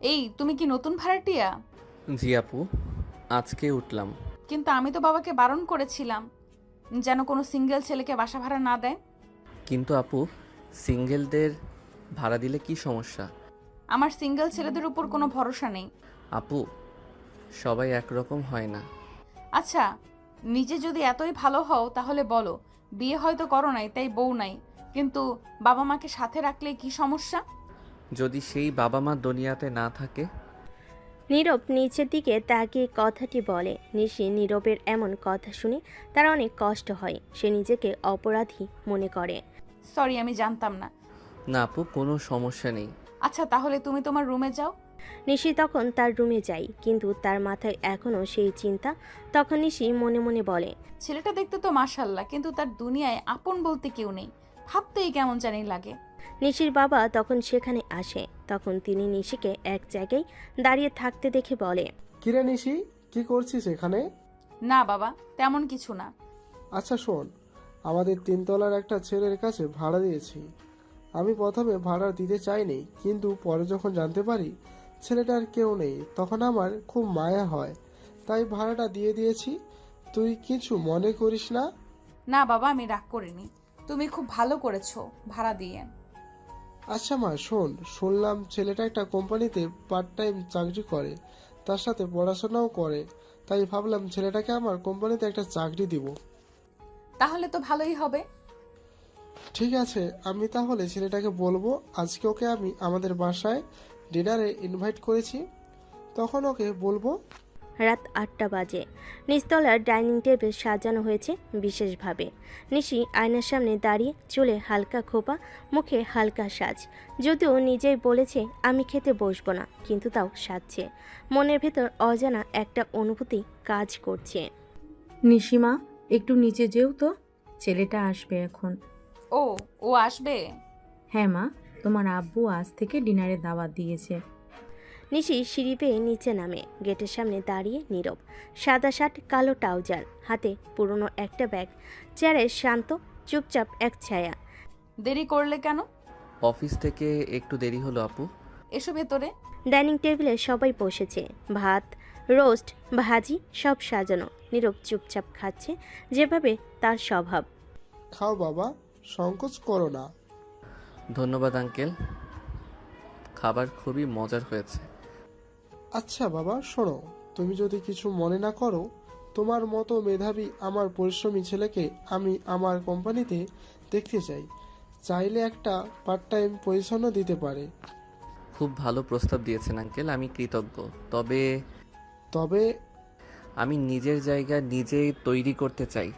এই তুমি কি নতুন ভাড়াটিয়া? জি আপু, আজকে উঠলাম। কিন্তু আমি তো বাবাকে বারণ করেছিলাম যেন কোনো সিঙ্গেল ছেলেকে বাসা ভাড়া না দেয়। কিন্তু আপু, সিঙ্গেলদের ভাড়া দিলে কি সমস্যা? আমার সিঙ্গেল ছেলেদের উপর কোনো ভরসা নেই। আপু, সবাই একরকম হয় না। আচ্ছা, নিজে যদি এতই ভালো হও তাহলে বলো, বিয়ে হয়তো করো নাই তাই বউ নাই, কিন্তু বাবা মাকে সাথে রাখলে কি সমস্যা? যদি সেই বাবা মা দুনিয়াতে না থাকে? নীরব নিচের দিকে তাকিয়ে কথাটি বলে। নিশি নীরবের এমন কথা শুনে তার অনেক কষ্ট হয়। সে নিজেকে অপরাধী মনে করে। সরি, আমি জানতাম না। না আপু, কোনো সমস্যা নেই। আচ্ছা, তাহলে তুমি তোমার রুমে যাও। নিশি তখন তার রুমে যায়, কিন্তু তার মাথায় এখনও সেই চিন্তা। তখন নিশি মনে মনে বলে, ছেলেটা দেখতে তো মাশাল্লাহ, কিন্তু তার দুনিয়ায় আপন বলতে কেউ নেই। ভাবতেই কেমন জানি লাগে। নিশির বাবা তখন সেখানে আসে। তখন তিনি নিশিকে এক জায়গায় দাঁড়িয়ে থাকতে দেখে বলে, কিরে নিশি, কি করছিস এখানে? না বাবা, তেমন কিছু না। আচ্ছা শোন, আমাদের তিনতলার একটা ছেলের কাছে ভাড়া দিয়েছি। আমি প্রথমে ভাড়া দিতে চাইনি, কিন্তু পরে যখন জানতে পারি ছেলেটার কেউ নেই, তখন আমার খুব মায়া হয়, তাই ভাড়াটা দিয়ে দিয়েছি। তুই কিছু মনে করিস না? না বাবা, আমি রাগ করিনি। তুমি খুব ভালো করেছো ভাড়া দিয়ে। আচ্ছা মা শোন, শুনলাম ছেলেটা একটা কোম্পানিতে পার্ট টাইম চাকরি করে, তার সাথে পড়াশোনাও করে, তাই ভাবলাম ছেলেটাকে আমার কোম্পানিতে একটা চাকরি দিব। তাহলে তো ভালোই হবে। ঠিক আছে, আমি তাহলে ছেলেটাকে বলবো আজকে ওকে আমি আমাদের বাসায় ডিনারে ইনভাইট করেছি, তখন ওকে বলবো। রাত 8টা বাজে। নিচতলার ডাইনিং টেবিল সাজানো হয়েছে বিশেষভাবে। নিশি আয়নার সামনে দাঁড়িয়ে, চুলে হালকা খোপা, মুখে হালকা সাজ। যদিও নিজেই বলেছে আমি খেতে বসবো না, কিন্তু তাও সাজছে। মনের ভেতর অজানা একটা অনুভূতি কাজ করছে। নিশিমা, একটু নিচে যেও তো, ছেলেটা আসবে এখন। ও, ও আসবে? হ্যাঁ মা, তোমার আব্বু আজ থেকে ডিনারে দাওয়াত দিয়েছে। নিশি সিঁড়ি বেয়ে নিচে নামে। গেটের সামনে দাঁড়িয়ে নীরব। সাদা শার্ট, কালো ট্রাউজার, হাতে পুরনো একটা ব্যাগ। চেয়ারে শান্ত, চুপচাপ এক ছায়া। দেরি করলে কেন? অফিস থেকে একটু দেরি হলো আপু। এসো ভেতরে। ডাইনিং টেবিলে সবাই বসেছে। ভাত, রোস্ট, ভাজি সব সাজানো। নীরব চুপচাপ খাচ্ছে, যেভাবে তার স্বভাব। খাও বাবা, সংকোচ করো না। ধন্যবাদ আঙ্কেল, খাবার খুবই মজার হয়েছে। আচ্ছা বাবা শোনো, তুমি যদি কিছু মনে না করো, তোমার মতো মেধাবী আমার পরিশ্রমী ছেলেকে আমি আমার কোম্পানিতে দেখতে চাই। চাইলে একটা পার্ট টাইম পজিশনও দিতে পারে। খুব ভালো প্রস্তাব দিয়েছেন আঙ্কেল, আমি কৃতজ্ঞ। তবে তবে আমি নিজের জায়গা নিজেই তৈরি করতে চাই।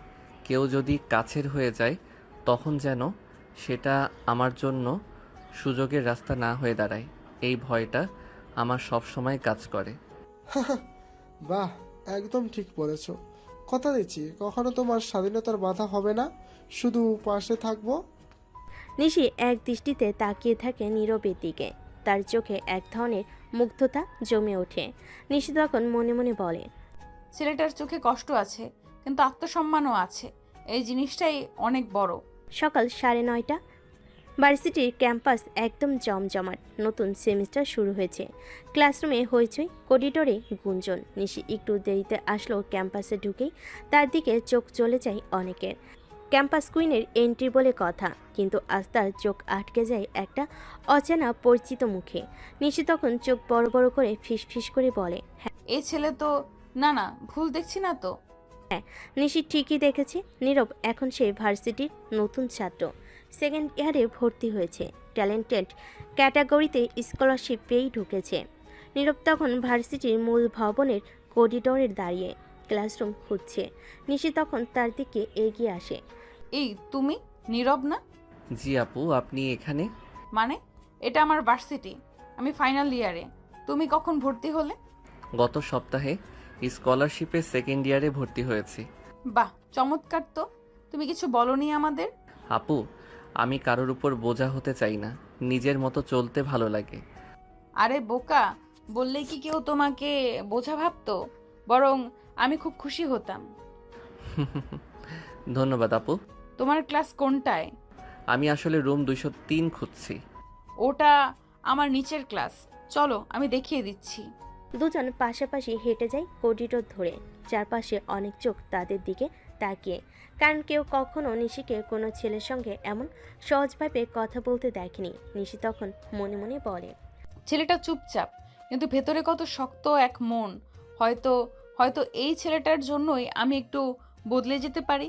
কেউ যদি কাছের হয়ে যায়, তখন যেন সেটা আমার জন্য সুযোগের রাস্তা না হয়ে দাঁড়ায়। এই ভয়টা আমার সব সময় কাজ করে। বাহ, একদম ঠিক বলেছ। কথা দিচ্ছি কখনো তোমার স্বাধীনতার বাধা হবে না, শুধু পাশে থাকবো। নিশি এক দৃষ্টিতে তাকিয়ে থাকে নীরবের দিকে। তার চোখে এক ধরনের মুগ্ধতা জমে ওঠে। নিশি তখন মনে মনে বলে, ছেলেটার চোখে কষ্ট আছে, কিন্তু আত্মসম্মানও আছে। এই জিনিসটাই অনেক বড়। সকাল 9:30। ভার্সিটির ক্যাম্পাস একদম জমজমাট। নতুন সেমিস্টার শুরু হয়েছে। ক্লাসরুমে হইচই, করিডোরে গুঞ্জন। নিশি একটু দেরিতে আসলো ক্যাম্পাসে ঢুকেই তার দিকে চোখ চলে যায় অনেকের। ক্যাম্পাস কুইনের এন্ট্রি বলে কথা, কিন্তু আজ তার চোখ আটকে যায় একটা অচেনা পরিচিত মুখে। নিশি তখন চোখ বড় বড় করে ফিসফিস করে বলে, এই ছেলে তো... না না, ভুল দেখছি না তো? নিশি ঠিকই দেখেছে। নীরব এখন সে ভার্সিটির নতুন ছাত্র, সেকেন্ড ইয়ারে ভর্তি হয়েছে। ট্যালেন্টেড ক্যাটাগরিতে স্কলারশিপ পেয়েই ঢুকেছে। নীরব তখন ভার্সিটির মূল ভবনের করিডোরে দাঁড়িয়ে ক্লাসরুম খুঁজছে। নিশি তখন তার দিকে এগিয়ে আসে। এই তুমি নীরব না? জি আপু, আপনি এখানে? মানে, এটা আমার ভার্সিটি, আমি ফাইনাল ইয়ারে। তুমি কখন ভর্তি হলে? গত সপ্তাহে স্কলারশিপে সেকেন্ড ইয়ারে ভর্তি হয়েছি। বাহ, চমৎকার তো। তুমি কিছু বলনি আমাদের? আপু, আমি কারোর উপর বোঝা হতে চাই না, নিজের মতো চলতে ভালো লাগে। আরে বোকা, বললেই কি কেউ তোমাকে বোঝা ভাবতো? বরং আমি খুব খুশি হতাম। ধন্যবাদ আপু। তোমার ক্লাস কোনটায়? আমি আসলে রুম 203 খুঁজছি। ওটা আমার নিচের ক্লাস। চলো আমি দেখিয়ে দিচ্ছি। দুজন পাশাপাশি হেঁটে যায় করিডোর ধরে। চারপাশে অনেক চোখ তাদের দিকে তাকিয়ে, কারণ কেউ কখনো নিশিকে কোনো ছেলের সঙ্গে এমন সহজভাবে কথা বলতে দেখেনি। নিশি তখন মনে মনে বলে, ছেলেটা চুপচাপ, কিন্তু ভেতরে কত শক্ত এক মন। হয়তো হয়তো এই ছেলেটার জন্যই আমি একটু বদলে যেতে পারি।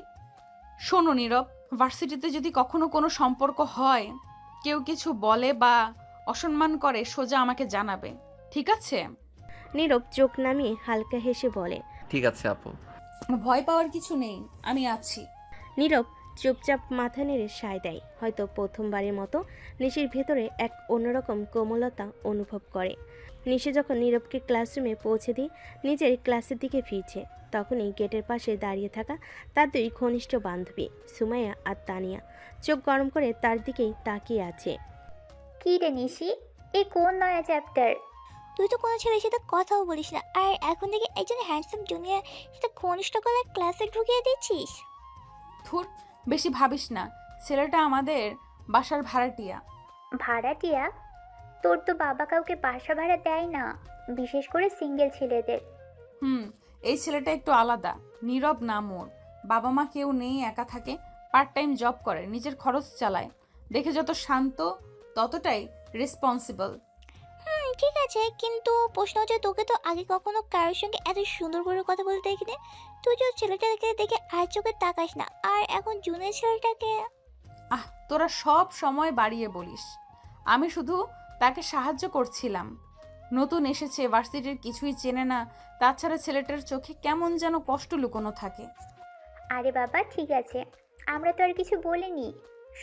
শোনো নীরব, ভার্সিটিতে যদি কখনো কোনো সম্পর্ক হয়, কেউ কিছু বলে বা অসম্মান করে, সোজা আমাকে জানাবে, ঠিক আছে? নীরব চোখ নামিয়ে হালকা হেসে বলে। ঠিক আছে আপু। ভয় পাওয়ার কিছু নেই, আমি আছি। নীরব চুপচাপ মাথা নেড়ে সায় দেয়। হয়তো প্রথমবারের মতো নিশির ভেতরে এক অন্যরকম কোমলতা অনুভব করে। নিশি যখন নীরবকে ক্লাসরুমে পৌঁছে দিয়ে নিজের ক্লাসের দিকে ফিরছে, তখনই গেটের পাশে দাঁড়িয়ে থাকা তার দুই ঘনিষ্ঠ বান্ধবী সুমাইয়া আর তানিয়া চোখ গরম করে তার দিকেই তাকিয়ে আছে। কি রে নিশি, এ কোন নয়া চ্যাপ্টার? তুই তো কোনো ছেলের সাথে কথাও বলিস না, আর এখন থেকে একজন হ্যান্ডসাম জুনিয়র সাথে ঘনিষ্ঠ গলায় ক্লাসে ঢুকিয়ে দিচ্ছিস। ধুর, বেশি ভাবিস না, ছেলেটা আমাদের বাসার ভাড়াটিয়া। ভাড়াটিয়া? তোর তো বাবা কাউকে বাসা ভাড়া দেয় না, বিশেষ করে সিঙ্গেল ছেলেদের। এই ছেলেটা একটু আলাদা। নীরব নাম ওর, বাবা মা কেউ নেই, একা থাকে, পার্ট টাইম জব করে, নিজের খরচ চালায়। দেখে যত শান্ত ততটাই রেসপন্সিবল। ঠিক আছে, কিন্তু প্রশ্ন হচ্ছে, তোকে তো আগে কখনো কারোর সঙ্গে এত সুন্দর করে কথা বলতে দেখিনি। তুই যে ছেলেটাকে দেখে আর চোখে তাকাস না, আর এখন জুনের ছেলেটাকে। তোরা সব সময় বাড়িয়ে বলিস। আমি শুধু তাকে সাহায্য করছিলাম। নতুন এসেছে, ভার্সিটির কিছুই চেনে না, তাছাড়া ছেলেটার চোখে কেমন যেন কষ্ট লুকোনো থাকে। আরে বাবা ঠিক আছে, আমরা তো আর কিছু বলিনি,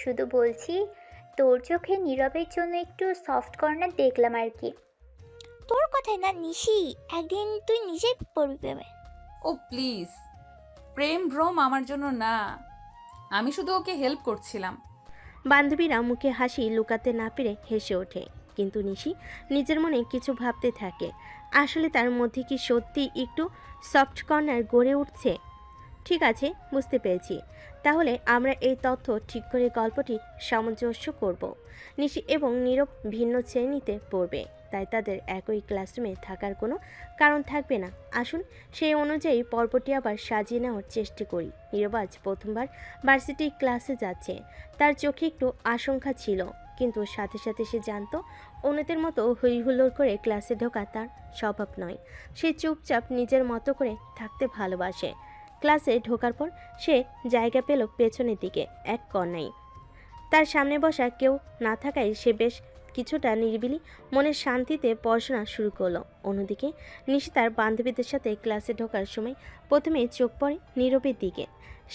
শুধু বলছি তোর চোখে নীরবের জন্য একটু সফট কর্নার দেখলাম আর কি। তোর কথায় না নিশি, একদিন তুই নিজেই পড়বি প্রেমে। ও প্লিজ, প্রেম ভ্রম আমার জন্য না, আমি শুধু ওকে হেল্প করছিলাম। বান্ধবীরা মুখে হাসি লুকাতে না পেরে হেসে ওঠে, কিন্তু নিশি নিজের মনে কিছু ভাবতে থাকে। আসলে তার মধ্যে কি সত্যি একটু সফট কর্নার গড়ে উঠছে? ঠিক আছে, বুঝতে পেরেছি। তাহলে আমরা এই তথ্য ঠিক করে গল্পটি সামঞ্জস্য করব। নিশি এবং নীরব ভিন্ন শ্রেণীতে পড়বে, তাই তাদের একই ক্লাসরুমে থাকার কোনো কারণ থাকবে না। আসুন সেই অনুযায়ী পর্বটি আবার সাজিয়ে নেওয়ার চেষ্টা করি। নীরব আজ প্রথমবার ভার্সিটি ক্লাসে যাচ্ছে। তার চোখে একটু আশঙ্কা ছিল, কিন্তু সাথে সাথে সে জানতো অন্যদের মতো হইহুল্লোড় করে ক্লাসে ঢোকা তার স্বভাব নয়। সে চুপচাপ নিজের মতো করে থাকতে ভালোবাসে। ক্লাসে ঢোকার পর সে জায়গা পেল পেছনের দিকে এক কর্নায়। তার সামনে বসা কেউ না থাকায় সে বেশ কিছুটা নিরিবিলি মনের শান্তিতে পড়াশোনা শুরু করলো। অন্যদিকে নিশি তার বান্ধবীদের সাথে ক্লাসে ঢোকার সময় প্রথমেই চোখ পড়ে নীরবের দিকে।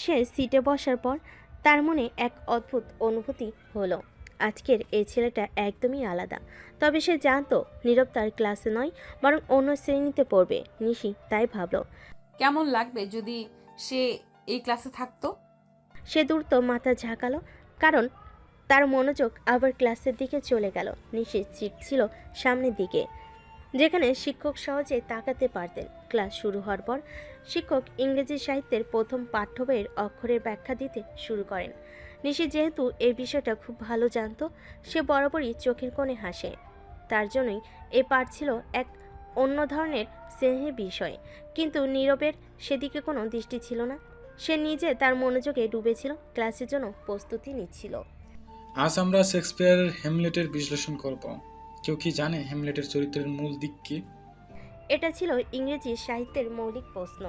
সে সিটে বসার পর তার মনে এক অদ্ভুত অনুভূতি হলো। আজকের এই ছেলেটা একদমই আলাদা। তবে সে জানতো নীরব তার ক্লাসে নয়, বরং অন্য শ্রেণীতে পড়বে। নিশি তাই ভাবলো, কেমন লাগবে যদি সে এই ক্লাসে থাকতো। সে দ্রুত মাথা ঝাঁকালো, কারণ তার মনোযোগ আবার ক্লাসের দিকে চলে গেল। নিশির সিট ছিল সামনের দিকে, যেখানে শিক্ষক সহজে তাকাতে পারতেন। ক্লাস শুরু হওয়ার পর শিক্ষক ইংরেজি সাহিত্যের প্রথম পাঠ্য বইয়ের অক্ষরের ব্যাখ্যা দিতে শুরু করেন। নিশি যেহেতু এই বিষয়টা খুব ভালো জানতো, সে বরাবরই চোখের কোণে হাসে। তার জন্যই এই পাঠ ছিল এক অন্য ধরনের স্নেহের বিষয়। কিন্তু নীরবের সেদিকে কোনো দৃষ্টি ছিল না। সে নিজে তার মনোযোগে ডুবেছিল, ক্লাসের জন্য প্রস্তুতি নিচ্ছিল। আজ আমরা শেক্সপিয়ারের হ্যামলেটের বিশ্লেষণ করব। কেউ কি জানে হ্যামলেটের চরিত্রের মূল দিক কি? এটা ছিল ইংরেজি সাহিত্যের মৌলিক প্রশ্ন,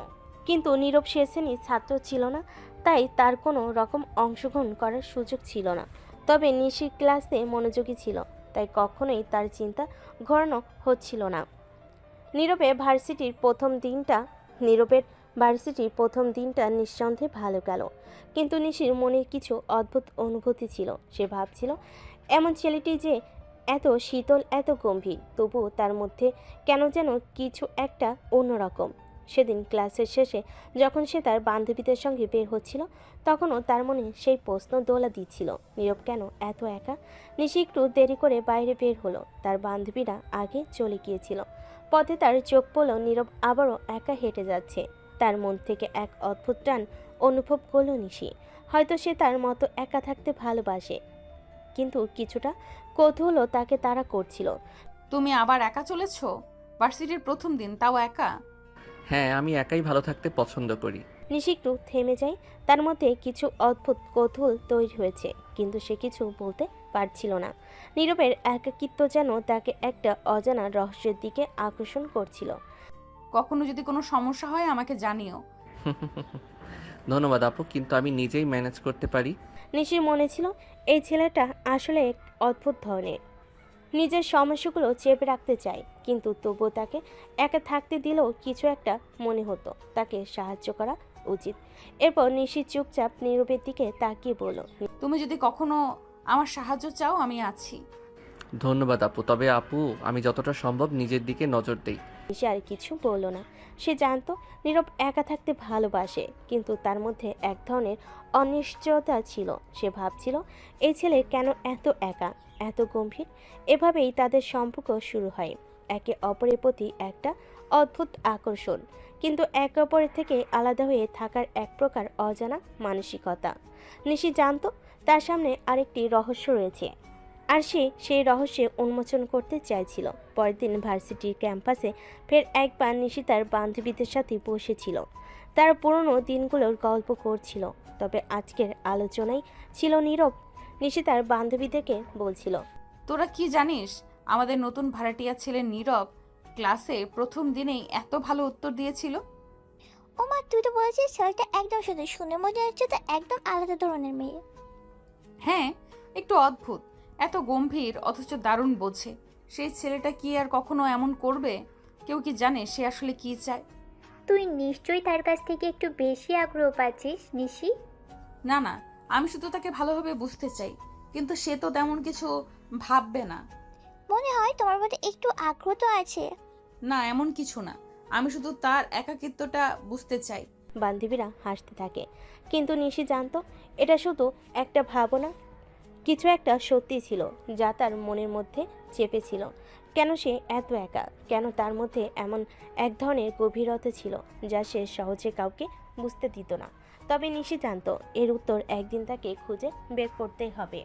কিন্তু নীরব সে শ্রেণীর ছাত্র ছিল না, তাই তার কোনো রকম অংশগ্রহণ করার সুযোগ ছিল না। তবে নিশির ক্লাসে মনোযোগী ছিল, তাই কখনোই তার চিন্তা ঘোরানো হচ্ছিল না। নীরবের ভার্সিটির প্রথম দিনটা নিঃসন্দেহে ভালো গেল, কিন্তু নিশির মনে কিছু অদ্ভুত অনুভূতি ছিল। সে ভাবছিল, এমন ছেলেটি যে এত শীতল, এত গম্ভীর, তবুও তার মধ্যে কেন যেন কিছু একটা অন্যরকম। সেদিন ক্লাসের শেষে যখন সে তার বান্ধবীদের সঙ্গে বের হচ্ছিল, তখনও তার মনে সেই প্রশ্ন দোলা দিচ্ছিল, নীরব কেন এত একা। নিশি একটু দেরি করে বাইরে বের হলো, তার বান্ধবীরা আগে চলে গিয়েছিল। পথে তার চোখ পড়ল নীরব আবারও একা হেঁটে যাচ্ছে। তার মন থেকে এক অদ্ভুত টান অনুভব করল নিশি। হয়তো সে তার মতো একা থাকতে ভালোবাসে, কিন্তু কিছুটা কৌতূহলও তাকে তাড়া করছিল। তুমি আবার একা চলেছো? ভার্সিটির প্রথম দিন, তাও একা? হ্যাঁ, আমি একাই ভালো থাকতে পছন্দ করি। নিশি একটু থেমে যায়। তার মধ্যে কিছু অদ্ভুত কৌতূহল তৈরি হয়েছে, কিন্তু সে কিছু বলতে পারছিল না। নীরবের একাকিত্ব যেন তাকে একটা অজানা রহস্যের দিকে আকর্ষণ করছিল। কখনো যদি কোনো সমস্যা হয় আমাকে জানিও। ধন্যবাদ আপু, কিন্তু আমি নিজেই ম্যানেজ করতে পারি। নিশির মনে ছিল এই ছেলেটা আসলে এক অদ্ভুত ধরনের, নিজের সমস্যাগুলো চেপে রাখতে চায়, কিন্তু তবুও তাকে একা থাকতে দিলেও কিছু একটা মনে হতো তাকে সাহায্য করা উচিত। এরপর নিশি চুপচাপ নীরবের দিকে তাকিয়ে বলল, তুমি যদি কখনো আমার সাহায্য চাও আমি আছি। ধন্যবাদ আপু, তবে আপু আমি যতটা সম্ভব নিজের দিকে নজর দেই। নিশি আর কিছু বলল না। সে জানতো নীরব একা থাকতে ভালোবাসে, কিন্তু তার মধ্যে এক ধরনের অনিশ্চয়তা ছিল। সে ভাবছিল এই ছেলে কেন এত একা, এত গম্ভীর। এভাবেই তাদের সম্পর্ক শুরু হয়, একে অপরের প্রতি একটা অদ্ভুত আকর্ষণ, কিন্তু একে অপরের থেকে আলাদা হয়ে থাকার এক প্রকার অজানা মানসিকতা। নিশি জানতো তার সামনে আরেকটি রহস্য রয়েছে, আর সে সেই রহস্যে উন্মোচন করতে চাইছিল। পরের দিন ভার্সিটির ক্যাম্পাসে ফের একবার নিশি তার বান্ধবীদের সাথে বসেছিল। তার পুরনো দিনগুলোর গল্প করছিল, তবে আজকের আলোচনায় ছিল নীরব। নিশি তার বান্ধবীদেরকে বলছিল, তোরা কি জানিস, আমাদের নতুন ভাড়াটিয়া ছেলে নীরব ক্লাসে প্রথম দিনেই এত ভালো উত্তর দিয়েছিল। ও মা, তুই তো বলেছিস ছেলেটা একদম শুধু শুনে মনে হচ্ছে তো একদম আলাদা ধরনের মেয়ে। হ্যাঁ, একটু অদ্ভুত, এত গম্ভীর অথচ দারুণ বোঝে। সেই ছেলেটা কি আর কখনো এমন করবে? কেউ কি জানে সে আসলে কি চায়? তুই নিশ্চয়ই তার কাছ থেকে একটু বেশি আগ্রহ পাচ্ছিস নিশি। না না, আমি শুধু তাকে ভালোভাবে বুঝতে চাই, কিন্তু সে তো তেমন কিছু ভাববে না। মনে হয় তোমার মধ্যে একটু আগ্রহ তো আছে। না, এমন কিছু না, আমি শুধু তার একাকিত্বটা বুঝতে চাই। বান্ধবীরা হাসতে থাকে, কিন্তু নিশি জানতো এটা শুধু একটা ভাবনা, কিছু একটা সত্যি ছিল যা তার মনের মধ্যে চেপেছিল। কেন সে এত একা, কেন তার মধ্যে এমন এক ধরনের গভীরতা ছিল যা সে সহজে কাউকে বুঝতে দিত না। তবে নিশি জানতো এর উত্তর একদিন তাকে খুঁজে বের করতেই হবে।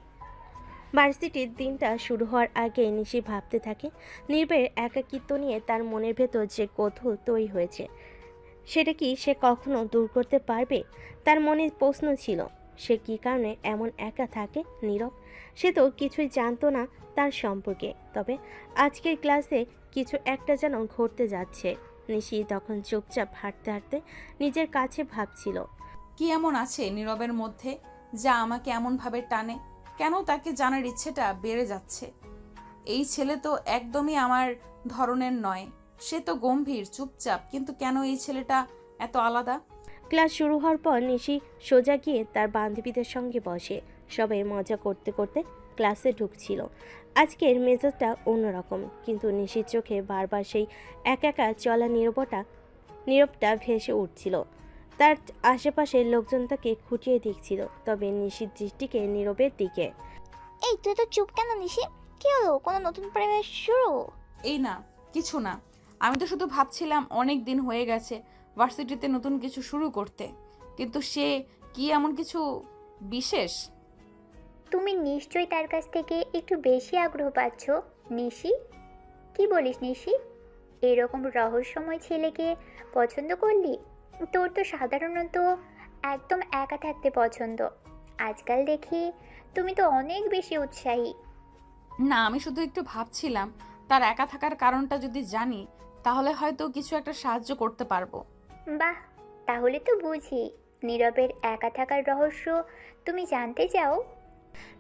ভার্সিটির দিনটা শুরু হওয়ার আগে নিশি ভাবতে থাকে নীরবের একাকিত্ব নিয়ে। তার মনের ভেতর যে কৌতূহল তৈরি হয়েছে সেটা কি সে কখনো দূর করতে পারবে? তার মনে প্রশ্ন ছিল, সে কী কারণে এমন একা থাকে নীরব। সে তো কিছুই জানতো না তার সম্পর্কে, তবে আজকের ক্লাসে কিছু একটা যেন ঘটতে যাচ্ছে। নিশি তখন চুপচাপ হাঁটতে হাঁটতে নিজের কাছে ভাবছিল, কি এমন আছে নীরবের মধ্যে যা আমাকে এমনভাবে টানে? কেন তাকে জানার ইচ্ছেটা বেড়ে যাচ্ছে? এই ছেলে তো একদমই আমার ধরনের নয়। সে তো গম্ভীর, চুপচাপ, কিন্তু কেন এই ছেলেটা এত আলাদা? ক্লাস শুরু হওয়ার পর নিশি সোজা গিয়ে তার বান্ধবীদের সঙ্গে বসে। সবাই মজা করতে করতে ক্লাসে ঢুকছিল। আজকের মেজাজটা অন্যরকম, কিন্তু নিশির চোখে বারবার সেই একা একা চলা নীরবটা ভেসে উঠছিল। তার আশেপাশের লোকজন তাকে খুঁটিয়ে দেখছিল, তবে নিশির দৃষ্টিকে নীরবের দিকে। এই তুই তো চুপ কেন নিশি? কি হলো, কোনো নতুন প্রেমের শুরু? এই না, কিছু না। আমি তো শুধু ভাবছিলাম অনেক দিন হয়ে গেছে ভার্সিটিতে নতুন কিছু শুরু করতে, কিন্তু সে কি এমন কিছু বিশেষ? তুমি নিশ্চয়ই তার কাছ থেকে একটু বেশি আগ্রহ পাচ্ছ নিশি। কি বলিস নিশি? এরকম রহস্যময় ছেলেকে পছন্দ করলি? তোর তো সাধারণত একদম একা থাকতে পছন্দ। আজকাল দেখি তুমি তো অনেক বেশি উৎসাহী। না, আমি শুধু একটু ভাবছিলাম তার একা থাকার কারণটা যদি জানি তাহলে হয়তো কিছু একটা সাহায্য করতে পারবো। বাহ, তাহলে তো বুঝি নীরবের একা থাকার রহস্য তুমি জানতে চাও।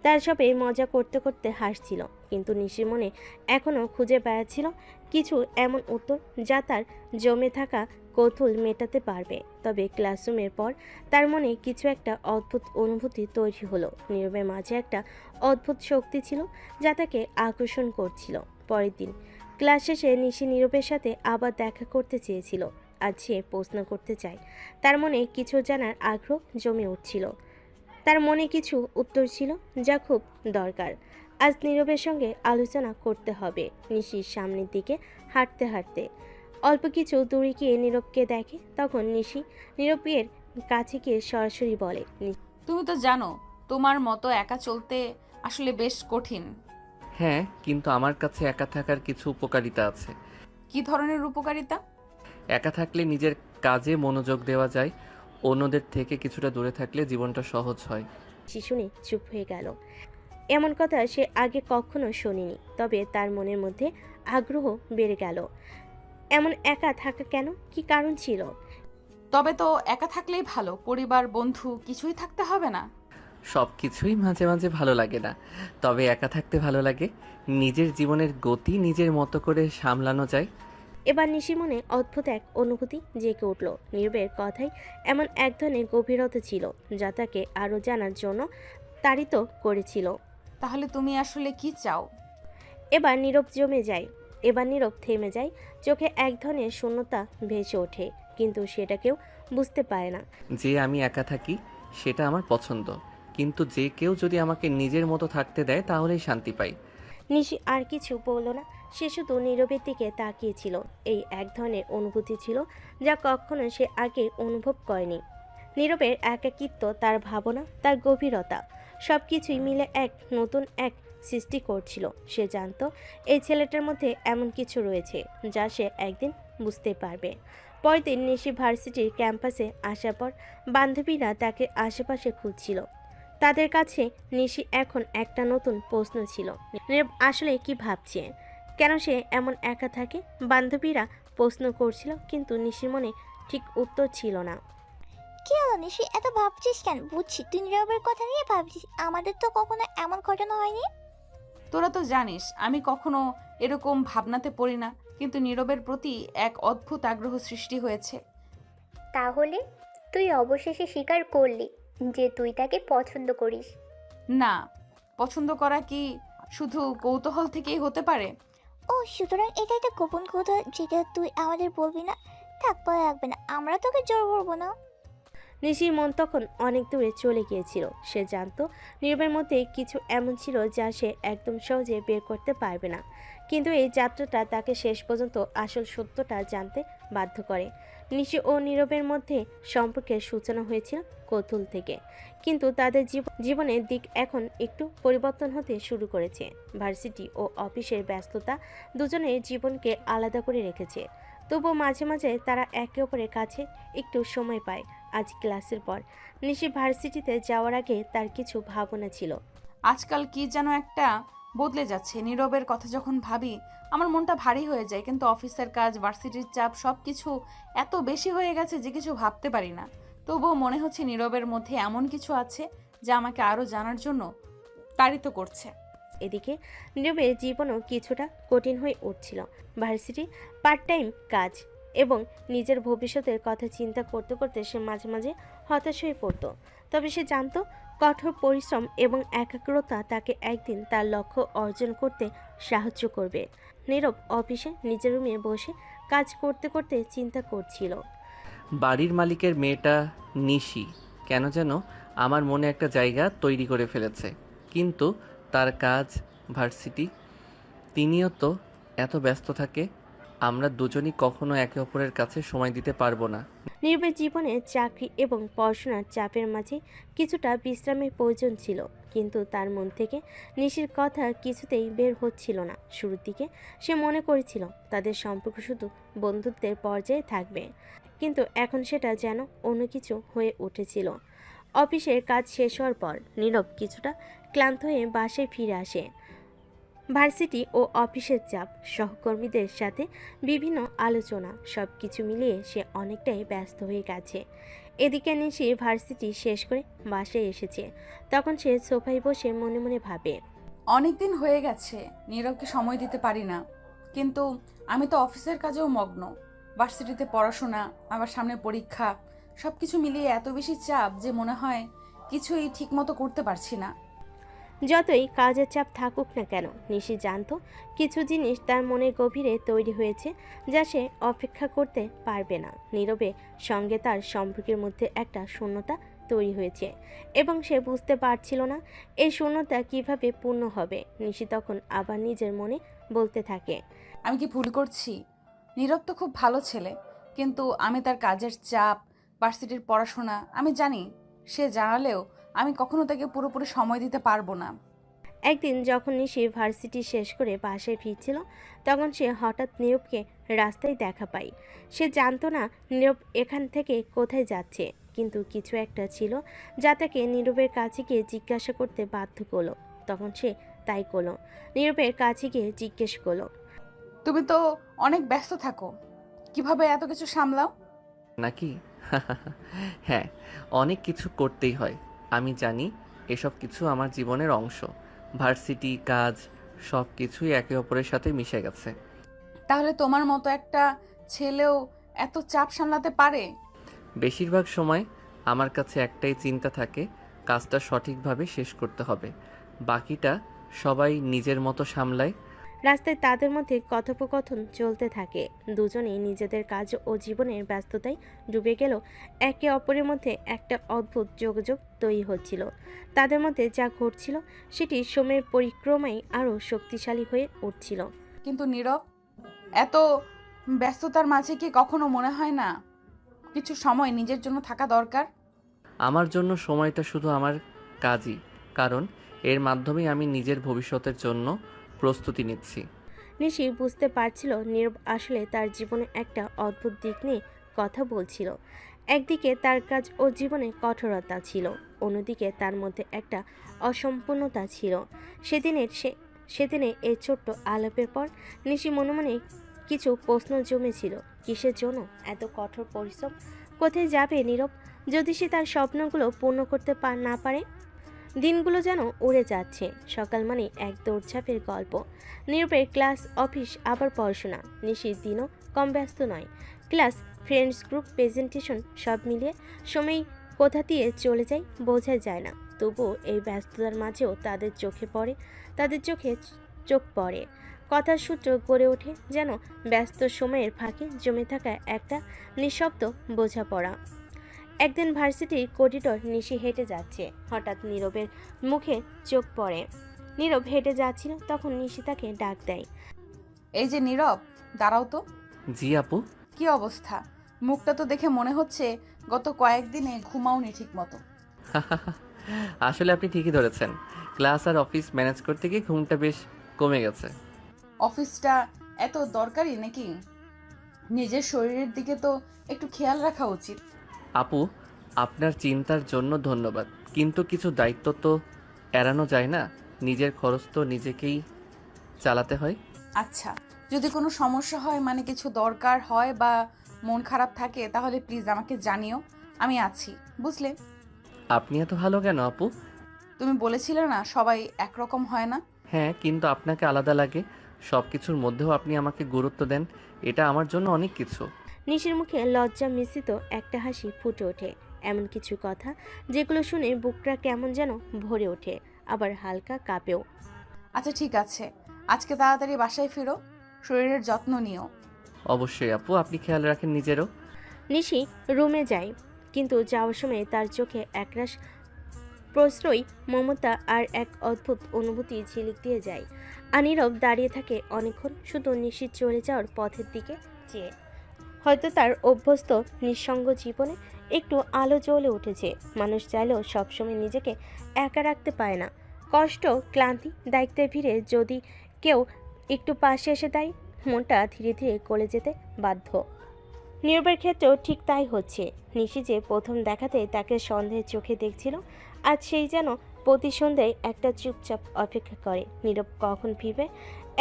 তার সবে মজা করতে করতে হাসছিল, কিন্তু নিশির মনে এখনও খুঁজে বেড়াচ্ছিল কিছু এমন উত্তর যা তার জমে থাকা কৌতূহল মেটাতে পারবে। তবে ক্লাসরুমের পর তার মনে কিছু একটা অদ্ভুত অনুভূতি তৈরি হলো। নীরবের মাঝে একটা অদ্ভুত শক্তি ছিল যা তাকে আকর্ষণ করছিল। পরের দিন ক্লাস শেষে নিশি নীরবের সাথে আবার দেখা করতে চেয়েছিল। আজ সে প্রশ্ন করতে চায়, তার মনে কিছু জানার আগ্রহ জমে উঠছিল। তার মনে কিছু উত্তর ছিল যা খুব দরকার। আজ নীরবের সঙ্গে আলোচনা করতে হবে। নিশির সামনের দিকে হাঁটতে হাঁটতে অল্প কিছু দূরে গিয়ে নীরবকে দেখে। তখন নিশি নীরবের কাছে গিয়ে সরাসরি বলে, তুমি তো জানো তোমার মতো একা চলতে আসলে বেশ কঠিন। হ্যাঁ, কিন্তু আমার কাছে একা থাকার কিছু উপকারিতা আছে। কি ধরনের উপকারিতা? একা থাকলে নিজের কাজে মনোযোগ দেওয়া যায়, অন্যদের থেকে কিছুটা দূরে থাকলে জীবনটা সহজ হয়। শুনে চুপ হয়ে গেল। এমন কথা সে আগে কখনো শোনেনি, তবে তার মনের মধ্যে আগ্রহ বেড়ে গেল। এমন একা থাকা কেন, কি কারণ ছিল? তবে তো একা থাকলেই ভালো, পরিবার বন্ধু কিছুই থাকতে হবে না। সব কিছুই মাঝে মাঝে ভালো লাগে না, তবে একা থাকতে ভালো লাগে। নিজের জীবনের গতি নিজের মতো করে সামলানো যায়। এবার নিশির মনে অদ্ভুত এক অনুভূতি জেগে উঠল। নীরবের কথায় এমন এক ধরনের গভীরতা ছিল যা তাকে আরও জানার জন্য তাড়িত করেছিল। তাহলে তুমি আসলে কি চাও? এবার নীরব থেমে যায়। চোখে এক ধরনের শূন্যতা ভেসে ওঠে, কিন্তু সেটা কেউ বুঝতে পারে না। যে আমি একা থাকি সেটা আমার পছন্দ, কিন্তু যে কেউ যদি আমাকে নিজের মতো থাকতে দেয় তাহলেই শান্তি পাই। নিশি আর কিছু বলল না, সে শুধু নীরবের দিকে তাকিয়েছিল। এই এক ধরনের অনুভূতি ছিল যা কখনো সে আগে অনুভব করেনি। নীরবের একাকিত্ব, তার ভাবনা, তার গভীরতা, সব কিছুই মিলে এক নতুন এক সৃষ্টি করছিল। সে জানতো এই ছেলেটার মধ্যে এমন কিছু রয়েছে যা সে একদিন বুঝতে পারবে। পরের দিন নিশি ভার্সিটির ক্যাম্পাসে আসার পর বান্ধবীরা তাকে আশেপাশে খুঁজছিল। তাদের কাছে নিশি এখন একটা নতুন প্রশ্ন ছিল। নীরব আসলে কি ভাবছে, কেন সে এমন একা থাকে? বান্ধবীরা প্রশ্ন করছিল, কিন্তু নিশির মনে ঠিক উত্তর ছিল না। কি হলো নিশি, এত ভাবছিস কেন? বুঝছি তুই নীরবের কথা নিয়ে ভাবছিস, আমাদের তো কখনো এমন ঘটনা হয়নি। তোরা তো জানিস আমি কখনো এরকম ভাবনাতে পড়ি না, কিন্তু নীরবের প্রতি এক অদ্ভুত আগ্রহ সৃষ্টি হয়েছে। তাহলে তুই অবশেষে স্বীকার করলি যে তুই তাকে পছন্দ করিস? না, পছন্দ করা কি শুধু কৌতূহল থেকেই হতে পারে? ও, সুতরাং এটা একটা গোপন কথা যেটা তুই আমাদের বলবি না? থাক, ভয় লাগবে না, আমরা তোকে জোর করবো না। নিশির মন তখন অনেক দূরে চলে গিয়েছিল। সে জানতো নীরবের মধ্যে কিছু এমন ছিল যা সে একদম সহজে বের করতে পারবে না, কিন্তু এই যাত্রাটা তাকে শেষ পর্যন্ত আসল সত্যটা জানতে বাধ্য করে। নিশি ও নীরবের মধ্যে সম্পর্কের সূচনা হয়েছিল কৌতূহল থেকে, কিন্তু তাদের জীবনের দিক এখন একটু পরিবর্তন হতে শুরু করেছে। ভার্সিটি ও অফিসের ব্যস্ততা দুজনের জীবনকে আলাদা করে রেখেছে, তবুও মাঝে মাঝে তারা একে অপরের কাছে একটু সময় পায়। আজ ক্লাসের পর নিশি ভার্সিটিতে যাওয়ার আগে তার কিছু ভাবনা ছিল। আজকাল কি যেন একটা বদলে যাচ্ছে। নীরবের কথা যখন ভাবি আমার মনটা ভারী হয়ে যায়, কিন্তু অফিসের কাজ, ভার্সিটির চাপ সব কিছু এত বেশি হয়ে গেছে যে কিছু ভাবতে পারি না। তবুও মনে হচ্ছে নীরবের মধ্যে এমন কিছু আছে যা আমাকে আরও জানার জন্য তাড়িত করছে। এদিকে নীরবের জীবনও কিছুটা কঠিন হয়ে উঠছিল। ভার্সিটি, পার্ট টাইম কাজ এবং নিজের ভবিষ্যতের কথা চিন্তা করতে করতে সে মাঝে মাঝে হতাশ হয়ে পড়তো। তবে সে জানতো কঠোর পরিশ্রম এবং একাগ্রতা তাকে একদিন তার লক্ষ্য অর্জন করতে সাহায্য করবে। নীরব অফিসে নিজের রুমে বসে কাজ করতে করতে চিন্তা করছিল। বাড়ির মালিকের মেয়েটা নিশি কেন যেন আমার মনে একটা জায়গা তৈরি করে ফেলেছে, কিন্তু তার কাজ, ভার্সিটি, তিনিও তো এত ব্যস্ত থাকে। আমরা দুজনই কখনো একে অপরের কাছে সময় দিতে পারবো না। নীরবের জীবনে চাকরি এবং পড়াশোনার চাপের মাঝে কিছুটা বিশ্রামের প্রয়োজন ছিল, কিন্তু তার মন থেকে নিশির কথা কিছুতেই বের হচ্ছিল না। শুরুর দিকে সে মনে করেছিল তাদের সম্পর্ক শুধু বন্ধুত্বের পর্যায়ে থাকবে, কিন্তু এখন সেটা যেন অন্য কিছু হয়ে উঠেছিল। অফিসের কাজ শেষ হওয়ার পর নীরব কিছুটা ক্লান্ত হয়ে বাসায় ফিরে আসে। ভার্সিটি ও অফিসের চাপ, সহকর্মীদের সাথে বিভিন্ন আলোচনা, সব কিছু মিলিয়ে সে অনেকটাই ব্যস্ত হয়ে গেছে। এদিকে নিশি ভার্সিটি শেষ করে বাসায় এসেছে। তখন সে সোফায় বসে মনে মনে ভাবে, অনেক দিন হয়ে গেছে নীরবকে সময় দিতে পারি না, কিন্তু আমি তো অফিসের কাজেও মগ্ন। ভার্সিটিতে পড়াশোনা, আবার সামনে পরীক্ষা, সব কিছু মিলিয়ে এত বেশি চাপ যে মনে হয় কিছুই ঠিকমতো করতে পারছি না। যতই কাজের চাপ থাকুক না কেন, নিশি জানতো কিছু জিনিস তার মনের গভীরে তৈরি হয়েছে যা সে অপেক্ষা করতে পারবে না। নীরবে সঙ্গে তার সম্পর্কের মধ্যে একটা শূন্যতা তৈরি হয়েছে এবং সে বুঝতে পারছিল না এই শূন্যতা কিভাবে পূর্ণ হবে। নিশি তখন আবার নিজের মনে বলতে থাকে, আমি কি ভুল করছি? নীরব তো খুব ভালো ছেলে, কিন্তু আমি তার কাজের চাপ, ভার্সিটির পড়াশোনা আমি জানি। সে জানালেও আমি কখনো তাকে পুরোপুরি সময় দিতে পারবো না। একদিন যখন নিশি ভার্সিটি শেষ করে বাসায় ফিরছিল, তখন সে হঠাৎ নীরবকে রাস্তায় দেখা পায়। সে জানতো না নীরব এখান থেকে কোথায় যাচ্ছে, কিন্তু কিছু একটা ছিল যা তাকে নীরবের কাছে গিয়ে জিজ্ঞাসা করতে বাধ্য করলো। তখন সে তাই করলো, নীরবের কাছে গিয়ে জিজ্ঞেস করলো, তুমি তো অনেক ব্যস্ত থাকো, কিভাবে এত কিছু সামলাও? নাকি? হ্যাঁ, অনেক কিছু করতেই হয়। আমি জানি এসব কিছু আমার জীবনের অংশ। ভার্সিটি, কাজ, সব কিছুই একে অপরের সাথে মিশে গেছে। তাহলে তোমার মতো একটা ছেলেও এত চাপ সামলাতে পারে? বেশিরভাগ সময় আমার কাছে একটাই চিন্তা থাকে, কাজটা সঠিকভাবে শেষ করতে হবে। বাকিটা সবাই নিজের মতো সামলায়। রাস্তায় তাদের মধ্যে কথোপকথন চলতে থাকে। দুজনেই নিজেদের কাজ ও জীবনের ব্যস্ততায় ডুবে গেল। একে অপরের মধ্যে একটা অদ্ভুত যোগাযোগ তৈরি হচ্ছিল। তাদের মধ্যে যা ঘটছিল সেটি সময়ের পরিক্রমায় আরও শক্তিশালী হয়ে উঠছিল। কিন্তু নীরব, এত ব্যস্ততার মাঝে কি কখনো মনে হয় না কিছু সময় নিজের জন্য থাকা দরকার? আমার জন্য সময়টা শুধু আমার কাজই, কারণ এর মাধ্যমেই আমি নিজের ভবিষ্যতের জন্য প্রস্তুতি নিচ্ছি। নিশি বুঝতে পারছিল নীরব আসলে তার জীবনে একটা অদ্ভুত দিক নিয়ে কথা বলছিল। একদিকে তার কাজ ও জীবনে কঠোরতা ছিল, অন্যদিকে তার মধ্যে একটা অসম্পূর্ণতা ছিল। সেদিনে এই ছোট্ট আলাপের পর নিশি মনে মনে কিছু প্রশ্ন জমেছিল। কিসের জন্য এত কঠোর পরিশ্রম? কোথায় যাবে নীরব যদি সে তার স্বপ্নগুলো পূর্ণ করতে না পারে? দিনগুলো যেন উড়ে যাচ্ছে। সকাল মানে এক দৌড়ঝাঁপের গল্প। নীরবের ক্লাস, অফিস, আবার পড়াশোনা। নিশির দিনও কম ব্যস্ত নয়। ক্লাস, ফ্রেন্ডস গ্রুপ, প্রেজেন্টেশন, সব মিলিয়ে সময় কোথা দিয়ে চলে যায় বোঝা যায় না। তবুও এই ব্যস্ততার মাঝেও তাদের চোখে চোখ পড়ে। কথার সূত্র গড়ে ওঠে যেন ব্যস্ত সময়ের ফাঁকে জমে থাকা একটা নিঃশব্দ বোঝাপড়া। একদিন ভার্সিটির করিডোর নিশি হেঁটে যাচ্ছে, হঠাৎ নীরবের মুখে চোখ পড়ে। নীরব হেঁটে যাচ্ছিল, তখন নিশি তাকে ডাক দেয়। এই যে নীরব, দাঁড়াও তো। জি আপু। কি অবস্থা? মুখটা তো দেখে মনে হচ্ছে গত কয়েকদিনে ঘুমাওনি ঠিক মতো। আসলে আপনি ঠিকই ধরেছেন, ক্লাস আর অফিস ম্যানেজ করতে গিয়ে ঘুমটা বেশ কমে গেছে। অফিসটা এত দরকারি নাকি? নিজের শরীরের দিকে তো একটু খেয়াল রাখা উচিত। আপু, আপনার চিন্তার জন্য ধন্যবাদ, কিন্তু কিছু দায়িত্ব তো এড়ানো যায় না। নিজের খরচ তো নিজেকেই চালাতে হয়। আচ্ছা, যদি কোনো সমস্যা হয়, মানে কিছু দরকার হয় বা মন খারাপ থাকে, তাহলে প্লিজ আমাকে জানিও, আমি আছি, বুঝলে? আপনি এত ভালো কেন আপু? তুমি বলেছিলে না সবাই একরকম হয় না? হ্যাঁ, কিন্তু আপনাকে আলাদা লাগে। সব কিছুর মধ্যেও আপনি আমাকে গুরুত্ব দেন, এটা আমার জন্য অনেক কিছু। নিশির মুখে লজ্জা মিশ্রিত একটা হাসি ফুটে ওঠে। এমন কিছু কথা যেগুলো শুনে বুকটা কেমন যেন ভরে ওঠে, আবার হালকা কাঁপেও। আচ্ছা ঠিক আছে, আজকে তাড়াতাড়ি বাসায় ফিরো, শরীরের যত্ন নিও। অবশ্যই আপু, আপনি খেয়াল রাখেন নিজেরও। নিশি রুমে যায়, কিন্তু যাওয়ার সময় তার চোখে একরাশ প্রশ্রয়, মমতা আর এক অদ্ভুত অনুভূতি ঝিলিক দিয়ে যায়। নীরব দাঁড়িয়ে থাকে অনেকক্ষণ, শুধু নিশির চলে যাওয়ার পথের দিকে চেয়ে। হয়তো তার অভ্যস্ত নিঃসঙ্গ জীবনে একটু আলো জ্বলে উঠেছে। মানুষ চাইলেও সবসময় নিজেকে একা রাখতে পারে না। কষ্ট, ক্লান্তি, দায়িত্বের ভিড়ে যদি কেউ একটু পাশে এসে দেয়, মনটা ধীরে ধীরে গলে যেতে বাধ্য। নীরবের ক্ষেত্রেও ঠিক তাই হচ্ছে। নিশি যে প্রথম দেখাতে তাকে সন্দেহের চোখে দেখছিল, আজ সেই যেন প্রতি সন্ধ্যায় একটা চুপচাপ অপেক্ষা করে নীরব কখন ফিরবে।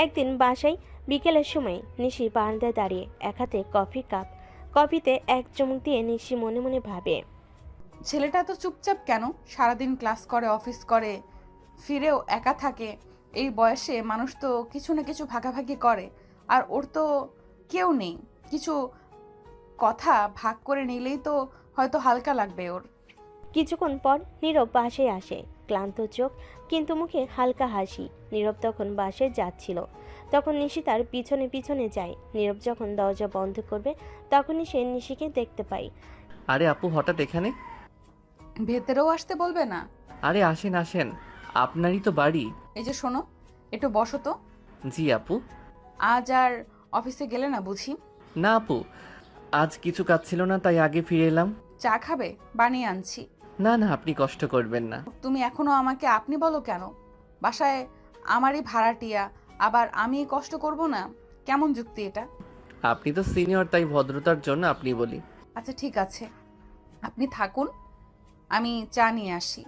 একদিন বাসায় বিকেলের সময় নিশি বারান্দায় দাঁড়িয়ে, এক হাতে কফির কাপ, কফিতে এক চুমুক দিয়ে নিশি মনে মনে ভাবে, ছেলেটা তো চুপচাপ কেন? সারাদিন ক্লাস করে, অফিস করে, ফিরেও একা থাকে। এই বয়সে মানুষ তো কিছু না কিছু ভাগাভাগি করে, আর ওর তো কেউ নেই। কিছু কথা ভাগ করে নিলেই তো হয়তো হালকা লাগবে ওর। কিছুক্ষণ পর নীরব বাসায় আসে, ক্লান্ত চোখ কিন্তু মুখে হালকা হাসি। নীরব তখন বাসায় যাচ্ছিল, তখন নিশি তার পিছনে পিছনে যায়। নীরব যখন দরজা বন্ধ করবে, তখনই সে নিশিকে দেখতে পায়। আরে আপু, হঠাৎ এখানে? ভেতরেও আসতে বলবে না? আরে আসেন আসেন, আপনারই তো বাড়ি। এই যে শোনো, একটু বসো তো। জি আপু। আজ আর অফিসে গেলে না বুঝি? না আপু, আজ কিছু কাজ ছিল না, তাই আগে ফিরে এলাম। চা খাবে? বানিয়ে আনছি। না না, আপনি কষ্ট করবেন না। তুমি এখনো আমাকে আপনি বলো কেন? বাসায় আমারই ভাড়াটিয়া, আবার আমি কষ্ট করব না? কেমন যুক্তি এটা? আপনি তো সিনিয়র, তাই ভদ্রতার জন্য আপনি বলি। আচ্ছা ঠিক আছে, আপনি থাকুন, আমি চা নিয়ে আসি।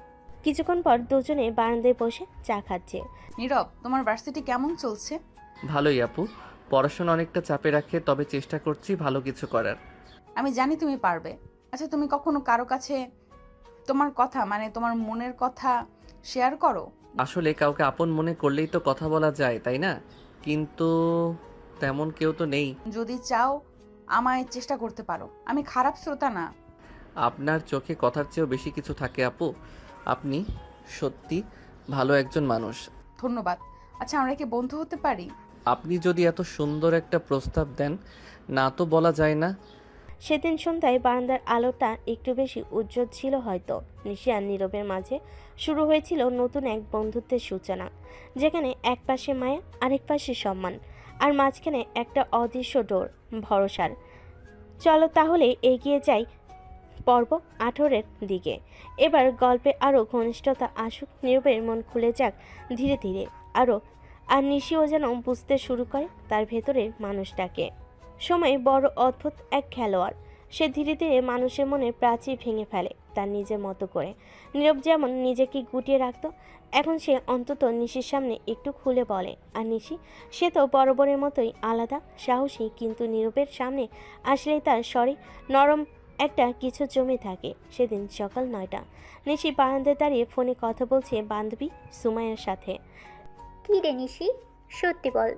কিছুক্ষণ পর দুজনে বারান্দায় বসে চা খাচ্ছে। নীরব, তোমার ভার্সিটি কেমন চলছে? ভালোই আপু, পড়াশোনা অনেকটা চাপে রাখে, তবে চেষ্টা করছি ভালো কিছু করার। আমি জানি তুমি পারবে। আচ্ছা, তুমি কখনো কারো কাছে তোমার কথা, মানে তোমার মনের কথা শেয়ার করো? আসলে কাউকে আপন মনে করলেই তো কথা বলা যায়, তাই না? কিন্তু তেমন কেউ তো নেই। যদি চাও আমায় চেষ্টা করতে পারো, আমি খারাপ শ্রোতা না। আপনার চোখে কথার চেয়েও বেশি কিছু থাকে আপু। আপনি সত্যি ভালো একজন মানুষ। ধন্যবাদ। আচ্ছা, আমরা কি বন্ধু হতে পারি? আপনি যদি এত সুন্দর একটা প্রস্তাব দেন, না তো বলা যায় না। সেদিন সন্ধ্যায় বারান্দার আলোটা একটু বেশি উজ্জ্বল ছিল হয়তো। নিশি আর নীরবের মাঝে শুরু হয়েছিল নতুন এক বন্ধুত্বের সূচনা, যেখানে এক পাশে মায়া, আরেক পাশে সম্মান, আর মাঝখানে একটা অদৃশ্য ডোর, ভরসার। চলো তাহলে এগিয়ে যাই পর্ব 18-এর দিকে। এবার গল্পে আরও ঘনিষ্ঠতা আসুক, নীরবের মন খুলে যাক ধীরে ধীরে আরও, আর নিশিও যেন বুঝতে শুরু করে তার ভেতরের মানুষটাকে। সময় বড় অদ্ভুত এক খেলোয়াড়, সে ধীরে ধীরে মানুষের মনে প্রাচীর ভেঙে ফেলে তার নিজের মতো করে। নীরব যেমন নিজেকে গুটিয়ে রাখত, এখন সে অন্তত নিশির সামনে একটু খুলে বলে। আর নিশি, সে তো বরাবরের মতোই আলাদা, সাহসী, কিন্তু নীরবের সামনে আসলেই তার স্বরে নরম একটা কিছু জমে থাকে। সেদিন সকাল 9টা, নিশি বারান্দায় দাঁড়িয়ে ফোনে কথা বলছে বান্ধবী সুমাইয়ার সাথে। কি রে নিশি, সত্যি বল,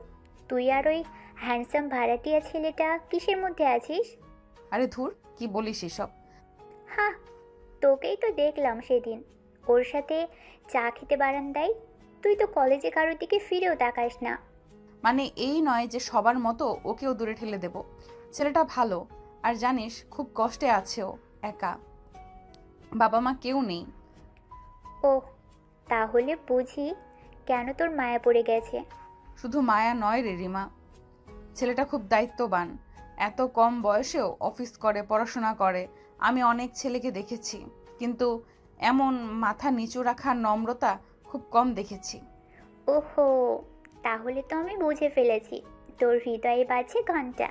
তুই আর ওই হ্যান্ডসাম ভাড়াটিয়া ছেলেটা কিসের মধ্যে আছিস? আরে ধুর, কি বলিস এসব? হ্যাঁ, তোকেই তো দেখলাম সেদিন ওর সাথে চা খেতে বারান্দায়। তুই তো কলেজে কারোর দিকে ফিরেও তাকাস না। মানে এই নয় যে সবার মতো ওকেও দূরে ঠেলে দেব। ছেলেটা ভালো, আর জানিস খুব কষ্টে আছে ও, একা, বাবা মা কেউ নেই। ও, তাহলে বুঝি কেন তোর মায়া পড়ে গেছে। শুধু মায়া নয় রে রিমা, ছেলেটা খুব দায়িত্ববান, এত কম বয়সেও অফিস করে, পড়াশোনা করে। আমি অনেক ছেলেকে দেখেছি, কিন্তু এমন মাথা নিচু রাখার নম্রতা খুব কম দেখেছি। ওহো, তাহলে তো আমি বুঝে ফেলেছি, তোর হৃদয়ে বাজছে ঘন্টা।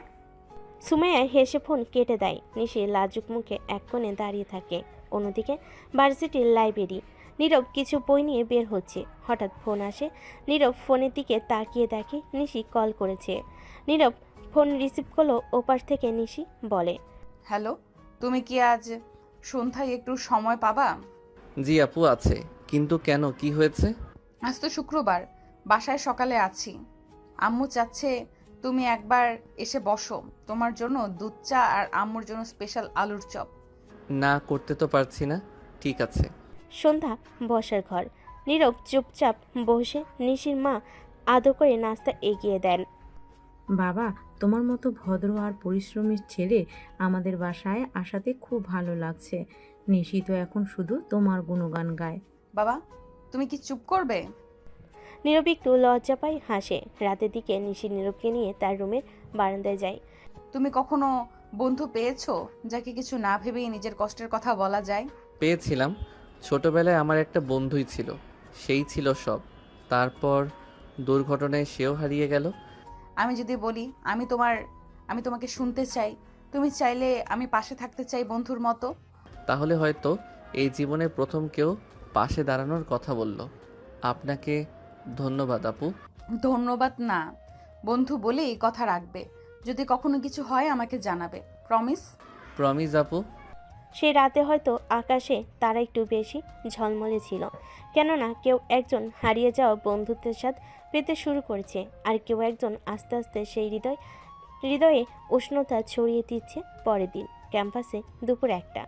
সুমাইয়া হেসে ফোন কেটে দেয়। নিশি লাজুক মুখে এক কোণে দাঁড়িয়ে থাকে। অন্যদিকে ভার্সিটির লাইব্রেরি, নীরব কিছু বই নিয়ে বের হচ্ছে। হঠাৎ ফোন আসে। নীরব ফোনের দিকে তাকিয়ে দেখে নিশি কল করেছে। নীরব ফোন রিসিভ করলো। ওপাশ থেকে নিশি বলে, হ্যালো, তুমি কি আজ সন্ধ্যায় একটু সময় পাবা? জি আপু, আছে। কিন্তু কেন, কি হয়েছে? আজ তো শুক্রবার, বাসায় সকালে আছি। আম্মু চাচ্ছে তুমি একবার এসে বসো, তোমার জন্য দুধ চা আর আম্মুর জন্য স্পেশাল আলুর চপ। না, করতে তো পারছি না। ঠিক আছে। সন্ধ্যা বসার ঘর। নীরব চুপচাপ বসে। নিশির মা আদর করে নাস্তা এগিয়ে দেন। বাবা, তোমার মতো ভদ্র আর পরিশ্রমী ছেলে আমাদের বাসায় আসাতে খুব ভালো লাগছে। নিশি তো এখন শুধু তোমার গুণগান গায়। বাবা, তুমি কি চুপ করবে? নীরব একটু লজ্জা পায়, হাসে। রাতের দিকে নিশি নীরবকে নিয়ে তার রুমের বারান্দায় যায়। তুমি কখনো বন্ধু পেয়েছো যাকে কিছু না ভেবেই নিজের কষ্টের কথা বলা যায়? পেয়েছিলাম। ছোটবেলায় আমার একটা বন্ধুই ছিল, সেই ছিল সব। তারপর দুর্ঘটনায় সেও হারিয়ে গেল। আমি যদি বলি আমি তোমাকে শুনতে চাই, তুমি চাইলে আমি পাশে থাকতে চাই বন্ধুর মতো। তাহলে হয়তো এই জীবনে প্রথম কেউ পাশে দাঁড়ানোর কথা বলল। আপনাকে ধন্যবাদ আপু। ধন্যবাদ না, বন্ধু বলেই কথা রাখবে। যদি কখনো কিছু হয় আমাকে জানাবে, প্রমিস? প্রমিস আপু। সেই রাতে হয়তো আকাশে তারা একটু বেশি ঝলমলে ছিল, কেননা কেউ একজন হারিয়ে যাওয়া বন্ধুত্বের স্বাদ পেতে শুরু করেছে, আর কেউ একজন আস্তে আস্তে সেই হৃদয়ে উষ্ণতা ছড়িয়ে দিচ্ছে। পরের দিন ক্যাম্পাসে দুপুর 1টা,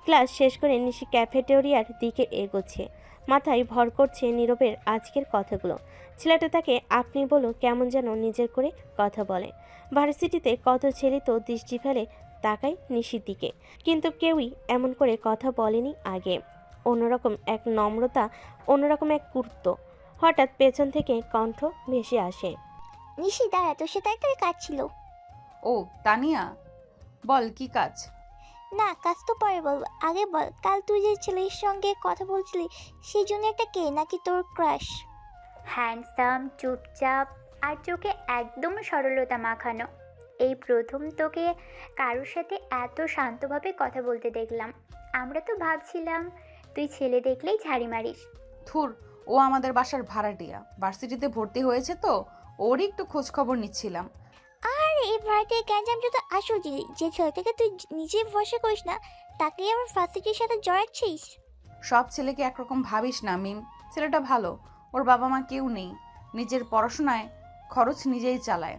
ক্লাস শেষ করে নিশি ক্যাফেটেরিয়ার দিকে এগোচ্ছে। মাথায় ভর করছে নীরবের আজকের কথাগুলো। ছেলেটা তাকে আপনি বলো কেমন যেন নিজের করে কথা বলে। ভার্সিটিতে কত ছেলে তো দৃষ্টি ফেলে তাকায় নিশির দিকে, কিন্তু কেউই এমন করে কথা বলেনি আগে। অন্যরকম এক নম্রতা, অন্যরকম এক গুরুত্ব। হঠাৎ পেছন থেকে কণ্ঠ ভেসে আসে। নিশি দাঁড়া, তোর সাথে একটা কাজ ছিল। ও তানিয়া, বল কি কাজ? না, কাজ তো পরে বলবো, আগে বল, কাল তুই যে ছেলের সঙ্গে কথা বলছিলি সেই জন্য একটা কে, নাকি তোর ক্রাশ? হ্যান্ডসাম, চুপচাপ, আর চোখে একদম সরলতা মাখানো। এই প্রথম তোকে কারোর সাথে এত শান্তভাবে কথা বলতে দেখলাম। আমরা তো ভাবছিলাম তুই ছেলে দেখলেই ঝাড়ি মারিস। থুর, ও আমাদের বাসার ভাড়াটিয়া, ভার্সিটিতে ভর্তি হয়েছে তো ওরই একটু খোঁজ খবর নিচ্ছিলাম। আর এই ভাড়াটিয়া গ্যাঞ্জাম যত আসল জিনিস, যে ছেলেটাকে তুই নিজে ভরসা করিস না তাকে আমার ফার্সিটির সাথে জড়াচ্ছিস। সব ছেলেকে একরকম ভাবিস না মিম। ছেলেটা ভালো, ওর বাবা মা কেউ নেই, নিজের পড়াশোনায় খরচ নিজেই চালায়,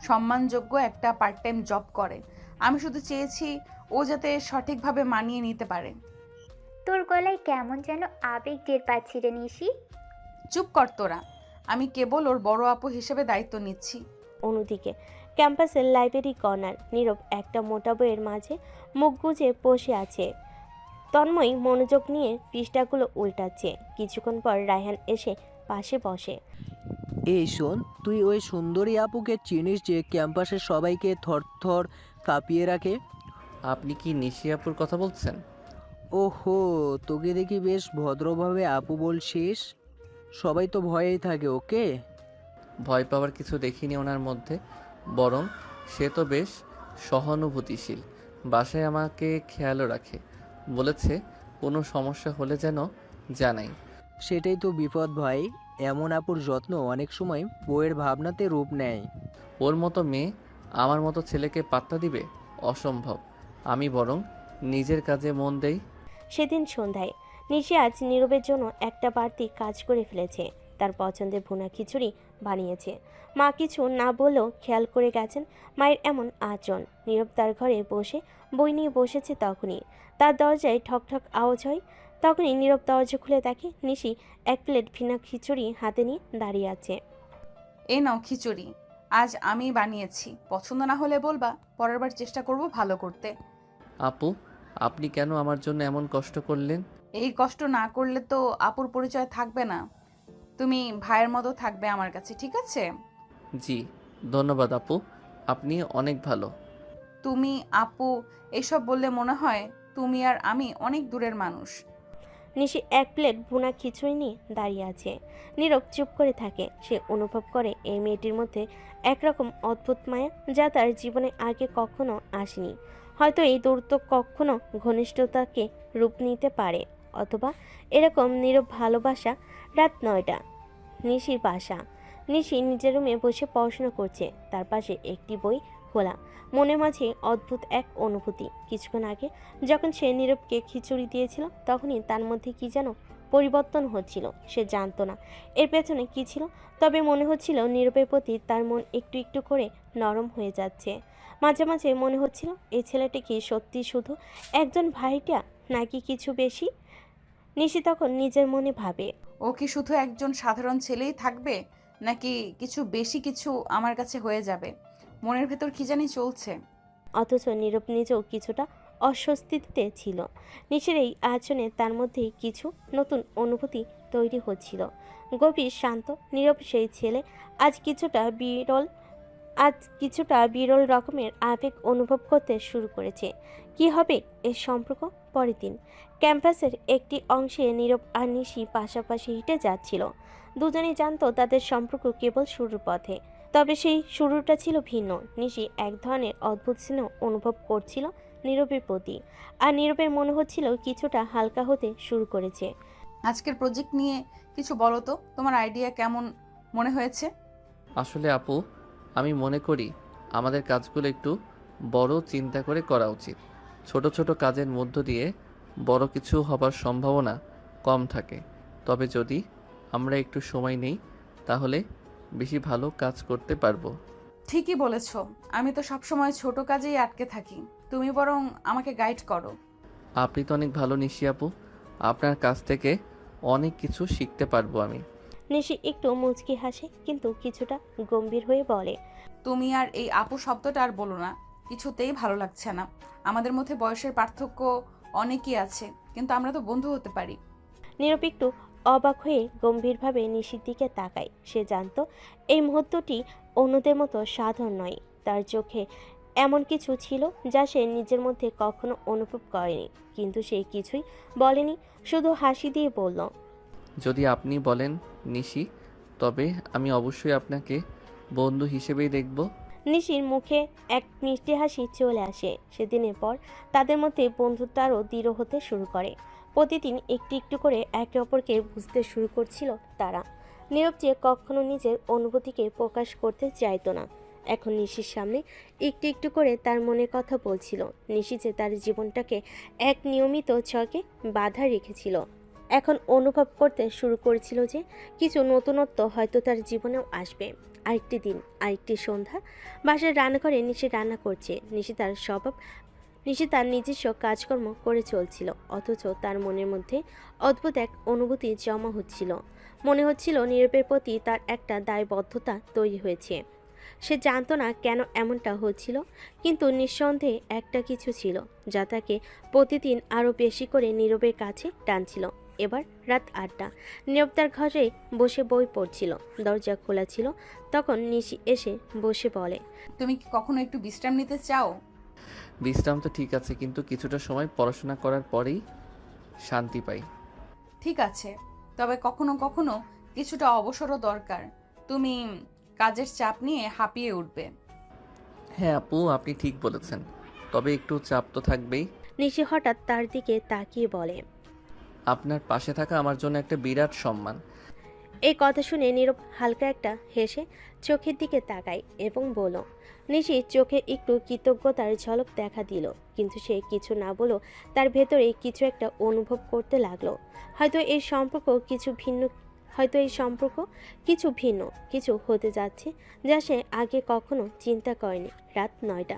সম্মানযোগ্য একটা পার্ট টাইম জব করে। আমি শুধু চেয়েছি ও যাতে সঠিকভাবে মানিয়ে নিতে পারে। তোর গলায় কেমন যেন আবেগ টের পাচ্ছি রে নিশি। চুপ কর তোরা, আমি কেবল ওর বড় আপু হিসেবে দায়িত্ব নিচ্ছি। অন্যদিকে ক্যাম্পাসের লাইব্রেরি কর্নার, নীরব একটা মোটা বইয়ের মাঝে মুখ গুজে বসে আছে। তন্ময় মনোযোগ নিয়ে পৃষ্ঠাগুলো উল্টাচ্ছে। কিছুক্ষণ পর রায়হান এসে পাশে বসে। এই শোন, তুই ওই সুন্দরী আপুকে চিনিস যে ক্যাম্পাসের সবাইকে থরথর কাঁপিয়ে রাখে? আপনি কি নিশি আপুর কথা বলছেন? ওহো, তোকে দেখি বেশ ভদ্রভাবে আপু বলছিস। সবাই তো ভয়েই থাকে ওকে। ভয় পাওয়ার কিছু দেখিনি ওনার মধ্যে, বরং সে তো বেশ সহানুভূতিশীল। বাসায় আমাকে খেয়ালও রাখে, বলেছে কোনো সমস্যা হলে যেন জানাই। সেটাই তো বিপদ ভাই, এমন আপুর যত্ন অনেক সময় বউয়ের ভাবনাতে রূপ নেয়। ওর মতো মেয়ে আমার মতো ছেলেকে পাত্তা দিবে? অসম্ভব। আমি বরং নিজের কাজে মন দেই। সেদিন সন্ধ্যায় নিশি আজ নীরবের জন্য একটা বাড়তি কাজ করে ফেলেছে। তার পছন্দের ভুনা খিচুড়ি বানিয়েছে। মা কিছু না বললেও খেয়াল করে গেছেন মায়ের এমন আচরণ। নীরব তার ঘরে বসে বই নিয়ে বসেছে। তখনই তার দরজায় ঠক ঠক আওয়াজ হয়। তখনই নীরব দরজা খুলে দেখে নিশি এক প্লেট ভুনা খিচুড়ি হাতে নিয়ে দাঁড়িয়ে আছে। এই নাও খিচুড়ি, আজ আমি বানিয়েছি, পছন্দ না হলে বলবা, পরের বার চেষ্টা করব ভালো করতে। আপু, আপনি কেন আমার জন্য এমন কষ্ট করলেন? এই কষ্ট না করলে তো আপুর পরিচয় থাকবে না, তুমি ভাইয়ের মতো থাকবে আমার কাছে, ঠিক আছে? জি ধন্যবাদ আপু, আপনি অনেক ভালো। তুমি আপু এসব বললে মনে হয় তুমি আর আমি অনেক দূরের মানুষ। নিশি এক প্লেট ভুনা খিচুড়ি নিয়ে দাঁড়িয়ে আছে। নীরব চুপ করে থাকে। সে অনুভব করে এই মেয়েটির মধ্যে একরকম অদ্ভুত মায়া, যা তার জীবনে আগে কখনো আসেনি। হয়তো এই দূরত্ব কখনো ঘনিষ্ঠতাকে রূপ নিতে পারে, অথবা এরকম নীরব ভালোবাসা। রাত 9টা, নিশির বাসা। নিশি নিজের রুমে বসে পড়াশোনা করছে। তার পাশে একটি বই খোলা। মনের মাঝে অদ্ভুত এক অনুভূতি। কিছুক্ষণ আগে যখন সে নীরবকে খিচুড়ি দিয়েছিল, তখনই তার মধ্যে কি যেন পরিবর্তন হচ্ছিল। সে জানতো না এর পেছনে কি ছিল, তবে মনে হচ্ছিল নীরবের প্রতি তার মন একটু একটু করে নরম হয়ে যাচ্ছে। মাঝে মাঝে মনে হচ্ছিল এই ছেলেটি কি সত্যি শুধু একজন ভাইটা, নাকি কিছু বেশি। নিশি তখন নিজের মনে ভাবে, ও কি শুধু একজন সাধারণ ছেলেই থাকবে, নাকি কিছু বেশি কিছু আমার কাছে হয়ে যাবে? মনের ভেতর কি জানি চলছে। অথচ নীরব নিজেও কিছুটা অস্বস্তিতে ছিল। নিশির এই আচরণে তার মধ্যেই কিছু নতুন অনুভূতি তৈরি হচ্ছিল। গভীর শান্ত নীরব সেই ছেলে আজ কিছুটা বিরল রকমের আবেগ অনুভব করতে শুরু করেছে। কি হবে এর সম্পর্ক? পরের দিন ক্যাম্পাসের একটি অংশে নীরব আর নিশি পাশাপাশি হেঁটে যাচ্ছিল। দুজনেই জানতো তাদের সম্পর্ক কেবল শুরুর পথে, তবে সেই শুরুটা ছিল ভিন্ন। নিশি এক ধরনের অদ্ভুত স্নেহ অনুভব করছিল নীরবের প্রতি, আর নীরবের মনে হচ্ছিল কিছুটা হালকা হতে শুরু করেছে। আজকের প্রজেক্ট নিয়ে কিছু বলো তো, তোমার আইডিয়া কেমন মনে হয়েছে? আসলে আপু, আমি মনে করি আমাদের কাজগুলো একটু বড় চিন্তা করে করা উচিত। ছোট ছোট কাজের মধ্য দিয়ে বড় কিছু হবার সম্ভাবনা কম থাকে। তবে যদি আমরা একটু সময় নেই, তাহলে বেশি ভালো কাজ করতে পারবো। ঠিকই বলেছ, আমি তো সবসময় ছোট কাজেই আটকে থাকি, তুমি বরং আমাকে গাইড করো। আপনি তো অনেক ভালো নিশি আপু, আপনার কাছ থেকে অনেক কিছু শিখতে পারবো আমি। নিশি একটু মুচকি হাসে, কিন্তু কিছুটা গম্ভীর হয়ে বলে, তুমি আর এই আপু শব্দটা আর বলো না, কিছুতেই ভালো লাগছে না। আমাদের মধ্যে বয়সের পার্থক্য অনেকই আছে, কিন্তু আমরা তো বন্ধু হতে পারি। নীরব একটু অবাক হয়ে গম্ভীরভাবে নিশির দিকে তাকায়। সে জানতো এই মুহূর্তটি অন্যদের মতো সাধারণ নয়। তার চোখে এমন কিছু ছিল যা সে নিজের মধ্যে কখনো অনুভব করেনি, কিন্তু সে কিছুই বলেনি, শুধু হাসি দিয়ে বলল, যদি আপনি বলেন নিশি, তবে আমি অবশ্যই আপনাকে বন্ধু হিসেবেই দেখব। নিশির মুখে এক মিষ্টি হাসি চলে আসে। সেদিনের পর তাদের মধ্যে বন্ধুত্ব আরও দৃঢ় হতে শুরু করে। প্রতিদিন একটু একটু করে একে অপরকে বুঝতে শুরু করছিল তারা। নীরব যে কখনো নিজের অনুভূতিকে প্রকাশ করতে চাইতো না, এখন নিশির সামনে একটু একটু করে তার মনের কথা বলছিল। নিশি যে তার জীবনটাকে এক নিয়মিত ছকে বাধা রেখেছিল, এখন অনুভব করতে শুরু করেছিল যে কিছু নতুনত্ব হয়তো তার জীবনেও আসবে। আরেকটি দিন, আরেকটি সন্ধ্যা। বাসার রান্নাঘরে নিশি রান্না করছে। নিশি তার নিজস্ব কাজকর্ম করে চলছিল, অথচ তার মনের মধ্যে অদ্ভুত এক অনুভূতি জমা হচ্ছিল। মনে হচ্ছিল নীরবের প্রতি তার একটা দায়বদ্ধতা তৈরি হয়েছে। সে জানতো না কেন এমনটা হচ্ছিল, কিন্তু নিঃসন্দেহে একটা কিছু ছিল যা তাকে প্রতিদিন আরও বেশি করে নীরবের কাছে টানছিল। এবার রাত 8টা। নীরব তার ঘরে বসে বই পড়ছিল। দরজা খোলা ছিল। তখন নিশি এসে বসে বলে, তুমি কি কখনো একটু বিশ্রাম নিতে চাও? বিশ্রাম তো ঠিক আছে, কিন্তু কিছুটা সময় পড়াশোনা করার পরেই শান্তি পাই। ঠিক আছে, তবে কখনো কখনো কিছুটা অবসরও দরকার। তুমি কাজের চাপ নিয়ে হাঁপিয়ে উঠবে। হ্যাঁ আপু, আপনি ঠিক বলেছেন, তবে একটু চাপ তো থাকবেই। নিশি হঠাৎ তার দিকে তাকিয়ে বলে, আপনার পাশে থাকা আমার জন্য একটা বিরাট সম্মান। এই কথা শুনে নীরব হালকা একটা হেসে চোখের দিকে তাকায় এবং বলল। নিশির চোখে একটু কৃতজ্ঞতার ঝলক দেখা দিল, কিন্তু সে কিছু না বলেও তার ভেতরে কিছু একটা অনুভব করতে লাগলো। হয়তো এই সম্পর্ক কিছু ভিন্ন কিছু হতে যাচ্ছে, যা সে আগে কখনো চিন্তা করেনি। রাত 9টা।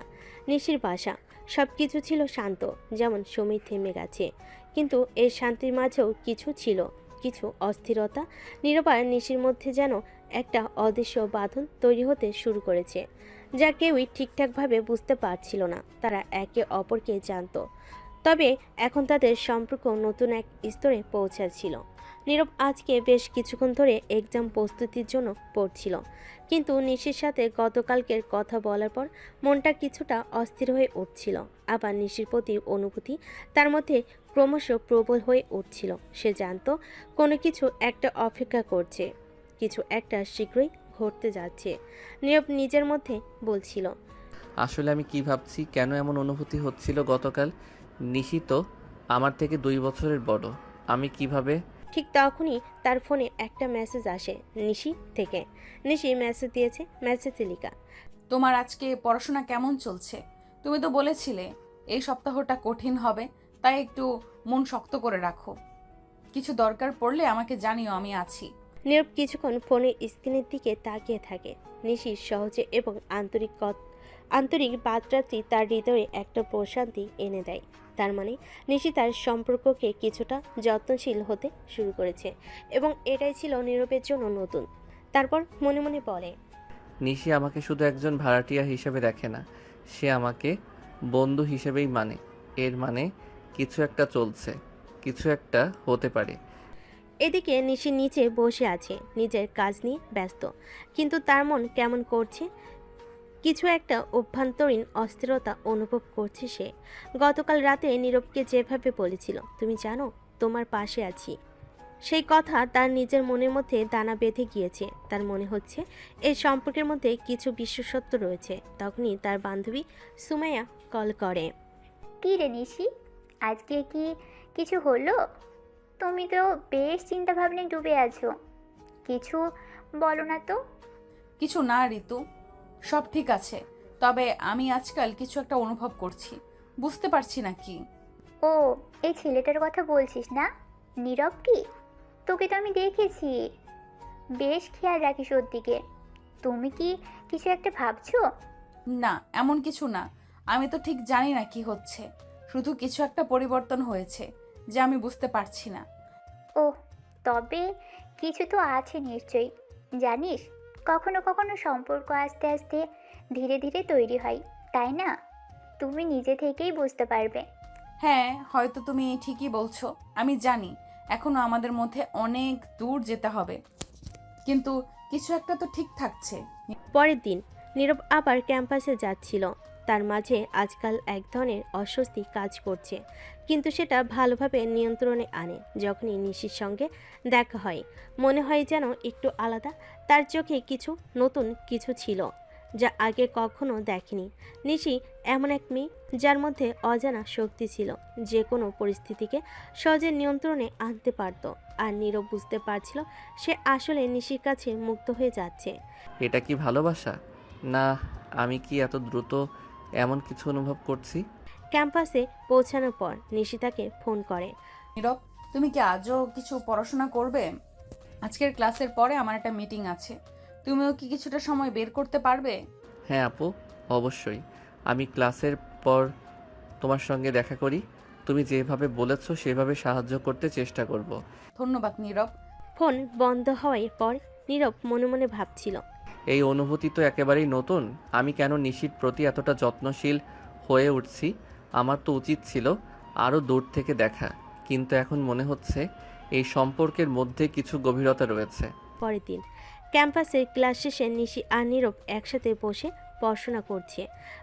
নিশির বাসা। সব কিছু ছিল শান্ত, যেমন সময় থেমে গেছে। কিন্তু এই শান্তির মাঝেও কিছু ছিল, কিছু অস্থিরতা। নীরব আর নিশির মধ্যে যেন একটা অদৃশ্য বাঁধন তৈরি হতে শুরু করেছে, যা কেউই ঠিকঠাকভাবে বুঝতে পারছিল না। তারা একে অপরকে জানতো, তবে এখন তাদের সম্পর্ক নতুন এক স্তরে পৌঁছাচ্ছিল। নীরব আজকে বেশ কিছুক্ষণ ধরে এক্সাম প্রস্তুতির জন্য পড়ছিল, কিন্তু নিশির সাথে গতকালকের কথা বলার পর মনটা কিছুটা অস্থির হয়ে উঠছিল। আবার নিশির প্রতি অনুভূতি তার মধ্যে ক্রমশ প্রবল হয়ে উঠছিল। সে জানতো কোনো কিছু একটা অপেক্ষা করছে, কিছু একটা শীঘ্রই ঘটতে যাচ্ছে। নীরব নিজের মধ্যে বলছিল, আসলে আমি কি ভাবছি, কেন এমন অনুভূতি হচ্ছিল গতকাল? নিশি তো আমার থেকে 2 বছরের বড়, আমি কিভাবে? ঠিক তখনই তার ফোনে একটা মেসেজ আসে নিশি থেকে। নিশি মেসেজ দিয়েছে। মেসেজে লেখা, তোমার আজকে পড়াশোনা কেমন চলছে? তুমি তো বলেছিলে এই সপ্তাহটা কঠিন হবে, তাই একটু মন শক্ত করে রাখো। কিছু দরকার পড়লে আমাকে জানিও, আমি আছি। নীরব কিছুক্ষণ ফোনের স্ক্রিনের দিকে তাকিয়ে থাকে। নিশির সহজে এবং আন্তরিক বার্তাটি তার হৃদয়ে একটা প্রশান্তি এনে দেয়। তার মানে নিশি তার সম্পর্ককে কিছুটা যত্নশীল হতে শুরু করেছে, এবং এটাই ছিল নীরবের জন্য নতুন। তারপর মনে মনে বলে, নিশি আমাকে শুধু একজন ভাড়াটিয়া হিসেবে দেখে না, সে আমাকে বন্ধু হিসেবেই মানে। এর মানে কিছু একটা চলছে, কিছু একটা হতে পারে। এদিকে নিশি নিচে বসে আছে, নিজের কাজ নিয়ে ব্যস্ত, কিন্তু তার মন কেমন করছে। কিছু একটা অভ্যন্তরীণ অস্থিরতা অনুভব করছে সে। গতকাল রাতে নীরবকে যেভাবে বলেছিল, তুমি জানো তোমার পাশে আছি, সেই কথা তার নিজের মনের মধ্যে দানা বেঁধে গিয়েছে। তার মনে হচ্ছে এই সম্পর্কের মধ্যে কিছু বিশেষত্ব রয়েছে। তখনই তার বান্ধবী সুমাইয়া কল করে। কি রে নিশি, আজকে কি কিছু হলো? তুমি তো বেশ চিন্তা ভাবনায় ডুবে আছো, কিছু বলো না তো। কিছু না ঋতু, সব ঠিক আছে, তবে আমি আজকাল কিছু একটা অনুভব করছি, বুঝতে পারছি না কি। ও, এই ছেলেটার কথা বলছিস না? নীরব কি? তোকে তো আমি দেখেছি, বেশ খেয়াল রাখিস ওর দিকে। তুমি কি কিছু একটা ভাবছো? না, এমন কিছু না। আমি তো ঠিক জানি না কি হচ্ছে, শুধু কিছু একটা পরিবর্তন হয়েছে যে আমি বুঝতে পারছি না। ও, তবে কিছু তো আছে নিশ্চয়ই। জানিস, কখনো কখনো সম্পর্ক আস্তে আস্তে ধীরে ধীরে তৈরি হয়, তাই না? তুমি নিজে থেকেই বুঝতে পারবে। হ্যাঁ, হয়তো তুমি ঠিকই বলছো, আমি জানি এখনো আমাদের মধ্যে অনেক দূর যেতে হবে, কিন্তু কিছু একটা তো ঠিক থাকছে। পরের দিন নীরব আবার ক্যাম্পাসে যাচ্ছিল। তার মাঝে আজকাল এক ধরনের অস্বস্তি কাজ করছে, কিন্তু সেটা ভালোভাবে নিয়ন্ত্রণে আনে যখনই নিশির সঙ্গে দেখা হয়। মনে হয় যেন একটু আলাদা, তার চোখে কিছু নতুন কিছু ছিল যা আগে কখনো দেখেনি। নিশি এমন এক মেয়ে যার মধ্যে অজানা শক্তি ছিল, যে কোনো পরিস্থিতিকে সহজে নিয়ন্ত্রণে আনতে পারত। আর নীরব বুঝতে পারছিল সে আসলে নিশির কাছে মুগ্ধ হয়ে যাচ্ছে। এটা কি ভালোবাসা, না আমি কি এত দ্রুত এমন কিছু অনুভব করছি? ক্যাম্পাসে পৌঁছানোর পর নিশি তাকে ফোন করে। নীরব, তুমি কি আজও কিছু পড়াশোনা করবে? আজকের ক্লাসের পরে আমার একটা মিটিং আছে, তুমিও কি কিছুটা সময় বের করতে পারবে? হ্যাঁ আপু, অবশ্যই। আমি ক্লাসের পর তোমার সঙ্গে দেখা করি। তুমি যেভাবে বলেছো সেভাবে সাহায্য করতে চেষ্টা করব। ধন্যবাদ নীরব। ফোন বন্ধ হওয়ার পর নীরব মনে মনে ভাবছিল, এই অনুভূতি তো একেবারেই নতুন। আমি কেন নিশির প্রতি এতটা যত্নশীল হয়ে উঠছি? আমার তো উচিত ছিল আরও দূর থেকে দেখা, কিন্তু এখন মনে হচ্ছে এই সম্পর্কের মধ্যে কিছু গভীরতা রয়েছে। পরের দিন ক্যাম্পাসের ক্লাস শেষে নিশি আর নীরব একসাথে বসে পড়াশোনা করছে।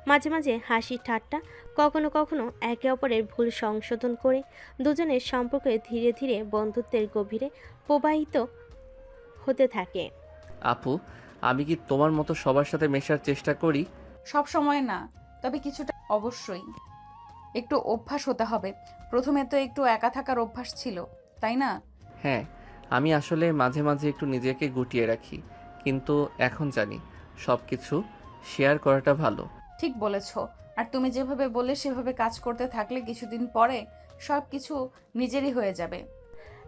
মাঝে মাঝে হাসি ঠাট্টা, কখনো কখনো একে অপরের ভুল সংশোধন করে দুজনের সম্পর্ক ধীরে ধীরে বন্ধুত্বের গভীরে প্রবাহিত হতে থাকে। আপু, আমি কি তোমার মতো সবার সাথে মেশার চেষ্টা করি? সব সময় না, তবে কিছুটা অবশ্যই। একটু অভ্যাস হতে হবে। প্রথমে তো একটু একা থাকার অভ্যাস ছিল, তাই না? হ্যাঁ, আমি আসলে মাঝে মাঝে একটু নিজেকে গুটিয়ে রাখি, কিন্তু এখন জানি সব কিছু শেয়ার করাটা ভালো। ঠিক বলেছ। আর তুমি যেভাবে বললে সেভাবে কাজ করতে থাকলে কিছুদিন পরে সব কিছু নিজেরই হয়ে যাবে।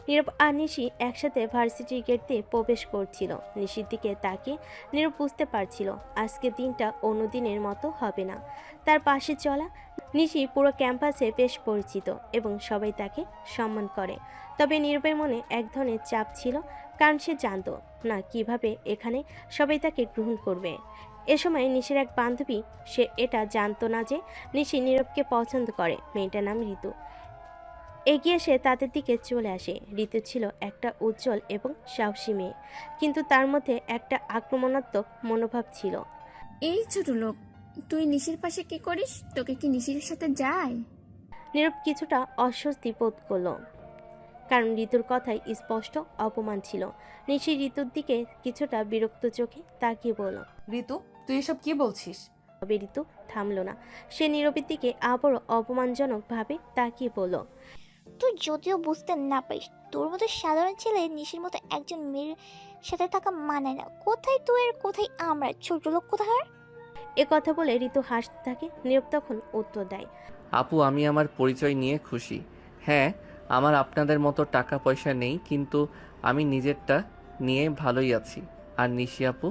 নীরব আর নিশি একসাথে ভার্সিটির গেট দিয়ে প্রবেশ করছিল। নিশির দিকে তাকিয়ে নীরব বুঝতে পারছিল আজকে দিনটা অন্যদিনের মতো হবে না। তার পাশে চলা নিশি পুরো ক্যাম্পাসে বেশ পরিচিত এবং সবাই তাকে সম্মান করে। তবে নীরবের মনে এক ধরনের চাপ ছিল, কারণ সে জানত না কিভাবে এখানে সবাই তাকে গ্রহণ করবে। এ সময় নিশির এক বান্ধবী, সে এটা জানতো না যে নিশি নীরবকে পছন্দ করে। মেয়েটার নাম ঋতু। এগিয়ে এসে তাদের দিকে চলে আসে। ঋতু ছিল একটা উজ্জ্বল এবং সাহসী মেয়ে, কিন্তু তার মধ্যে একটা আক্রমণাত্মক মনোভাব ছিল। এই ছোট লোক, তুই নিশির পাশে কি করিস? তোকে কি নিশির সাথে যায়? নীরব কিছুটা অস্বস্তি বোধ করল, কারণ ঋতুর কথায় স্পষ্ট অপমান ছিল। নিশি ঋতুর দিকে কিছুটা বিরক্ত চোখে তাকিয়ে বলল, ঋতু, তুই এসব কি বলছিস? তবে ঋতু থামল না। সে নীরবের দিকে আবারও অপমানজনক ভাবে তাকিয়ে বলল, তুই যদিও বুঝতে না পারিস, তোর মতো সাধারণ ছেলে নিশির মতো একজন মেয়ের সাথে থাকা মানায় না। কোথায় তুই আর কোথায় আমরা, ছোট লোক কোথাকার। এ কথা বলে ঋতু হাসতে থাকে। নীরব তখন উত্তর দেয়, আপু, আমি আমার পরিচয় নিয়ে খুশি। হ্যাঁ, আমার আপনাদের মতো টাকা পয়সা নেই, কিন্তু আমি নিজেরটা নিয়ে ভালোই আছি। আর নিশি আপু?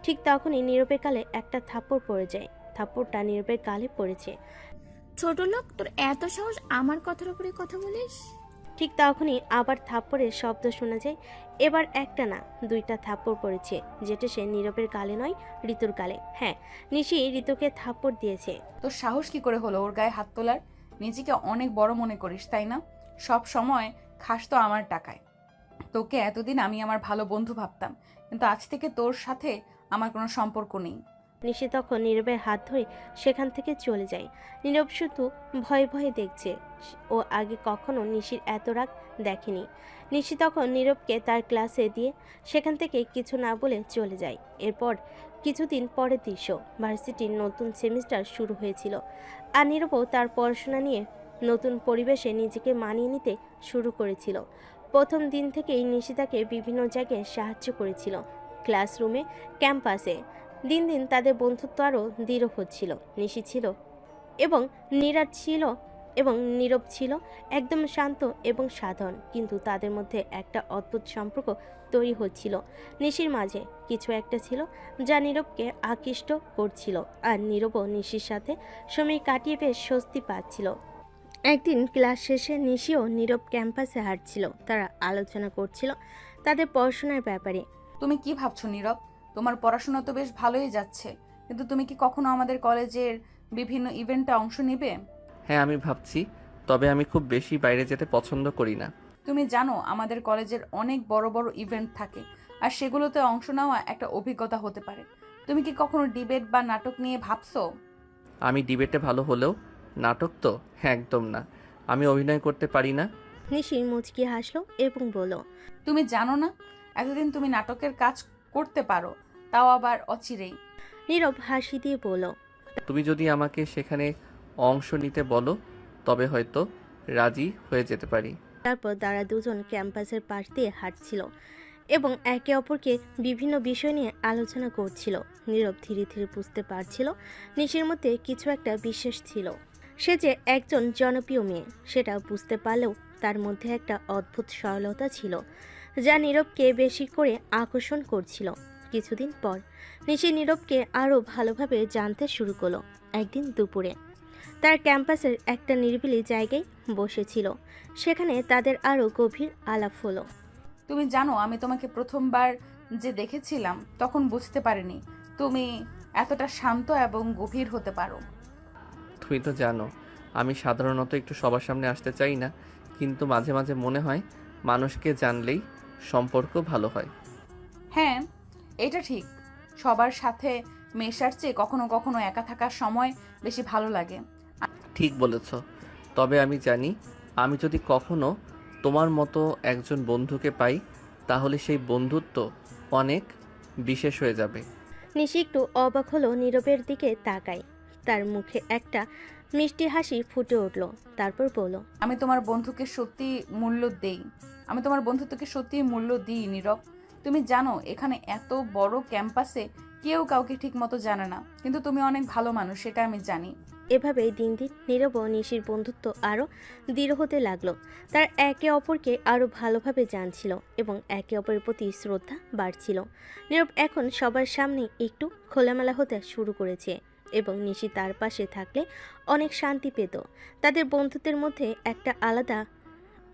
ঠিক তখনই নীরবের গালে একটা থাপ্পড় পড়ে যায়। থাপ্পড়টা নীরবের গালে পড়েছে। ছোট লোক, তোর এত সাহস আমার কথার উপরে কথা বলিস? ঠিক তখনই আবার থাপ্পড়ের শব্দ শোনা যায়। এবার একটা না, দুইটা থাপ্পড় পড়েছে, যেটা সে নীরবের গালে নয়, ঋতুর গালে। হ্যাঁ, নিশি ঋতুকে থাপ্পড় দিয়েছে। তোর সাহস কি করে হলো ওর গায়ে হাত তোলার? নিজেকে অনেক বড় মনে করিস, তাই না? সব সময় খাস তো আমার টাকায়। তোকে এতদিন আমি আমার ভালো বন্ধু ভাবতাম, কিন্তু আজ থেকে তোর সাথে আমার কোনো সম্পর্ক নেই। নিশি তখন নীরবের হাত ধরে সেখান থেকে চলে যায়। নীরব শুধু ভয়ে ভয়ে দেখছে। ও আগে কখনো নিশির এত রাগ দেখেনি। নিশি তখন নীরবকে তার ক্লাসে দিয়ে সেখান থেকে কিছু না বলে চলে যায়। এরপর কিছুদিন পরের দৃশ্য, ভার্সিটির নতুন সেমিস্টার শুরু হয়েছিল। আর নীরবও তার পড়াশোনা নিয়ে নতুন পরিবেশে নিজেকে মানিয়ে নিতে শুরু করেছিল। প্রথম দিন থেকেই নিশি তাকে বিভিন্ন জায়গায় সাহায্য করেছিল, ক্লাসরুমে, ক্যাম্পাসে। দিন দিন তাদের বন্ধুত্ব আরও দৃঢ় হচ্ছিল। নিশি ছিল এবং নীরব ছিল এবং নীরব ছিল একদম শান্ত এবং সাধারণ, কিন্তু তাদের মধ্যে একটা অদ্ভুত সম্পর্ক তৈরি হচ্ছিল। নিশির মাঝে কিছু একটা ছিল যা নীরবকে আকৃষ্ট করছিল, আর নীরবও নিশির সাথে সময় কাটিয়ে বেশ স্বস্তি পাচ্ছিল। একদিন ক্লাস শেষে নিশি ও নীরব ক্যাম্পাসে হাঁটছিল। তারা আলোচনা করছিল তাদের পড়াশোনার ব্যাপারে। তুমি কি ভাবছো নীরব? তোমার পড়াশোনা তো বেশ ভালোই যাচ্ছে, কিন্তু তুমি কি কখনো আমাদের কলেজের বিভিন্ন ইভেন্টে অংশ নেবে? হ্যাঁ, আমি ভাবছি, তবে আমি খুব বেশি বাইরে যেতে পছন্দ করি না। তুমি জানো আমাদের কলেজের অনেক বড় বড় ইভেন্ট থাকে, আর সেগুলোতে অংশ নেওয়া একটা অভিজ্ঞতা হতে পারে। তুমি কি কখনো ডিবেট বা নাটক নিয়ে ভাবছো? আমি ডিবেটে ভালো হলেও নাটক তো একদম না। আমি অভিনয় করতে পারি না। নিশি মুচকি হাসলো এবং বলল, তুমি জানো না, এতদিন তুমি নাটকের কাজ করতে পারো, তাও আবার অচিরেই। নীরব হাসি দিয়ে বলল, তুমি যদি আমাকে সেখানে অংশ নিতে বলো তবে হয়তো রাজি হয়ে যেতে পারি। তারপর তারা দুজন ক্যাম্পাসের পাশ দিয়ে হাঁটছিল এবং একে অপরকে বিভিন্ন বিষয় নিয়ে আলোচনা করছিল। নীরব ধীরে ধীরে বুঝতে পারছিল নিশির মধ্যে কিছু একটা বিশেষ ছিল। সে যে একজন জনপ্রিয় মেয়ে সেটা বুঝতে পারলেও তার মধ্যে একটা অদ্ভুত সরলতা ছিল যা নীরবকে বেশি করে আকর্ষণ করছিল। কিছুদিন পর নিশি নীরবকে আরও ভালোভাবে জানতে শুরু করলো। একদিন দুপুরে তার ক্যাম্পাসের একটা নিরিবিলি জায়গায় বসেছিল। সেখানে তাদের আরও গভীর আলাপ হলো। তুমি জানো, আমি তোমাকে প্রথমবার যে দেখেছিলাম তখন বুঝতে পারিনি তুমি এতটা শান্ত এবং গভীর হতে পারো। তুমি তো জানো আমি সাধারণত একটু সবার সামনে আসতে চাই না, কিন্তু মাঝে মাঝে মনে হয় মানুষকে জানলেই সম্পর্ক ভালো হয়। হ্যাঁ, এটা ঠিক। সবার সাথে মেশার চেয়ে কখনো কখনো একা থাকার সময় বেশি ভালো লাগে। ঠিক বলেছ। তবে আমি জানি আমি যদি কখনো তোমার মতো একজন বন্ধুকে পাই তাহলে সেই বন্ধুত্ব অনেক বিশেষ হয়ে যাবে। নিশি একটু অবাক হলো নীরবের দিকে তাকায়। তার মুখে একটা মিষ্টি হাসি ফুটে উঠল। তারপর বলল, আমি তোমার বন্ধুকে সত্যি মূল্য দেই। আমি তোমার বন্ধুত্বকে সত্যি মূল্য দিই নীরব। তুমি জানো, এখানে এত বড় ক্যাম্পাসে কেউ কাউকে ঠিক মতো জানে না, কিন্তু তুমি অনেক ভালো মানুষ, সেটা আমি জানি। এভাবেই দিন দিন নীরব ও নিশির বন্ধুত্ব আরও দৃঢ় হতে লাগলো। তার একে অপরকে আরও ভালোভাবে জানছিল এবং একে অপরের প্রতি শ্রদ্ধা বাড়ছিল। নীরব এখন সবার সামনে একটু খোলামেলা হতে শুরু করেছে এবং নিশি তার পাশে থাকলে অনেক শান্তি পেত। তাদের বন্ধুত্বের মধ্যে একটা আলাদা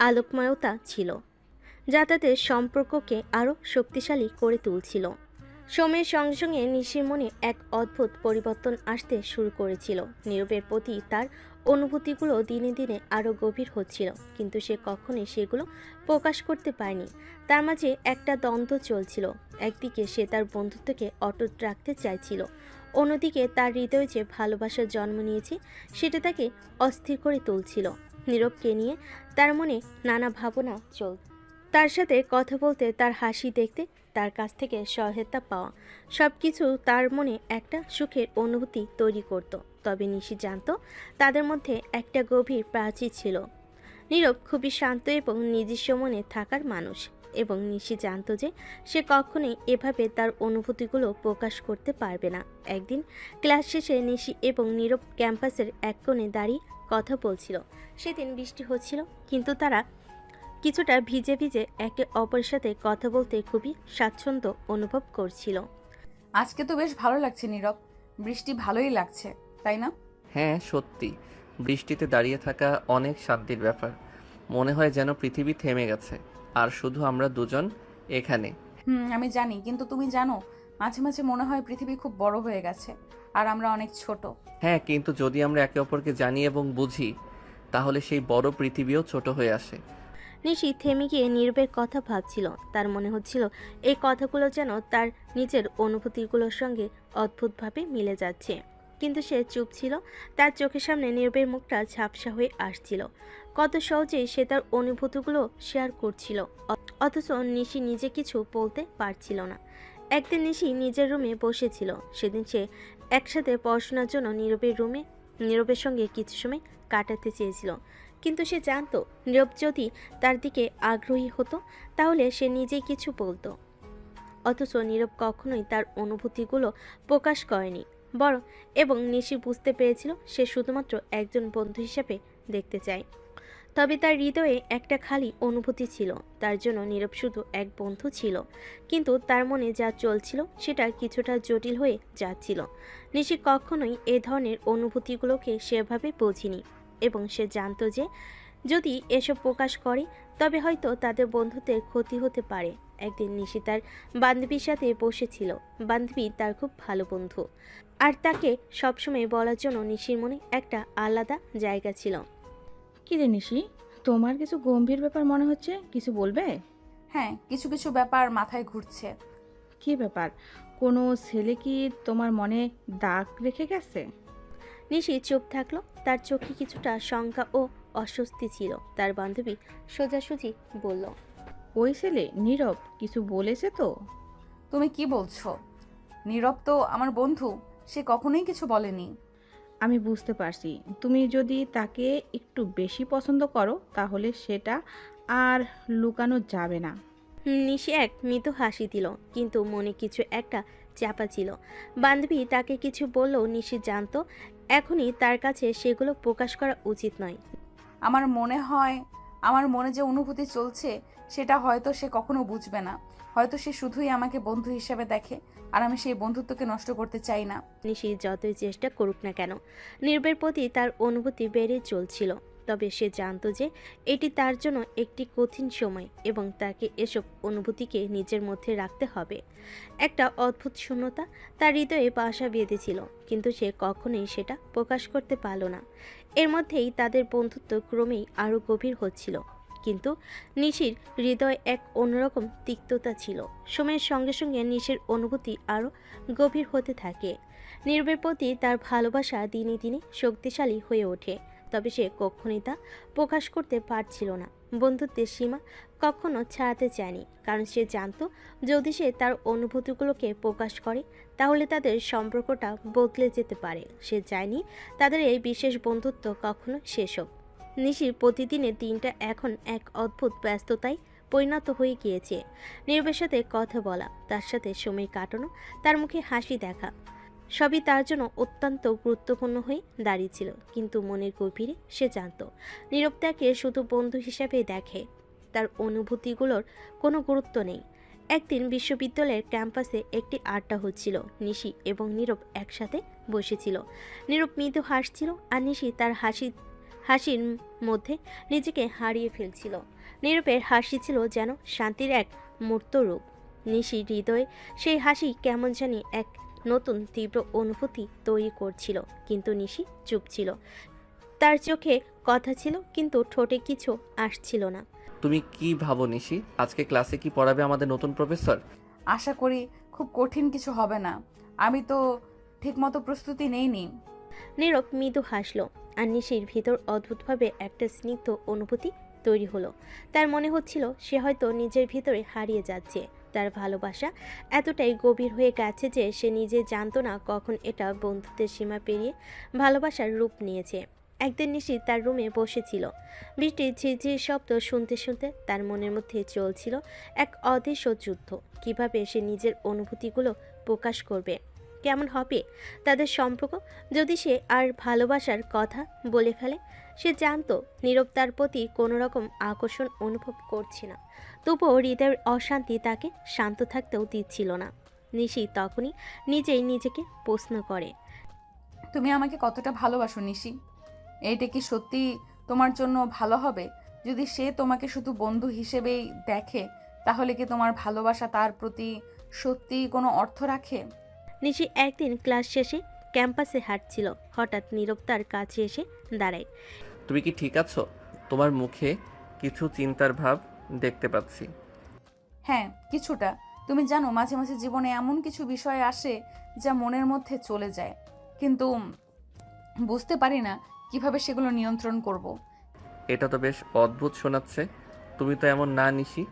আলোকময়তা ছিল যা তাদের সম্পর্ককে আরও শক্তিশালী করে তুলছিল। সময়ের সঙ্গে সঙ্গে নিশির মনে এক অদ্ভুত পরিবর্তন আসতে শুরু করেছিল। নীরবের প্রতি তার অনুভূতিগুলো দিনে দিনে আরও গভীর হচ্ছিল, কিন্তু সে কখনোই সেগুলো প্রকাশ করতে পারেনি। তার মাঝে একটা দ্বন্দ্ব চলছিল। একদিকে সে তার বন্ধুত্বকে অটুট রাখতে চাইছিল, অন্যদিকে তার হৃদয়ে যে ভালোবাসার জন্ম নিয়েছে সেটা তাকে অস্থির করে তুলছিল। নীরবকে নিয়ে তার মনে নানা ভাবনা চলত। তার সাথে কথা বলতে, তার হাসি দেখতে, তার কাছ থেকে সহায়তা পাওয়া, সব কিছু তার মনে একটা সুখের অনুভূতি তৈরি করত। তবে নিশি জানত তাদের মধ্যে একটা গভীর প্রাচীর ছিল। নীরব খুবই শান্ত এবং নিজস্ব মনে থাকার মানুষ, এবং নিশি জানত যে সে কখনোই এভাবে তার অনুভূতিগুলো প্রকাশ করতে পারবে না। একদিন ক্লাস শেষে নিশি এবং নীরব ক্যাম্পাসের এক কোণে দাঁড়িয়ে কথা বলছিল। সেদিন বৃষ্টি হচ্ছিল, কিন্তু তারা কিছুটা ভিজে ভিজে একে অপরের সাথে কথা বলতে খুবই স্বাচ্ছন্দ্য অনুভব করছিল। আজকে তো বেশ ভালো লাগছে নীরব, বৃষ্টি ভালোই লাগছে, তাই না? হ্যাঁ সত্যি, বৃষ্টিতে দাঁড়িয়ে থাকা অনেক শান্তির ব্যাপার। মনে হয় যেন পৃথিবী থেমে গেছে আর শুধু আমরা দুজন এখানে। আমি জানি, কিন্তু তুমি জানো, মাঝে মাঝে মনে হয় পৃথিবী খুব বড় হয়ে গেছে আর আমরা অনেক ছোট। হ্যাঁ, কিন্তু যদি আমরা একে অপরকে জানি এবং বুঝি তাহলে সেই বড় পৃথিবীও ছোট হয়ে আসে। নিশি থেমে গিয়ে নীরবের কথা ভাবছিল। তার মনে হচ্ছিল এই কথাগুলো যেন তার নিজের অনুভূতিগুলোর সঙ্গে অদ্ভুতভাবে মিলে যাচ্ছে, কিন্তু সে চুপ ছিল। তার চোখের সামনে নীরবের মুখটা ঝাপসা হয়ে আসছিল। কত সহজেই সে তার অনুভূতিগুলো শেয়ার করছিল, অথচ নিশি নিজে কিছু বলতে পারছিল না। একদিন নিশি নিজের রুমে বসেছিল। সেদিন সে একসাথে পড়াশোনার জন্য নীরবের সঙ্গে কিছু সময় কাটাতে চেয়েছিল, কিন্তু সে জানতো নীরব যদি তার দিকে আগ্রহী হতো তাহলে সে নিজেই কিছু বলতো। অথচ নীরব কখনোই তার অনুভূতিগুলো প্রকাশ করেনি এবং নিশি বুঝতে পেরেছিল সে শুধুমাত্র একজন বন্ধু হিসেবে দেখতে চায়। তবে তার হৃদয়ে একটা খালি অনুভূতি ছিল। তার জন্য নীরব শুধু এক বন্ধু ছিল, কিন্তু তার মনে যা চলছিল সেটা কিছুটা জটিল হয়ে যাচ্ছিল। নিশি কখনোই এ ধরনের অনুভূতিগুলোকে সেভাবে বোঝেনি এবং সে জানতো যে যদি এসব প্রকাশ করে তবে হয়তো তাদের বন্ধুত্বের ক্ষতি হতে পারে। একদিন নিশি তার বান্ধবীর সাথে বসেছিল। বান্ধবী তার খুব ভালো বন্ধু, আর তাকে সবসময় বলার জন্য নিশির মনে একটা আলাদা জায়গা ছিল। কি রে নিশি, তোমার কিছু গম্ভীর ব্যাপার মনে হচ্ছে, কিছু বলবে? হ্যাঁ, কিছু কিছু ব্যাপার মাথায় ঘুরছে। কি ব্যাপার? কোনো ছেলে কি তোমার মনে দাগ রেখে গেছে? নিশি চুপ থাকলো। তার চোখে কিছুটা শঙ্কা ও অস্বস্তি ছিল। তার বান্ধবী সোজাসুজি বলল, ওই ছেলে নীরব কিছু বলেছে তো? তুমি কি বলছো? নীরব তো আমার বন্ধু, সে কখনোই কিছু বলেনি। আমি বুঝতে পারছি, তুমি যদি তাকে একটু বেশি পছন্দ করো তাহলে সেটা আর লুকানো যাবে না। নিশি এক মৃদু হাসি দিল, কিন্তু মনে কিছু একটা চাপা ছিল। বান্ধবী তাকে কিছু বললেও নিশি জানতো এখনই তার কাছে সেগুলো প্রকাশ করা উচিত নয়। আমার মনে যে অনুভূতি চলছে সেটা হয়তো সে কখনো বুঝবে না। হয়তো সে শুধুই আমাকে বন্ধু হিসেবে দেখে, আর আমি সেই বন্ধুত্বকে নষ্ট করতে চাই না। নিশি যতই চেষ্টা করুক না কেন, নীরবের প্রতি তার অনুভূতি বেড়ে চলছিল। তবে সে জানতো যে এটি তার জন্য একটি কঠিন সময় এবং তাকে এসব অনুভূতিকে নিজের মধ্যে রাখতে হবে। একটা অদ্ভুত শূন্যতা তার হৃদয়ে বাসা বেঁধেছিল, কিন্তু সে কখনোই সেটা প্রকাশ করতে পারল না। এর মধ্যেই তাদের বন্ধুত্ব ক্রমেই আরও গভীর হচ্ছিল, কিন্তু নিশির হৃদয়ে এক অন্যরকম তিক্ততা ছিল। সময়ের সঙ্গে সঙ্গে নিশির অনুভূতি আরও গভীর হতে থাকে। নীরবের প্রতি তার ভালোবাসা দিনে দিনে শক্তিশালী হয়ে ওঠে, তবে সে কখনোই তা প্রকাশ করতে পারছিল না। বন্ধুত্বের সীমা কখনো ছাড়াতে চায়নি, কারণ সে জানতো যদি সে তার অনুভূতিগুলোকে প্রকাশ করে তাহলে তাদের সম্পর্কটা বদলে যেতে পারে। সে চায়নি তাদের এই বিশেষ বন্ধুত্ব কখনো শেষ হোক। নিশির প্রতিদিনের দিনটা এখন এক অদ্ভুত ব্যস্ততায় পরিণত হয়ে গিয়েছে। নীরবের সাথে কথা বলা, তার সাথে সময় কাটানো, তার মুখে হাসি দেখা, সবই তার জন্য অত্যন্ত গুরুত্বপূর্ণ হয়ে দাঁড়িয়েছিল। কিন্তু মনের গভীরে সে জানত নীরব তাকে শুধু বন্ধু হিসাবে দেখে, তার অনুভূতিগুলোর কোনো গুরুত্ব নেই। একদিন বিশ্ববিদ্যালয়ের ক্যাম্পাসে একটি আড্ডা হচ্ছিল। নিশি এবং নীরব একসাথে বসেছিল। নীরব মৃদু হাসছিল, আর নিশি তার হাসির মধ্যে নিজেকে হারিয়ে ফেলছিল। নীরবের হাসি ছিল যেন শান্তির এক মূর্ত রূপ। নিশির হৃদয়ে সেই হাসি কেমন জানি এক নতুন তীব্র অনুভূতি তৈরি করছিল, কিন্তু নিশি চুপ ছিল। তার চোখে কথা ছিল, কিন্তু ঠোঁটে কিছু আসছিল না। তুমি কি ভাবো নিশি, আজকে ক্লাসে কি পড়াবে আমাদের নতুন প্রফেসর? আশা করি খুব কঠিন কিছু হবে না। আমি তো ঠিকমতো প্রস্তুতি নেইনি। নীরব মৃদু হাসলো, আর নিশির ভিতর অদ্ভুতভাবে একটা স্নিগ্ধ অনুভূতি তৈরি হলো। তার মনে হচ্ছিল সে হয়তো নিজের ভিতরে হারিয়ে যাচ্ছে। তার ভালোবাসা এতটাই গভীর হয়ে গেছে যে সে নিজে জানতো না কখন এটা বন্ধুত্বের সীমা পেরিয়ে ভালোবাসার রূপ নিয়েছে। একদিন নিশি তার রুমে বসেছিল। বৃষ্টির ঝিরঝির শব্দ শুনতে শুনতে তার মনের মধ্যে চলছিল এক অদৃশ্য যুদ্ধ। কিভাবে সে নিজের অনুভূতিগুলো প্রকাশ করবে? কেমন হবে তাদের সম্পর্ক যদি সে আর ভালোবাসার কথা বলে ফেলে? সে জানতো নীরব তার প্রতি কোনো রকম আকর্ষণ অনুভব করছে না, তবুও হৃদয়ের অশান্তি তাকে শান্ত থাকতেও দিচ্ছিল না। নিশি তখনই নিজেই নিজেকে প্রশ্ন করে, তুমি আমাকে কতটা ভালোবাসো নিশি? এইটা কি সত্যি তোমার জন্য ভালো হবে? যদি সে তোমাকে শুধু বন্ধু হিসেবেই দেখে, তাহলে কি তোমার ভালোবাসা তার প্রতি সত্যিই কোনো অর্থ রাখে? নিশি একদিন ক্লাস শেষে ক্যাম্পাসে হাঁটছিল। হঠাৎ নীরব তার কাছে এসে দাঁড়ায়। তুমি কি ঠিক আছো? তোমার মুখে কিছু চিন্তার ভাব দেখতে পাচ্ছি। হ্যাঁ, কিছুটা। তুমি জানো, মাঝে মাঝে জীবনে এমন কিছু বিষয় আসে যা মনের মধ্যে চলে যায়, কিন্তু বুঝতে পারি না কিভাবে সেগুলো নিয়ন্ত্রণ করব। এটা তো বেশ অদ্ভুত শোনাচ্ছে। তুমি তো এমন না নিশি,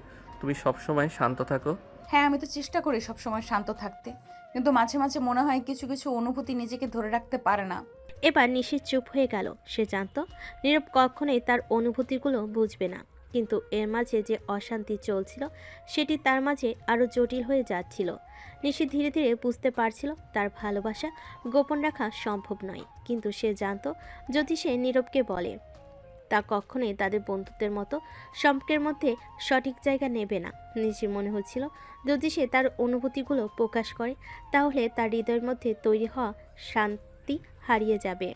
তুমি সবসময় শান্ত থাকো। হ্যাঁ, আমি তো চেষ্টা করি সবসময় শান্ত থাকতে, কিন্তু মাঝে মাঝে মনে হয় কিছু কিছু অনুভূতি নিজেকে ধরে রাখতে পারে না। এবার নিশি চুপ হয়ে গেল। সে জানতো নীরব কখনোই তার অনুভূতিগুলো বুঝবে না, কিন্তু এর মাঝে যে অশান্তি চলছিল সেটি তার মাঝে আরও জটিল হয়ে যাচ্ছিল। নিশি ধীরে ধীরে বুঝতে পারছিল তার ভালোবাসা গোপন রাখা সম্ভব নয়, কিন্তু সে জানতো যদি সে নীরবকে বলে তা কখনোই তাদের বন্ধুত্বের মতো সম্পর্কের মধ্যে সঠিক জায়গা নেবে না। নিশির মনে হচ্ছিল যদি সে তার অনুভূতিগুলো প্রকাশ করে তাহলে তার হৃদয়ের মধ্যে তৈরি হওয়া শান্তি হারিয়ে যাবে।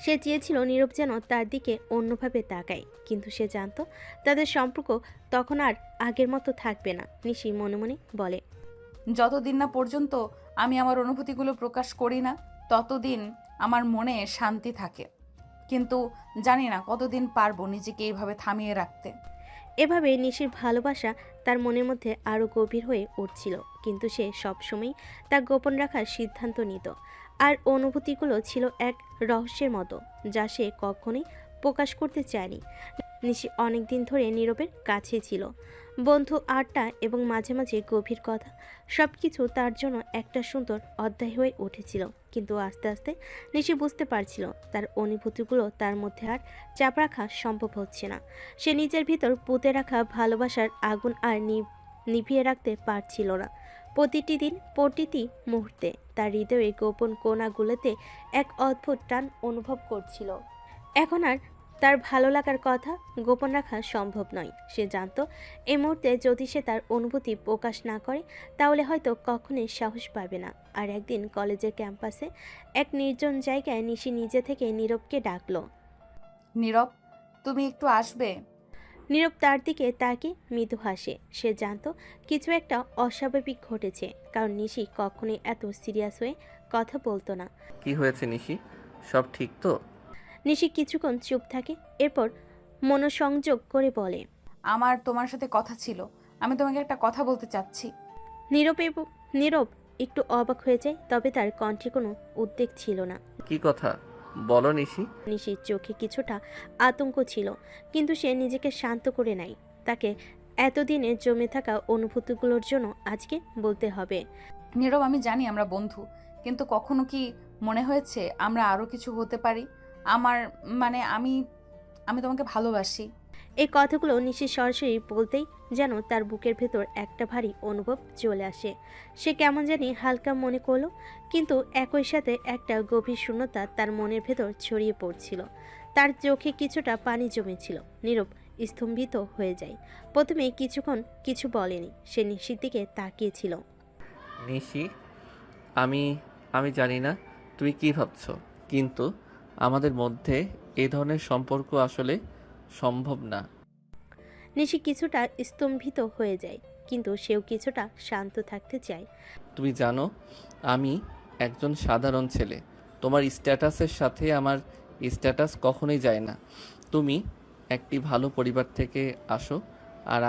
সে চেয়েছিল নীরব যেন তার দিকে অন্যভাবে তাকায়, কিন্তু সে জানতো তাদের সম্পর্ক তখন আর আগের মতো থাকবে না। নিশি মনে মনে বলে, যতদিন না পর্যন্ত আমি আমার অনুভূতিগুলো প্রকাশ করি না, ততদিন আমার মনে শান্তি থাকে, কিন্তু জানি না কতদিন পারবো নিজেকে এইভাবে থামিয়ে রাখতে। এভাবে নিশির ভালোবাসা তার মনের মধ্যে আরও গভীর হয়ে উঠছিল, কিন্তু সে সবসময় তা গোপন রাখার সিদ্ধান্ত নিত। আর অনুভূতিগুলো ছিল এক রহস্যের মতো, যা সে কখনোই প্রকাশ করতে চায়নি। নিশি অনেকদিন ধরে নীরবের কাছে ছিল। বন্ধু আড্ডা এবং মাঝে মাঝে গভীর কথা, সব কিছু তার জন্য একটা সুন্দর অধ্যায় হয়ে উঠেছিল। কিন্তু আস্তে আস্তে নিশি বুঝতে পারছিল তার অনুভূতিগুলো তার মধ্যে আর চাপ রাখা সম্ভব হচ্ছে না। সে নিজের ভিতর পুঁতে রাখা ভালোবাসার আগুন আর নিভিয়ে রাখতে পারছিল না। প্রতিটি দিন, প্রতিটি মুহূর্তে তার হৃদয়ে গোপন কোণাগুলোতে এক অদ্ভুত টান অনুভব করছিল। এখন আর তার ভালো লাগার কথা গোপন রাখা সম্ভব নয়। সে জানতো এই মুহূর্তে যদি সে তার অনুভূতি প্রকাশ না করে তাহলে হয়তো কখনোই সাহস পাবে না। আর একদিন কলেজের ক্যাম্পাসে এক নির্জন জায়গায় নিশি নিজে থেকে নীরবকে ডাকলো। নীরব, তুমি একটু আসবে? নীরব তার দিকে তাকে মৃদু হাসে। সে জানতো কিছু একটা অস্বাভাবিক ঘটেছে, কারণ নিশি কখনোই এত সিরিয়াস হয়ে কথা বলতো না। কি হয়েছে নিশি, সব ঠিক তো? নিশি কিছুক্ষণ চুপ থাকে, এরপর মনোসংযোগ করে বলে, আমার তোমার সাথে কথা ছিল, আমি তোমাকে একটা কথা বলতে চাচ্ছি। নীরব একটু অবাক হয়ে যায়, তবে তার কণ্ঠে কোনো উদ্বেগ ছিল না। কি কথা বলো নিশি। নিশির চোখে কিছুটা আতঙ্ক ছিল, কিন্তু সে নিজেকে শান্ত করে নেয়। তাকে এতদিনে জমে থাকা অনুভূতিগুলোর জন্য আজকে বলতে হবে। নীরব, আমি জানি আমরা বন্ধু, কিন্তু কখনো কি মনে হয়েছে আমরা আরো কিছু হতে পারি? আমি তোমাকে ভালোবাসি। এই কথাগুলো নিশি সরাসরি বলতেই যেন তার বুকের ভেতর একটা ভারী অনুভব চলে আসে। সে কেমন জানি হালকা মনে করলো, কিন্তু একই সাথে একটা গভীর শূন্যতা তার মনের ভেতর ছড়িয়ে পড়ছিল। তার চোখে কিছুটা পানি জমেছিল। নীরব স্তম্ভিত হয়ে যায়। প্রথমে কিছুক্ষণ কিছু বলেনি, সে নিশির দিকে তাকিয়েছিল। নিশি, আমি জানি না তুমি কি ভাবছো, কিন্তু আমাদের মধ্যে এই ধরনের সম্পর্ক আসলে সম্ভব না। নিশি কিছুটা স্তম্ভিত হয়ে যায়, কিন্তু সেও কিছুটা শান্ত থাকতে চায়। তুমি জানো আমি একজন সাধারণ ছেলে, তোমার স্ট্যাটাসের সাথে আমার স্ট্যাটাস কখনোই যায় না। তুমি একটি ভালো পরিবার থেকে আসো, আর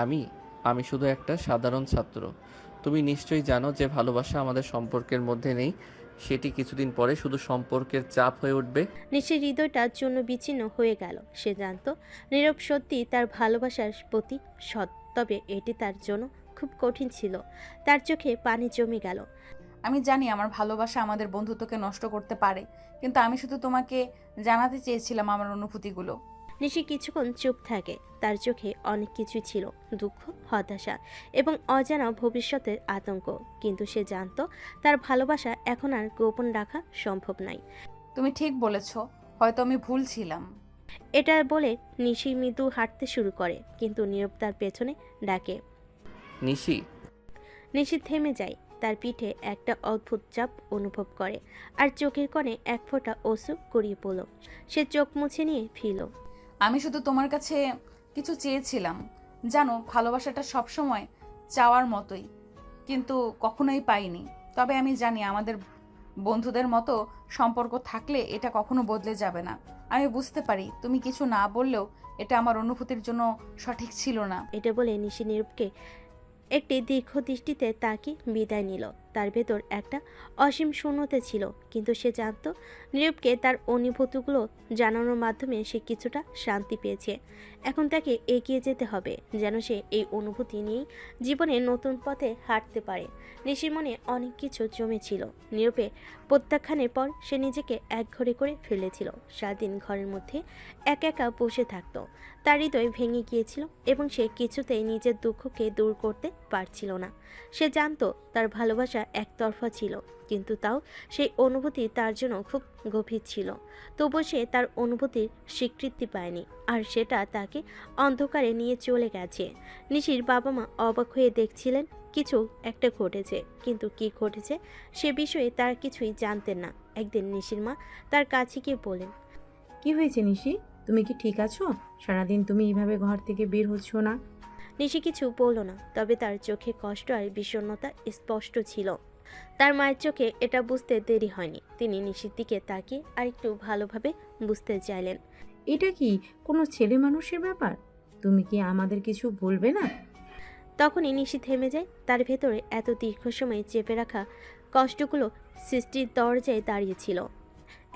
আমি শুধু একটা সাধারণ ছাত্র। তুমি নিশ্চয়ই জানো যে ভালোবাসা আমাদের সম্পর্কের মধ্যে নেই, সেটি কিছুদিন পরে শুধু সম্পর্কের চাপ হয়ে উঠবে। নিশির হৃদয়টা চূর্ণ বিচ্ছিন্ন হয়ে গেল। সে জানতো নীরব সত্যি তার ভালোবাসার প্রতি সৎ, তবে এটি তার জন্য খুব কঠিন ছিল। তার চোখে পানি জমে গেল। আমি জানি আমার ভালোবাসা আমাদের বন্ধুত্বকে নষ্ট করতে পারে, কিন্তু আমি শুধু তোমাকে জানাতে চেয়েছিলাম আমার অনুভূতিগুলো। নিশি কিছুক্ষণ চুপ থাকে। তার চোখে অনেক কিছু ছিল, দুঃখ, হতাশা এবং অজানা ভবিষ্যতের আতঙ্ক। কিন্তু সে জানতো তার ভালোবাসা এখন আর গোপন রাখা সম্ভব নয়। তুমি ঠিক বলেছ, হয়তো আমি ভুল ছিলাম। এটা বলে নিশি মৃদু হাঁটতে শুরু করে, কিন্তু নীরব তার পেছনে ডাকে। নিশি। নিশি থেমে যায়। তার পিঠে একটা অদ্ভুত চাপ অনুভব করে, আর চোখের কোণে এক ফোঁটা অশ্রু গড়িয়ে পড়ল। সে চোখ মুছে নিয়ে ফিরল। আমি শুধু তোমার কাছে কিছু চেয়েছিলাম, জানো, ভালোবাসাটা সবসময় চাওয়ার মতোই, কিন্তু কখনোই পাইনি। তবে আমি জানি আমাদের বন্ধুদের মতো সম্পর্ক থাকলে এটা কখনো বদলে যাবে না। আমি বুঝতে পারি তুমি কিছু না বললেও এটা আমার অনুভূতির জন্য সঠিক ছিল না। এটা বলে নিশি নীরবকে একটি দীর্ঘ দৃষ্টিতে তাকে বিদায় নিল। তার ভেতর একটা অসীম শূন্যতা ছিল, কিন্তু সে জানতো নীরবকে তার অনুভূতিগুলো জানানোর মাধ্যমে সে কিছুটা শান্তি পেয়েছে। এখন তাকে এগিয়ে যেতে হবে, যেন সে এই অনুভূতি নিয়েই জীবনে নতুন পথে হাঁটতে পারে। নিশির মনে অনেক কিছু জমেছিল। নীরবে প্রত্যাখ্যানের পর সে নিজেকে একঘরে করে ফেলেছিল। সারাদিন ঘরের মধ্যে একা একা বসে থাকতো। তার হৃদয় ভেঙে গিয়েছিল এবং সে কিছুতেই নিজের দুঃখকে দূর করতে পারছিল না। সে জানতো তার ভালোবাসা একতরফা ছিল, কিন্তু তাও সেই অনুভূতি তার জন্য খুব গভীর ছিল। তবু সে তার অনুভূতির স্বীকৃতি পায়নি, আর সেটা তাকে অন্ধকারে নিয়ে চলে গেছে। নিশির বাবা মা অবাক হয়ে দেখছিলেন কিছু একটা ঘটেছে, কিন্তু কি ঘটেছে সে বিষয়ে তার কিছুই জানতেন না। একদিন নিশির মা তার কাছে গিয়ে বলেন, কি হয়েছে নিশি, তুমি কি ঠিক আছো? সারাদিন তুমি এইভাবে ঘর থেকে বের হচ্ছ না। নিশি কিছু বলল না, তবে তার চোখে কষ্ট আর বিষণ্ণতা স্পষ্ট ছিল। তার মায়ের চোখে এটা বুঝতে দেরি হয়নি। তিনি নিশির দিকে তাকিয়ে আর একটু ভালোভাবে বুঝতে চাইলেন। এটা কি কোনো ছেলে মানুষের ব্যাপার? তুমি কি আমাদের কিছু বলবে না? তখনই নিশি থেমে যায়। তার ভেতরে এত দীর্ঘ সময় চেপে রাখা কষ্টগুলো সৃষ্টির দরজায় দাঁড়িয়েছিল।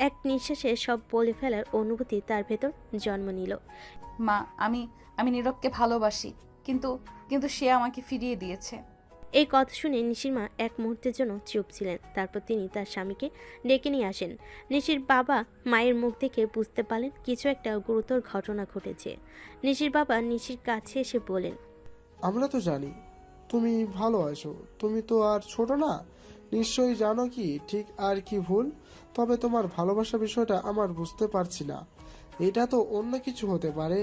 এক নিঃশ্বাসে সব বলে ফেলার অনুভূতি তার ভেতর জন্ম নিল। মা, আমি আমি নীরবকে ভালোবাসি, কিন্তু কিন্তু সে আমাকে ফিরিয়ে দিয়েছে। এই কথা শুনে নিশির মা এক মুহূর্তের জন্য চুপ ছিলেন। তারপর তিনি তার স্বামীকে ডেকে নিয়ে আসেন। নিশির বাবা মায়ের মুখ দেখে বুঝতে পারলেন কিছু একটা গুরুতর ঘটনা ঘটেছে। নিশির বাবা নিশির কাছে এসে বলেন, আমরা তো জানি তুমি ভালো আছো, তুমি তো আর ছোট না, নিশ্চয়ই জানো কি ঠিক আর কি ভুল। তবে তোমার ভালোবাসা বিষয়টা আমার বুঝতে পারছি না, এটা তো অন্য কিছু হতে পারে।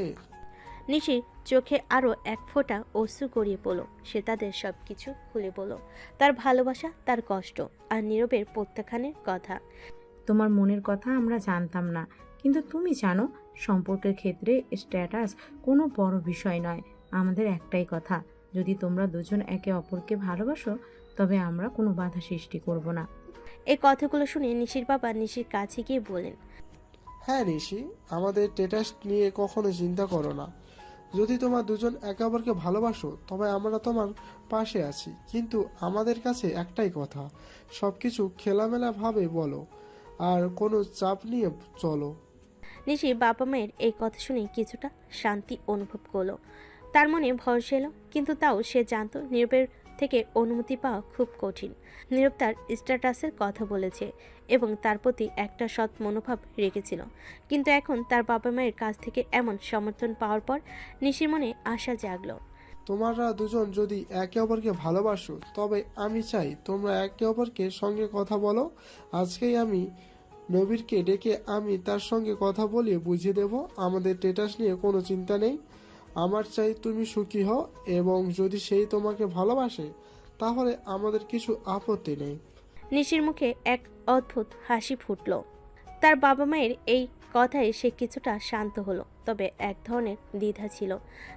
নিশির চোখে আরও এক ফোঁটা অশ্রু গড়িয়ে পড়ল। সে তাদের সব কিছু খুলে বলল, তার ভালোবাসা, তার কষ্ট আর নীরবের প্রত্যাখ্যানের কথা। তোমার মনের কথা আমরা জানতাম না, কিন্তু তুমি জানো সম্পর্কের ক্ষেত্রে স্ট্যাটাস কোনো বড় বিষয় নয়। আমাদের একটাই কথা, যদি তোমরা দুজন একে অপরকে ভালোবাসো তবে আমরা কোনো বাধা সৃষ্টি করব না। এই কথাগুলো শুনে নিশির বাবা নিশির কাছে গিয়ে বলেন, হ্যাঁ নিশি, আমাদের স্ট্যাটাস নিয়ে কখনো চিন্তা করো না। যদি তোমার দুজন একে অপরকে ভালোবাসো তবে আমরা তোমার পাশে আছি, কিন্তু আমাদের কাছে একটাই কথা, সবকিছু খোলামেলা ভাবে বলো আর কোনো চাপ নিয়ে চলো। নিশির বাবা মায়ের এই কথা শুনে কিছুটা শান্তি অনুভব করলো। তার মনে ভরসা এলো, কিন্তু তাও সে জানতো নীরবের থেকে অনুমতি পাওয়া খুব কঠিন। নীরব তার স্ট্যাটাসের কথা বলেছে এবং তার প্রতি একটা সৎ মনোভাব রেখেছিল, কিন্তু এখন তার বাবা মায়ের কাছ থেকে এমন সমর্থন পাওয়ার পর নিশির মনে আশা জাগলো। তোমরা দুজন যদি একে অপরকে ভালোবাসো তবে আমি চাই তোমরা একে অপরকে সঙ্গে কথা বলো। আজকেই আমি নবীরকে ডেকে আমি তার সঙ্গে কথা বলিয়ে বুঝিয়ে দেব আমাদের স্ট্যাটাস নিয়ে কোনো চিন্তা নেই। আমার চাই তুমি সুখী হও, এবং যদি সেই তোমাকে ভালোবাসে তাহলে আমাদের কিছু আপত্তি নেই। নিশির মুখে এক অদ্ভুত হাসি ফুটল। তার বাবা মায়ের এই কথায় সে কিছুটা শান্ত হলো, তবে এক ধরনের দ্বিধা ছিল।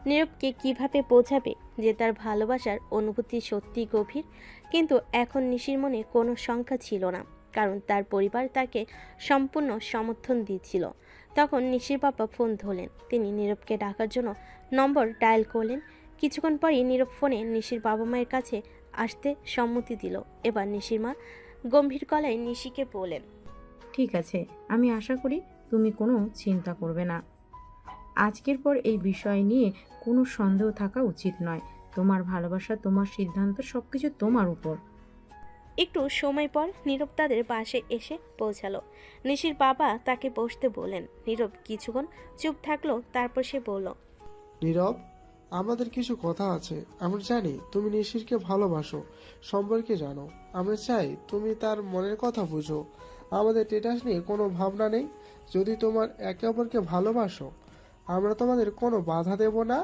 নীরবকে কিভাবে বোঝাবে যে তার ভালোবাসার অনুভূতি সত্যি গভীর, কিন্তু এখন নিশির মনে কোনো শঙ্কা ছিল না, কারণ তার পরিবার তাকে সম্পূর্ণ সমর্থন দিচ্ছিল। তখন নিশির বাবা ফোন ধরলেন। তিনি নীরবকে ডাকার জন্য নম্বর ডায়াল করলেন। কিছুক্ষণ পরই নীরব ফোনে নিশির বাবা মায়ের কাছে আসতে সম্মতি দিল। এবার নিশির মা গম্ভীর গলায় নিশিকে বলেন, ঠিক আছে, আমি আশা করি তুমি কোনো চিন্তা করবে না। আজকের পর এই বিষয় নিয়ে কোনো সন্দেহ থাকা উচিত নয়। তোমার ভালোবাসা, তোমার সিদ্ধান্ত, সবকিছু তোমার উপর। একটু সময় পর নীরব তাদের বাসায় এসে পৌঁছালো। নিশির বাবা তাকে বসতে বললেন। নীরব কিছুক্ষণ চুপ থাকলো, তারপর সে বলল, নীরব, আমাদের কিছু কথা আছে। আমরা জানি তুমি নিশিরকে ভালোবাসো, সম্পর্কে জানো। আমরা চাই তুমি তার মনের কথা বুঝো। আমাদের স্ট্যাটাস নিয়ে কোনো ভাবনা নেই। যদি তোমার একে অপরকে ভালোবাসো আমরা তোমাদের কোনো বাধা দেব না।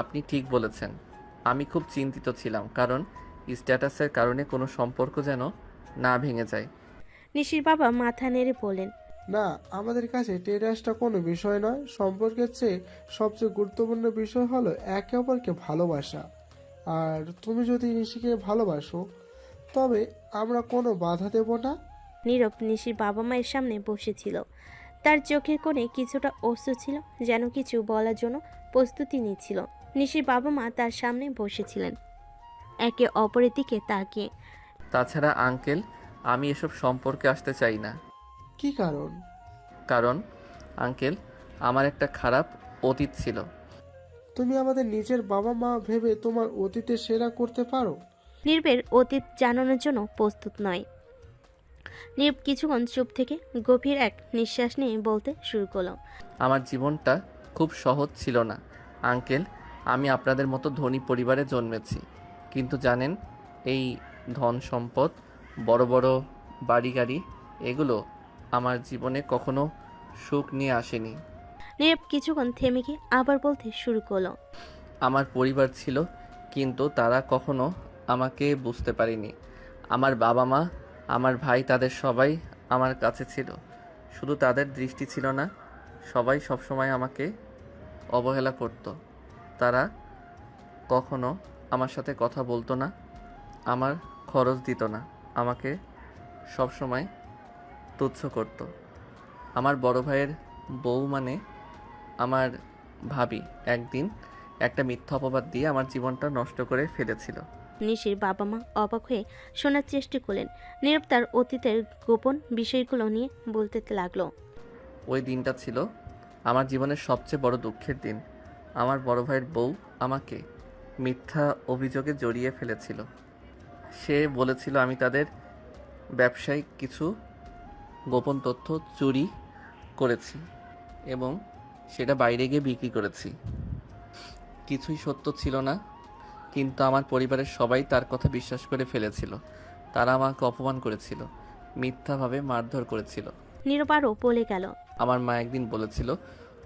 আপনি ঠিক বলেছেন। আমি খুব চিন্তিত ছিলাম, কারণ স্ট্যাটাসের কারণে কোনো সম্পর্ক যেন না ভেঙে যায়। নিশির বাবা মাথা নেড়ে বললেন, না, আমাদের কাছে স্ট্যাটাসটা কোনো বিষয় নয়। সম্পর্কের চেয়ে সবচেয়ে গুরুত্বপূর্ণ বিষয় হলো একে অপরকে ভালোবাসা। আর তুমি যদি নিশিকে ভালোবাসো তবে আমরা কোনো বাধা দেব না। নীরব নিশির বাবা মায়ের সামনে বসেছিল। তার চোখের কোণে কিছুটা অশ্রু ছিল, যেন কিছু বলার জন্য প্রস্তুতি নিচ্ছিল। নিশির বাবা মা তার সামনে বসেছিলেন, একে অপরের দিকে তাকিয়ে। তাছাড়া আঙ্কেল, আমি এসব সম্পর্কে আসতে চাই না। কি কারণ? কারণ আঙ্কেল, আমার একটা খারাপ অতীত ছিল। তুমি আমাদের নিজের বাবা মা ভেবে তোমার অতীতে সেরা করতে পারো? নীরবের অতীত জানানোর জন্য প্রস্তুত নয়। নীরব কিছুক্ষণ চুপ থেকে গভীর এক নিঃশ্বাস নিয়ে বলতে শুরু করলো, আমার জীবনটা খুব সহজ ছিল না আঙ্কেল। আমি আপনাদের মতো ধনী পরিবারে জন্মেছি, কিন্তু জানেন, এই ধন সম্পদ, বড় বড় বাড়ি গাড়ি, এগুলো আমার জীবনে কখনো সুখ নিয়ে আসেনি। নীরব কিছুক্ষণ থেমে গিয়ে আবার বলতে শুরু করলো, আমার পরিবার ছিল, কিন্তু তারা কখনো আমাকে বুঝতে পারেনি। আমার বাবা মা, আমার ভাই, তাদের সবাই আমার কাছে ছিল, শুধু তাদের দৃষ্টি ছিল না। সবাই সবসময় আমাকে অবহেলা করত। তারা কখনো আমার সাথে কথা বলতো না, আমার খরচ দিত না, আমাকে সবসময় তুচ্ছ করত। আমার বড় ভাইয়ের বউ, মানে আমার ভাবি, একদিন একটা মিথ্যা অপবাদ দিয়ে আমার জীবনটা নষ্ট করে ফেলেছিল। নিশির বাবা মা অবাক হয়ে শোনার চেষ্টা করলেন। নীরব তার অতীতের গোপন বিষয়গুলো নিয়ে বলতে লাগলো। ওই দিনটা ছিল আমার জীবনের সবচেয়ে বড় দুঃখের দিন। আমার বড় ভাইয়ের বউ আমাকে মিথ্যা অভিযোগে জড়িয়ে ফেলেছিল। সে বলেছিল আমি তাদের ব্যবসায়িক কিছু গোপন তথ্য চুরি করেছি এবং সেটা বাইরে গিয়ে বিক্রি করেছি। কিছুই সত্য ছিল না, কিন্তু আমার পরিবারের সবাই তার কথা বিশ্বাস করে ফেলেছিল। তারা আমাকে অপমান করেছিল, মিথ্যাভাবে মারধর করেছিল। নীরব আরও বলে গেল। আমার মা একদিন বলেছিল,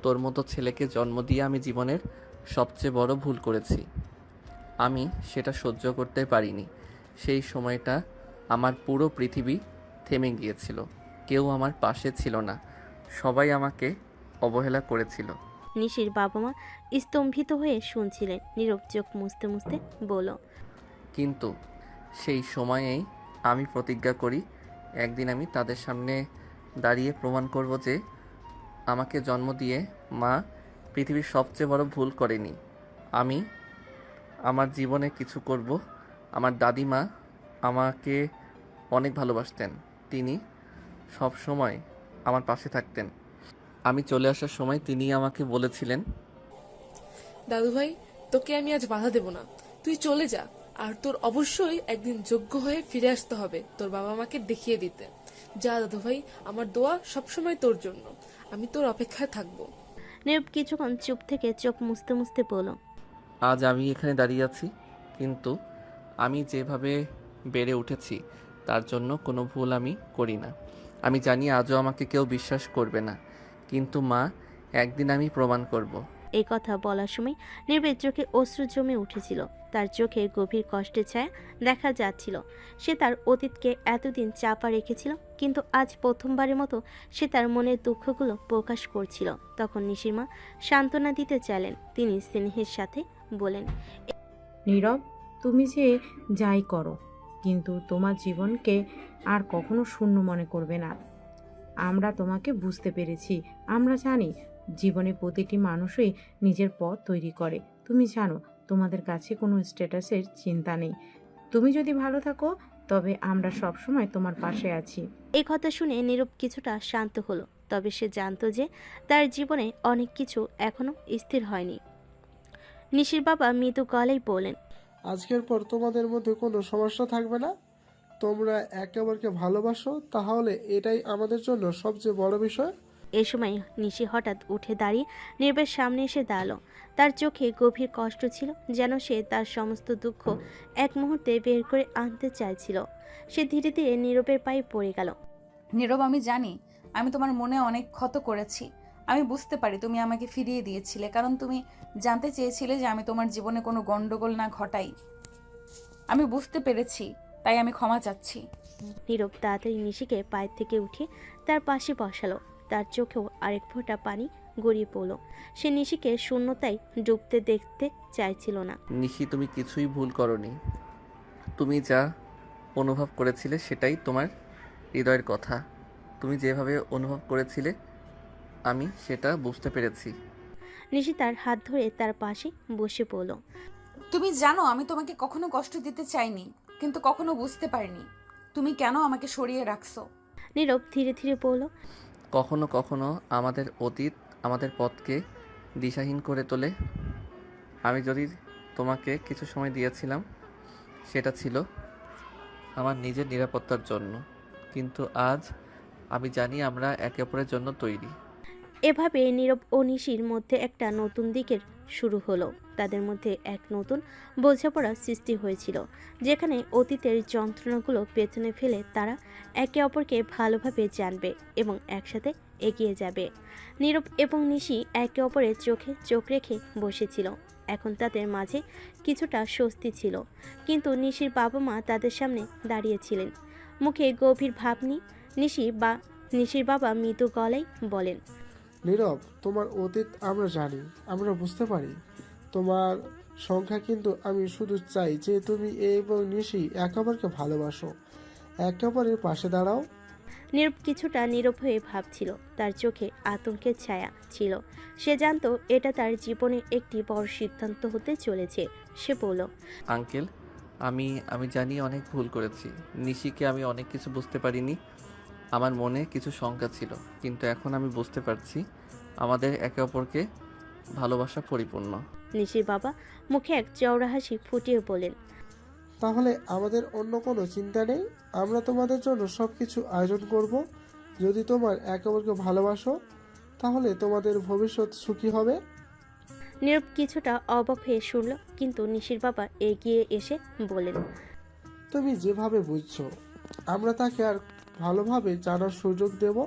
তোর মতো ছেলেকে জন্ম দিয়ে আমি জীবনের সবচেয়ে বড় ভুল করেছি। আমি সেটা সহ্য করতে পারিনি। সেই সময়টা আমার পুরো পৃথিবী থেমে গিয়েছিল। কেউ আমার পাশে ছিল না, সবাই আমাকে অবহেলা করেছিল। নিশির বাবা মা স্তম্ভিত হয়ে শুনছিলেন। নীরব চোখ মুছতে মুছতে বলল। কিন্তু সেই সময়েই আমি প্রতিজ্ঞা করি, একদিন আমি তাদের সামনে দাঁড়িয়ে প্রমাণ করব যে আমাকে জন্ম দিয়ে মা পৃথিবীর সবচেয়ে বড় ভুল করেনি। আমি আমার জীবনে কিছু করব। আমার দাদিমা আমাকে অনেক ভালোবাসতেন, তিনি সব সময় আমার পাশে থাকতেন। আমি চলে আসার সময় তিনি আমাকে বলেছিলেন, দাদুভাই, তোকে আমি আজ বাধা দেব না, তুই চলে যা। আর তোর অবশ্যই একদিন যোগ্য হয়ে ফিরে আসতে হবে তোর বাবা মাকে দেখিয়ে দিতে। যা দাদুভাই, আমার দোয়া সবসময় তোর জন্য, আমি তোর অপেক্ষায় থাকবো। নীরব কিছুক্ষণ চুপ থেকে চোখ মুছতে মুছতে বলল। আজ আমি এখানে দাঁড়িয়ে আছি, কিন্তু আমি যেভাবে বেড়ে উঠেছি তার জন্য কোনো ভুল আমি করি না। আমি জানি আজও আমাকে কেউ বিশ্বাস করবে না, কিন্তু মা, একদিন আমি প্রমাণ করব। এই কথা বলার সময় নীরবের চোখে অশ্রু জমে উঠেছিল। তার চোখে গভীর কষ্টের ছায়া দেখা যাচ্ছিল। সে তার অতীতকে এতদিন চাপা রেখেছিল, কিন্তু আজ প্রথমবারের মতো সে তার মনের দুঃখগুলো প্রকাশ করছিল। তখন নিশির মা সান্ত্বনা দিতে চাইলেন। তিনি স্নেহের সাথে বলেন। নীরব, তুমি যে যাই করো, কিন্তু তোমার জীবনকে আর কখনো শূন্য মনে করবে না। আমরা তোমাকে বুঝতে পেরেছি। আমরা জানি জীবনে প্রতিটি মানুষই নিজের পথ তৈরি করে। তুমি জানো তোমাদের কাছে কোনো স্ট্যাটাসের চিন্তা নেই। তুমি যদি ভালো থাকো তবে আমরা সবসময় তোমার পাশে আছি। এই কথা শুনে নীরব কিছুটা শান্ত হলো। তবে সে জানতো যে তার জীবনে অনেক কিছু এখনো স্থির হয়নি। নিশির বাবা মৃদু গলায় বলেন। আজকের পর তোমাদের মধ্যে কোনো সমস্যা থাকবে না। তোমরা একে অপরকে ভালোবাসো, তাহলে এটাই আমাদের জন্য সবচেয়ে বড় বিষয়। এ সময় নিশি হঠাৎ উঠে দাঁড়িয়ে নীরবের সামনে এসে দাঁড়ালো। তার চোখে গভীর কষ্ট ছিল, যেন সে তার সমস্ত দুঃখ এক মুহূর্তে বের করে আনতে চাইছিল। সে ধীরে ধীরে নীরবের পায়ে পড়ে গেল। নীরব, আমি জানি আমি তোমার মনে অনেক ক্ষত করেছি। আমি বুঝতে পারি তুমি আমাকে ফিরিয়ে দিয়েছিলে, কারণ তুমি জানতে চেয়েছিলে যে আমি তোমার জীবনে কোনো গন্ডগোল না ঘটাই। আমি বুঝতে পেরেছি, তাই আমি ক্ষমা চাচ্ছি। নীরব তাড়াতাড়ি নিশিকে পায়ের থেকে উঠে তার পাশে বসালো। তার চোখেও আরেক ফোঁটা পানি গড়িয়ে পড়ল। সে নিশিকে শূন্যতায় ডুবতে দেখতে চাইছিল না। নিশি, তুমি কিছুই ভুল করনি। তুমি যা অনুভব করেছিলে সেটাই তোমার হৃদয়ের কথা। তুমি যেভাবে অনুভব করেছিলে আমি সেটা বুঝতে পেরেছি। নিশি তার হাত ধরে তার পাশে বসে পড়ল। তুমি জানো আমি তোমাকে কখনো কষ্ট দিতে চাইনি, কিন্তু কখনো বুঝতে পারিনি তুমি কেন আমাকে সরিয়ে রাখছো। নীরব ধীরে ধীরে বলল। কখনো কখনো আমাদের অতীত আমাদের পথকে দিশাহীন করে তোলে। আমি যদি তোমাকে কিছু সময় দিয়েছিলাম সেটা ছিল আমার নিজের নিরাপত্তার জন্য, কিন্তু আজ আমি জানি আমরা একে অপরের জন্য তৈরি। এভাবে নীরব ও নিশির মধ্যে একটা নতুন দিকের শুরু হলো। তাদের মধ্যে এক নতুন বোঝাপড়ার সৃষ্টি হয়েছিল, যেখানে অতীতের যন্ত্রণাগুলো পেছনে ফেলে তারা একে অপরকে ভালোভাবে জানবে এবং একসাথে এগিয়ে যাবে। নীরব এবং নিশি একে অপরের চোখে চোখ রেখে বসেছিল। এখন তাদের মাঝে কিছুটা স্বস্তি ছিল, কিন্তু নিশির বাবা মা তাদের সামনে দাঁড়িয়েছিলেন, মুখে গভীর ভাব নিয়ে। নিশির বাবা মৃদু গলায় বলেন। নীরব, তোমার অতীত আমরা জানি, আমরা বুঝতে পারি তোমার সংখ্যা, কিন্তু আমি শুধু চাই যে তুমি এবং নিশি একে অপরকে ভালোবাসো, একে অপরের পাশে দাঁড়াও। নীরব কিছুটা নীরব হয়ে ভাবছিল। তার চোখে আতঙ্কের ছায়া ছিল। সে জানতো এটা তার জীবনের একটি বড় সিদ্ধান্ত হতে চলেছে। সে বলল। আঙ্কেল, আমি জানি অনেক ভুল করেছি। নিশিকে আমি অনেক কিছু বুঝতে পারিনি। আমার মনে কিছু শঙ্কা ছিল, কিন্তু এখন আমি বুঝতে পারছি আমাদের একে অপরকে ভালোবাসা পরিপূর্ণ। নিশির বাবা মুখে এক চওড়া হাসি ফুটিয়ে বলেন, তাহলে আমাদের অন্য কোনো চিন্তা নেই। আমরা তোমাদের জন্য সব কিছু আয়োজন করব। যদি তোমার একে অপরকে ভালোবাসো তাহলে তোমাদের ভবিষ্যৎ সুখী হবে। নীরব কিছুটা অবাক হয়ে শুনল, কিন্তু নিশির বাবা এগিয়ে এসে বলেন, তুমি যেভাবে বুঝছো আমরা তাকে আর ভালোভাবে জানার সুযোগ দেব।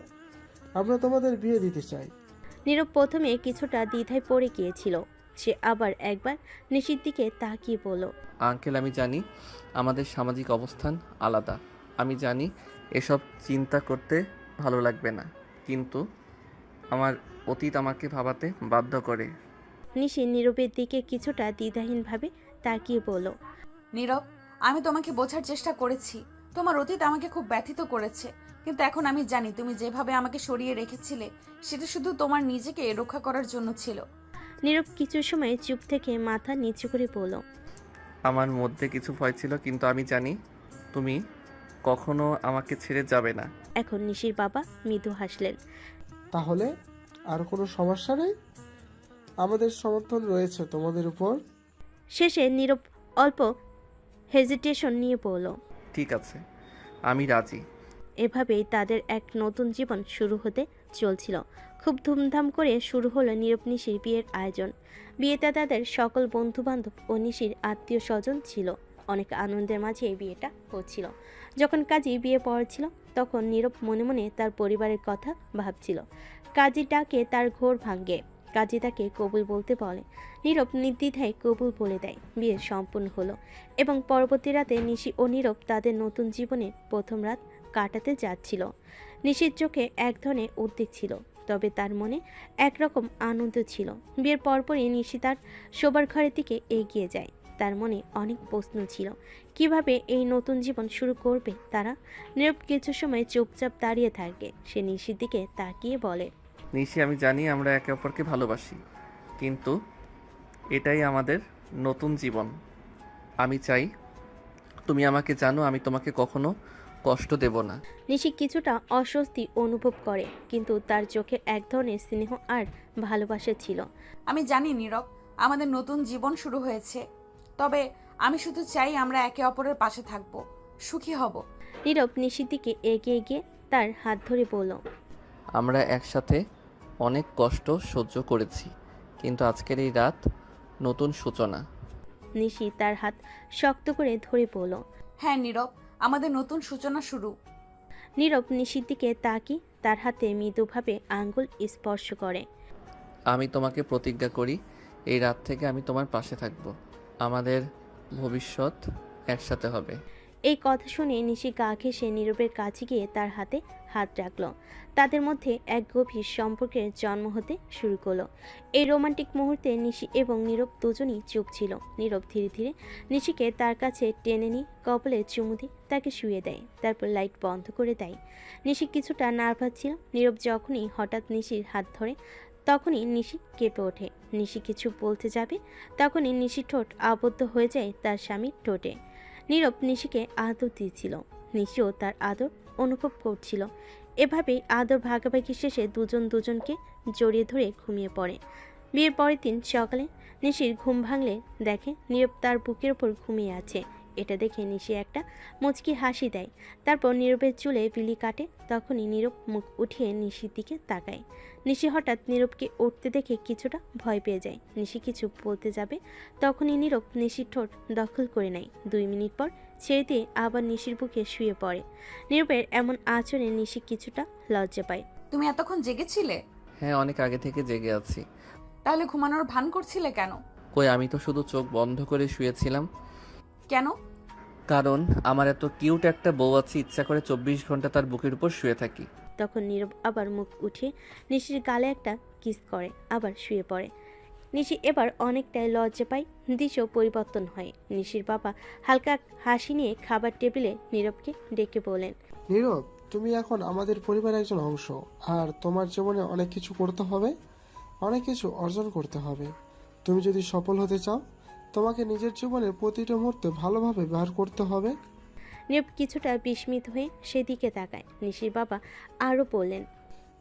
আমরা তোমাদের বিয়ে দিতে চাই। নীরব প্রথমে কিছুটা দ্বিধায় পড়ে গিয়েছিল। সে আবার একবার নিশির দিকে তাকিয়ে বলল, আঙ্কেল, আমি জানি আমাদের সামাজিক অবস্থান আলাদা। আমি জানি এসব চিন্তা করতে ভালো লাগবে না, কিন্তু আমার অতীত আমাকে ভাবাতে বাধ্য করে। নিশি নীরবের দিকে কিছুটা দ্বিধাহীনভাবে তাকিয়ে বলল, নীরব, আমি তোমাকে বোঝার চেষ্টা করেছি। তোমার অতীত আমাকে খুব ব্যথিত করেছে, কিন্তু এখন আমি জানি তুমি যেভাবে আমাকে সরিয়ে রেখেছিলে সেটা শুধু তোমার নিজেকে রক্ষা করার জন্য ছিল। নীরব কিছু সময় চুপ থেকে মাথা নিচু করে বলল, আমার মধ্যে কিছু ভয় ছিল, কিন্তু আমি জানি তুমি কখনো আমাকে ছেড়ে যাবে না। এখন নিশির বাবা মৃদু হাসলেন। তাহলে আর কোনো সমস্যা নেই, আমাদের সমর্থন রয়েছে তোমাদের উপর। শেষে নীরব অল্প হেজিটেশন নিয়ে বলল, ঠিক আছে, আমি রাজি। এভাবেই তাদের এক নতুন জীবন শুরু হতে চলছিল। খুব ধুমধাম করে শুরু হলো নীরব নিশির বিয়ের আয়োজন। বিয়েতে তাদের সকল বন্ধুবান্ধব ও নিশির আত্মীয় স্বজন ছিল। অনেক আনন্দের মাঝে এই বিয়েটা হচ্ছিল। যখন কাজী বিয়ে পড়ছিল তখন নীরব মনে মনে তার পরিবারের কথা ভাবছিল। কাজী ডাকে তার ঘোর ভাঙ্গে। কাজী তাকে কবুল বলতে বলে। নীরব নির্দ্বিধায় কবুল বলে দেয়। বিয়ে সম্পূর্ণ হলো এবং পরবর্তী রাতে নিশি ও নীরব তাদের নতুন জীবনের প্রথম রাত কাটাতে যাচ্ছিল। নিশির চোখে এক ধরনের উদ্বেগ ছিল, তবে তার মনে একরকম আনন্দ ছিল। বিয়ের পরপরই নিশি তার শোবার ঘরের দিকে এগিয়ে যায়। তার মনে অনেক প্রশ্ন ছিল, কিভাবে এই নতুন জীবন শুরু করবে তারা। নীরব কিছু সময় চুপচাপ দাঁড়িয়ে থাকে। সে নিশির দিকে তাকিয়ে বলে, নিশি, আমি জানি আমরা একে অপরকে ভালোবাসি, কিন্তু এটাই আমাদের নতুন জীবন। আমি চাই তুমি আমাকে জানো, আমি তোমাকে কখনো কষ্ট দেব না। নিশি কিছুটা অস্বস্তি অনুভব করে, কিন্তু তার চোখে এক ধরনের স্নেহ আর ভালোবাসা ছিল। আমি জানি নীরব, আমাদের নতুন জীবন শুরু হয়েছে, তবে আমি শুধু চাই আমরা একে অপরের পাশে থাকব, সুখী হব। নীরব নিশির দিকে এগিয়ে গিয়ে তার হাত ধরে বলল, আমরা একসাথে অনেক কষ্ট সহ্য করেছি, কিন্তু আজকের এই রাত নতুন সূচনা। নিশি তার হাত শক্ত করে ধরে বলল, হ্যাঁ নীরব, আমাদের নতুন সূচনা শুরু। নীরব নিশির দিকে তাকিয়ে তার হাতে মৃদুভাবে আঙ্গুল স্পর্শ করে। আমি তোমাকে প্রতিজ্ঞা করি, এই রাত থেকে আমি তোমার পাশে থাকব। আমাদের ভবিষ্যৎ একসাথে হবে। এই কথা শুনে নিশি গা ঘেঁষে নীরবের কাছে গিয়ে তার হাতে হাত রাখল। তাদের মধ্যে এক গভীর সম্পর্কের জন্ম হতে শুরু করলো। এই রোমান্টিক মুহূর্তে নিশি এবং নীরব দুজনই চুপ ছিল। নীরব ধীরে ধীরে নিশিকে তার কাছে টেনে নিয়ে কপালে চুমু দিয়ে তাকে শুয়ে দেয়, তারপর লাইট বন্ধ করে দেয়। নিশি কিছুটা নার্ভাস ছিল। নীরব যখনই হঠাৎ নিশির হাত ধরে তখনই নিশি কেঁপে ওঠে। নিশি কিছু বলতে যাবে, তখনই নিশির ঠোঁট আবদ্ধ হয়ে যায় তার স্বামীর ঠোঁটে। নীরব নিশিকে আদর দিয়েছিল, নিশিও তার আদর অনুভব করছিল। এভাবেই আদর ভাগাভাগি শেষে দুজন দুজনকে জড়িয়ে ধরে ঘুমিয়ে পড়ে। বিয়ের পরের দিন সকালে নিশির ঘুম ভাঙলে দেখে নীরব তার বুকের ওপর ঘুমিয়ে আছে। এটা দেখে নিশি একটা মুচকি হাসি দেয়, তারপর নীরবের চুলে বিলি কাটে। তখনই নীরব মুখ উঠিয়ে নিশির দিকে তাকায়। নিশি হঠাৎ নীরবকে উঠতে দেখে কিছুটা ভয় পেয়ে যায়। নিশি কিছু বলতে যাবে, তখনই নীরব নিশির ঠোঁট দখল করে নেয়। 2 মিনিট পর ছেড়ে দিয়ে আবার নিশির বুকে শুয়ে পড়ে। নীরবের এমন আচরণে নিশি কিছুটা লজ্জা পায়। তুমি এতক্ষণ জেগেছিলে? হ্যাঁ, অনেক আগে থেকে জেগে আছি। তাহলে ঘুমানোর ভান করছিলে কেন? কই, আমি তো শুধু চোখ বন্ধ করে শুয়েছিলাম। কেন? কারণ আমার এত কিউট একটা বউ আছে, ইচ্ছা করে 24 ঘন্টা তার বুকের উপর শুয়ে থাকি। তখন নীরব আবার মুখ উঠিয়ে নিশির গালে একটা কিস করে আবার শুয়ে পড়ে। নিশি এবার অনেকটাই লজ্জা পায়, দৃশ্য পরিবর্তন হয়। নিশির বাবা হালকা হাসি নিয়ে খাবার টেবিলে নীরবকে ডেকে বলেন, নীরব, তুমি এখন আমাদের পরিবারের একজন অংশ, আর তোমার জীবনে অনেক কিছু করতে হবে, অনেক কিছু অর্জন করতে হবে। তুমি যদি সফল হতে চাও তোমাকে নিজের জীবনের প্রতিটা মুহূর্তে ভালোভাবে ব্যবহার করতে হবে। নীরব কিছুটা বিস্মিত হয়ে সেদিকে তাকায়। নিশির বাবা আরও বললেন,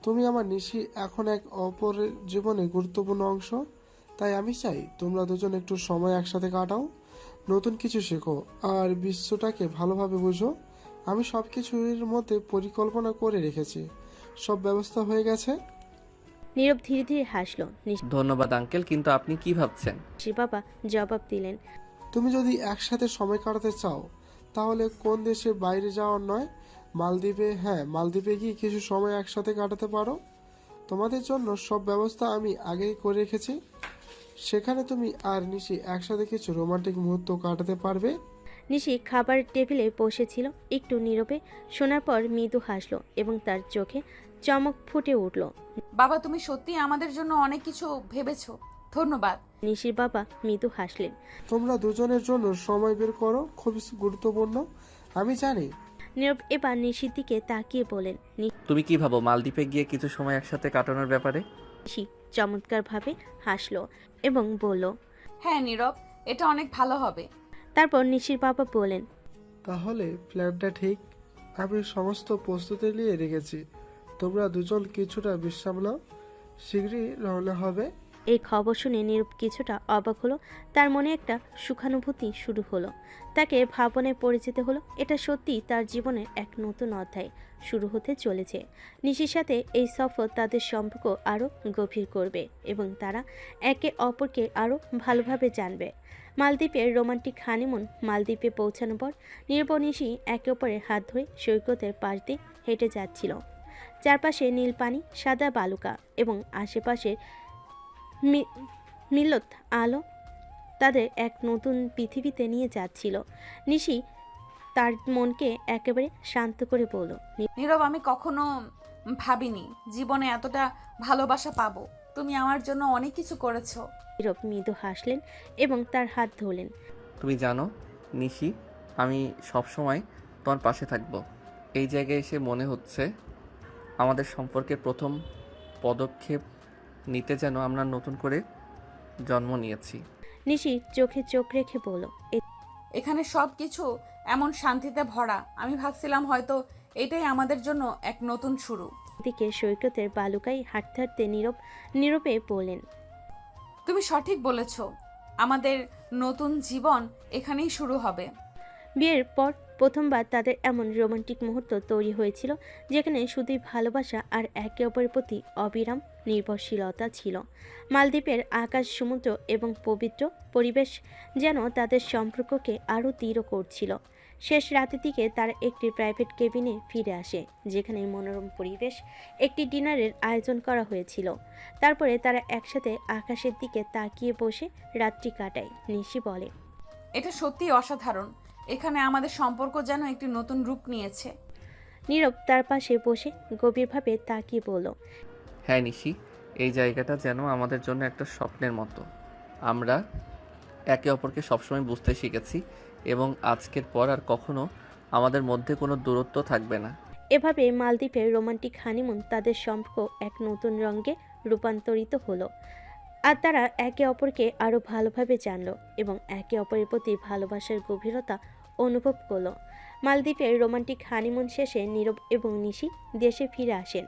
তুমি আমার নিশি এখন এক অপরের জীবনে গুরুত্বপূর্ণ অংশ। তাই আমি চাই তোমরা দুজন একটু সময় একসাথে কাটাও, নতুন কিছু শেখো আর বিশ্বটাকে ভালোভাবে বুঝো। আমি সব কিছুর মধ্যে পরিকল্পনা করে রেখেছি, সব ব্যবস্থা হয়ে গেছে। নীরব ধীরে ধীরে হাসল। ধন্যবাদ আঙ্কেল, কিন্তু আপনি কি ভাবছেন? নিশির বাবা জবাব দিলেন, তুমি যদি একসাথে সময় কাটাতে চাও তাহলে কোন দেশে বাইরে যাওয়ার নয়, মালদ্বীপে, হ্যাঁ মালদ্বীপে গিয়ে কিছু সময় একসাথে কাটাতে পারো। তোমাদের জন্য সব ব্যবস্থা আমি আগেই করে রেখেছি। সেখানে তুমি আর নিশি একসাথে কিছু রোমান্টিক মুহূর্ত কাটাতে পারবে। নিশি খাবার টেবিলে বসেছিল, একটু নীরবে শোনার পর মৃদু হাসলো এবং তার চোখে চমক ফুটে উঠল। বাবা, তুমি সত্যি আমাদের জন্য অনেক কিছু ভেবেছো, ধন্যবাদ। নিশির বাবা মৃদু হাসলেন। তোমরা দুজনের জন্য সময় বের করো, খুবই গুরুত্বপূর্ণ, আমি জানি। নীরব এবার নিশির দিকে তাকিয়ে বলেন, তুমি কি ভাবো মালদ্বীপে গিয়ে কিছু সময় একসাথে কাটানোর ব্যাপারে? নিশি চমৎকারভাবে হাসলো এবং বলল, হ্যাঁ নীরব, এটা অনেক ভালো হবে। তারপর নিশির বাবা বলেন, তাহলে প্ল্যানটা ঠিক, আমি সমস্ত প্রস্তুতি নিয়ে রেখেছি। তোমরা দুজন কিছুটা বিশ্রাম নাও, শীঘ্রই রওনা হবে। এই খবর শুনে নীরব কিছুটা অবাক হলো। তার মনে একটা সুখানুভূতি শুরু হলো। তাকে ভাবনায় পড়ে যেতে হলো। এটা সত্যি তার জীবনের এক নতুন অধ্যায় শুরু হতে চলেছে। নিশির সাথে এই সফর তাদের সম্পর্ক আরও গভীর করবে এবং তারা একে অপরকে আরও ভালোভাবে জানবে। মালদ্বীপের রোমান্টিক হানিমুন। মালদ্বীপে পৌঁছানোর পর নীরব ও নিশি একে অপরের হাত ধরে সৈকতের পাশ দিয়ে হেঁটে যাচ্ছিল। চারপাশে নীল পানি, সাদা বালুকা এবং আশেপাশের মিলত আলো তাদের এক নতুন পৃথিবীতে নিয়ে যাচ্ছিল। নিশি তার মনকে একেবারে শান্ত করে বলল, নীরব, আমি কখনো ভাবিনি জীবনে এতটা ভালোবাসা পাবো। তুমি আমার জন্য অনেক কিছু করেছো। নীরব মৃদু হাসলেন এবং তার হাত ধরলেন। তুমি জানো নিশি, আমি সবসময় তোমার পাশে থাকবো। এই জায়গায় এসে মনে হচ্ছে আমাদের সম্পর্কে প্রথম পদক্ষেপ নিতে যেন আমরা নতুন করে জন্ম নিয়েছি। নিশি চোখে চোখ রেখে বলল, এখানে সব কিছু এমন শান্তিতে ভরা, আমি ভাবছিলাম হয়তো এটাই আমাদের জন্য এক নতুন শুরু। এদিকে সৈকতের বালুকায় হাঁটতে হাঁটতে নীরবে বললেন, তুমি সঠিক বলেছো, আমাদের নতুন জীবন এখানেই শুরু হবে। বিয়ের পর প্রথমবার তাদের এমন রোমান্টিক মুহূর্ত তৈরি হয়েছিল যেখানে শুধুই ভালোবাসা আর একে অপরের প্রতি অবিরাম নির্ভরশীলতা ছিল। মালদ্বীপের আকাশ, সমুদ্র এবং পবিত্র পরিবেশ যেন তাদের সম্পর্ককে আরও দৃঢ় করছিল। শেষ রাতের দিকে তারা একটি প্রাইভেট কেবিনে ফিরে আসে, যেখানে মনোরম পরিবেশ একটি ডিনারের আয়োজন করা হয়েছিল। তারপরে তারা একসাথে আকাশের দিকে তাকিয়ে বসে রাত্রি কাটায়। নিশি বলে, এটা সত্যিই অসাধারণ, এখানে আমাদের সম্পর্ক যেন একটি নতুন রূপ নিয়েছে। নীরব তার পাশে বসে গভীরভাবে তাকিয়ে বলল, হ্যাঁ নিশি, এই জায়গাটা যেন আমাদের জন্য একটা স্বপ্নের মতো। আমরা একে অপরকে সবসময় বুঝতে শিখেছি এবং আজকের পর আর কখনো আমাদের মধ্যে কোনো দূরত্ব থাকবে না। এভাবে মালদ্বীপের রোমান্টিক হানিমুন তাদের সম্পর্ক এক নতুন রঙে রূপান্তরিত হলো। আর তারা একে অপরকে আরও ভালোভাবে জানলো এবং একে অপরের প্রতি ভালোবাসার গভীরতা অনুভব করলো। মালদ্বীপের রোমান্টিক হানিমুন শেষে নীরব এবং নিশি দেশে ফিরে আসেন।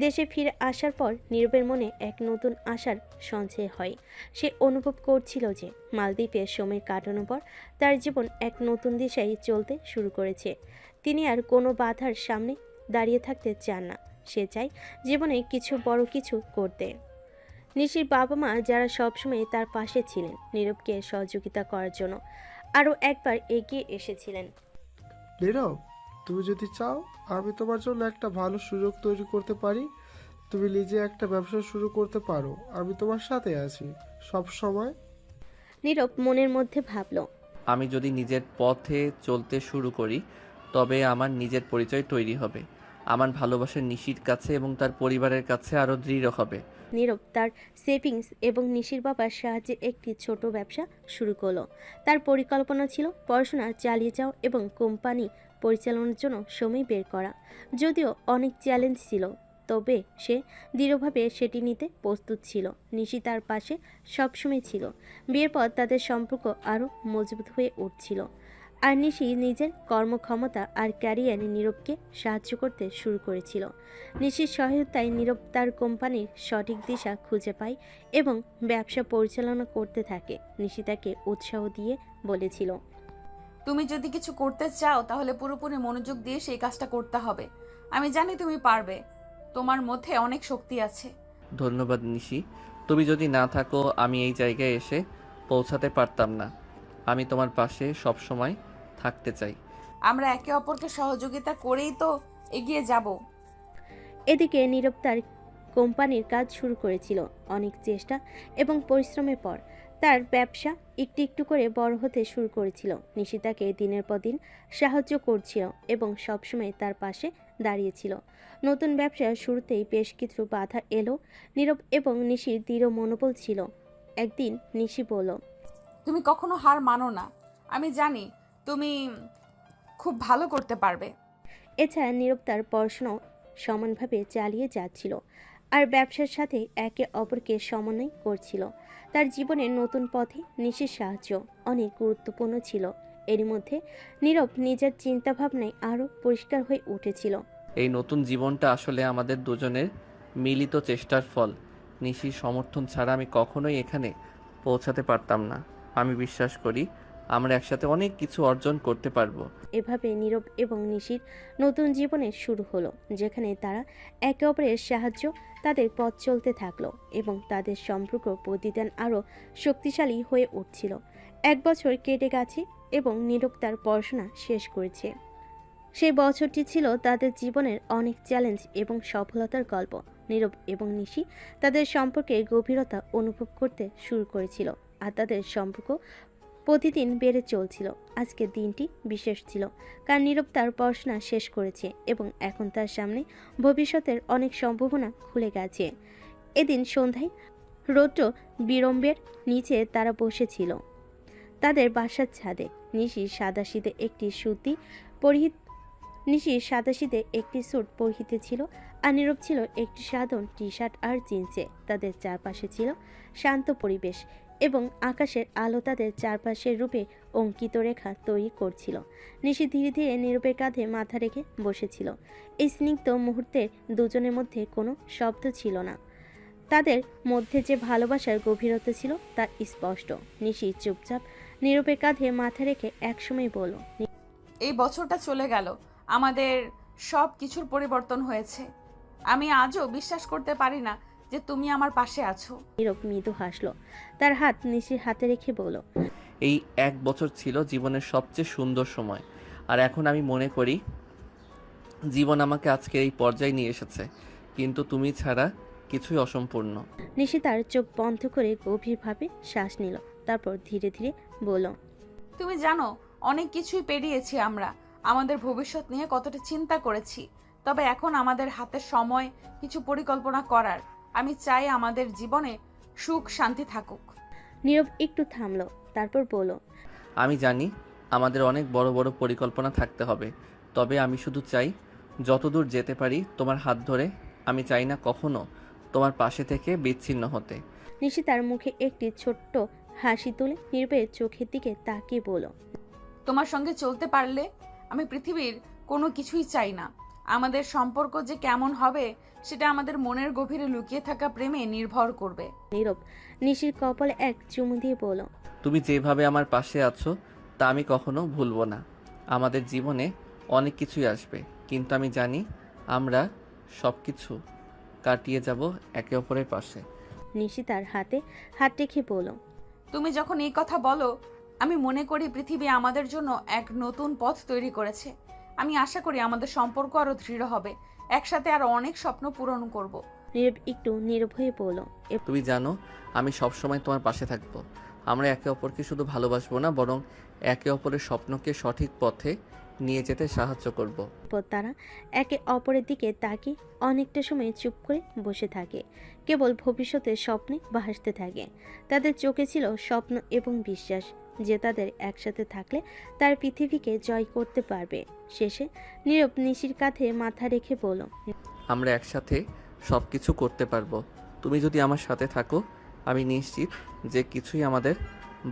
দেশে ফিরে আসার পর নীরবের মনে এক নতুন আশার সঞ্চয় হয়। সে অনুভব করছিল যে মালদ্বীপে সময় কাটানোর পর তার জীবন এক নতুন দিশায় চলতে শুরু করেছে। তিনি আর কোনো বাধার সামনে দাঁড়িয়ে থাকতে চান না। সে চায় জীবনে কিছু বড় কিছু করতে। নিশির বাবা মা, যারা সবসময় তার পাশে ছিলেন নীরবকে সহযোগিতা করার জন্য, আরও একবার এগিয়ে এসেছিলেন। নীরব, তুমি যদি চাও আমি তোমার জন্য একটা ভালো সুযোগ তৈরি করতে পারি। তুমি নিজে একটা ব্যবসা শুরু করতে পারো, আমি তোমার সাথে আছি সব সময়। নীরব মনের মধ্যে ভাবল, আমি যদি নিজের পথে চলতে শুরু করি তবে আমার নিজের পরিচয় তৈরি হবে, আমার ভালোবাসা নিশির কাছে এবং তার পরিবারের কাছে আরও দৃঢ় হবে। নীরব তার সেভিংস এবং নিশির বাবার সাহায্যে একটি ছোট ব্যবসা শুরু করলো। তার পরিকল্পনা ছিল পড়াশোনা চালিয়ে যাওয়া এবং কোম্পানি পরিচালনার জন্য সময় বের করা। যদিও অনেক চ্যালেঞ্জ ছিল, তবে সে দৃঢ়ভাবে সেটি নিতে প্রস্তুত ছিল। নিশি তার পাশে সবসময় ছিল। বিয়ের পর তাদের সম্পর্ক আরও মজবুত হয়ে উঠছিল। আর নিশি নিজের কর্মক্ষমতা আর ক্যারিয়ারে নীরবকে সাহায্য করতে শুরু করেছিল। নিশির সহায়তায় নীরব তার কোম্পানির সঠিক দিশা খুঁজে পায় এবং ব্যবসা পরিচালনা করতে থাকে। নিশি তাকে উৎসাহ দিয়ে বলেছিল, তুমি যদি কিছু করতে চাও তাহলে পুরোপুরি মনোযোগ দিয়ে সেই কাজটা করতে হবে। আমি জানি তুমি পারবে, তোমার মধ্যে অনেক শক্তি আছে। ধন্যবাদ নিশি, তুমি যদি না থাকো আমি এই জায়গায় এসে পৌঁছাতে পারতাম না। আমি তোমার পাশে সব সময় থাকতে চাই। আমরা একে অপরকে সহযোগিতা করেই তো এগিয়ে যাব। এদিকে নীরব তার কোম্পানির কাজ শুরু করেছিল। অনেক চেষ্টা এবং পরিশ্রমের পর তার ব্যবসা একটু একটু করে বড় হতে শুরু করেছিল। নিশি তাকে দিনের পর দিন সাহায্য করছিল এবং সবসময় তার পাশে দাঁড়িয়েছিল। নতুন ব্যবসা শুরুতেই বেশ কিছু বাধা এলো। নীরব এবং নিশির দৃঢ় মনোবল ছিল। একদিন নিশি বলল, তুমি কখনো হার মানো না, আমি জানি তুমি খুব ভালো করতে পারবে। এছাড়া নীরব তার পড়াশোনাও সমানভাবে চালিয়ে যাচ্ছিল আর ব্যবসার সাথে একে অপরকে সমন্বয় করছিল। তার জীবনের নতুন পথে নিশির সাহায্য অনেক গুরুত্বপূর্ণ ছিল। এরই মধ্যে নীরব নিজের চিন্তাভাবনায় আরও পরিষ্কার হয়ে উঠেছিল। এই নতুন জীবনটা আসলে আমাদের দুজনের মিলিত চেষ্টার ফল। নিশির সমর্থন ছাড়া আমি কখনোই এখানে পৌঁছাতে পারতাম না। আমি বিশ্বাস করি আমরা একসাথে অনেক কিছু অর্জন করতে পারবো। এভাবে নীরব এবং নিশির নতুন জীবনের শুরু হলো, যেখানে তারা একে অপরের সাহায্য তাদের পথ চলতে থাকলো এবং তাদের সম্পর্ক প্রতিদিন আরও শক্তিশালী হয়ে উঠছিল। 1 বছর কেটে গেছে এবং নীরব তার পড়াশোনা শেষ করেছে। সেই বছরটি ছিল তাদের জীবনের অনেক চ্যালেঞ্জ এবং সফলতার গল্প। নীরব এবং নিশি তাদের সম্পর্কে গভীরতা অনুভব করতে শুরু করেছিল আর তাদের সম্পর্ক প্রতিদিন বেড়ে চলছিল। আজকের দিনটি বিশেষ ছিল কারণ নীরব তার পড়াশোনা শেষ করেছে এবং এখন তার সামনে ভবিষ্যতের অনেক সম্ভাবনা খুলে গেছে। এদিন সন্ধ্যায় রৌদ্র বিড়ম্বের নিচে তারা বসেছিল তাদের বাসার ছাদে। নিশির সাদাসিধে একটি স্যুট পরিহিতে ছিল আর নীরব ছিল একটি সাধারণ টি শার্ট আর জিন্সে। তাদের চারপাশে ছিল শান্ত পরিবেশ এবং আকাশের আলো তাদের চারপাশের রূপে অঙ্কিত রেখা তৈরি করছিল। নিশি ধীরে ধীরে নীরবের কাঁধে মাথা রেখে বসেছিল। এই স্নিগ্ধ মুহূর্তে দুজনের মধ্যে কোনো শব্দ ছিল না। তাদের মধ্যে যে ভালোবাসার গভীরতা ছিল তা স্পষ্ট। নিশি চুপচাপ নীরবের কাঁধে মাথা রেখে একসময় বলল, এই বছরটা চলে গেল, আমাদের সব কিছুর পরিবর্তন হয়েছে। আমি আজও বিশ্বাস করতে পারি না যে তুমি আমার পাশে আছো। নীরব মৃদু হাসলো, তার হাত নিশির হাতে রেখে বলল, এই 1 বছর ছিল জীবনের সবচেয়ে সুন্দর সময়। আর এখন আমি মনে করি জীবন আমাকে আজকে এই পর্যায়ে নিয়ে এসেছে, কিন্তু তুমি ছাড়া কিছুই অসম্পূর্ণ। নিশি তার চোখ বন্ধ করে গভীরভাবে শ্বাস নিল, তারপর ধীরে ধীরে বলল, তুমি জানো অনেক কিছুই পেরিয়েছি আমরা, আমাদের ভবিষ্যৎ নিয়ে কতটা চিন্তা করেছি। তবে এখন আমাদের হাতে সময় কিছু পরিকল্পনা করার। আমি চাই আমাদের জীবনে সুখ শান্তি থাকুক। নীরব একটু থামলো, তারপর বলল, আমি জানি আমাদের অনেক বড় বড় পরিকল্পনা থাকতে হবে, তবে আমি শুধু চাই যতদূর যেতে পারি তোমার হাত ধরে। আমি চাই না কখনো তোমার পাশে থেকে বিচ্ছিন্ন হতে। নিশি তার মুখে একটি ছোট্ট হাসি তুলে নীরবের চোখের দিকে তাকিয়ে বলল, তোমার সঙ্গে চলতে পারলে আমি পৃথিবীর কোনো কিছুই চাই না। আমাদের সম্পর্ক যে কেমন হবে সেটা আমাদের মনের গভীরে লুকিয়ে থাকা প্রেমে নির্ভর করবে। নীরব নিশির কপালে এক চুমু দিয়ে বলল, তুমি যেভাবে আমার পাশে আছো তা আমি কখনো ভুলবো না। আমাদের জীবনে অনেক কিছুই আসবে, কিন্তু আমি জানি আমরা সব কিছু কাটিয়ে যাব একে অপরের পাশে। নিশি তার হাতে হাত রেখে বলল, তুমি যখন এই কথা বলো আমি মনে করি পৃথিবী আমাদের জন্য এক নতুন পথ তৈরি করেছে। আমি আশা করি আমাদের সম্পর্ক আরো দৃঢ় হবে, একসাথে আরো অনেক স্বপ্ন পূরণ করব। নীরব একটু নীরব হয়ে বলল, তুমি জানো আমি সব সময় তোমার পাশে থাকবো। আমরা একে অপরকে শুধু ভালোবাসবো না, বরং একে অপরের স্বপ্নকে সঠিক পথে নিয়ে যেতে সাহায্য করব। তারা একে অপরের দিকে তাকিয়ে অনেকটা সময় চুপ করে বসে থাকে, কেবল ভবিষ্যতের স্বপ্নে ভাসতে থাকে। তাদের চোখে ছিল স্বপ্ন এবং বিশ্বাস যে তাদের একসাথে থাকলে তার পৃথিবীকে জয় করতে পারবে। শেষে নীরব নিশির কাঁধে মাথা রেখে বলল, আমরা একসাথে সব কিছু করতে পারবো। তুমি যদি আমার সাথে থাকো, আমি নিশ্চিত যে কিছুই আমাদের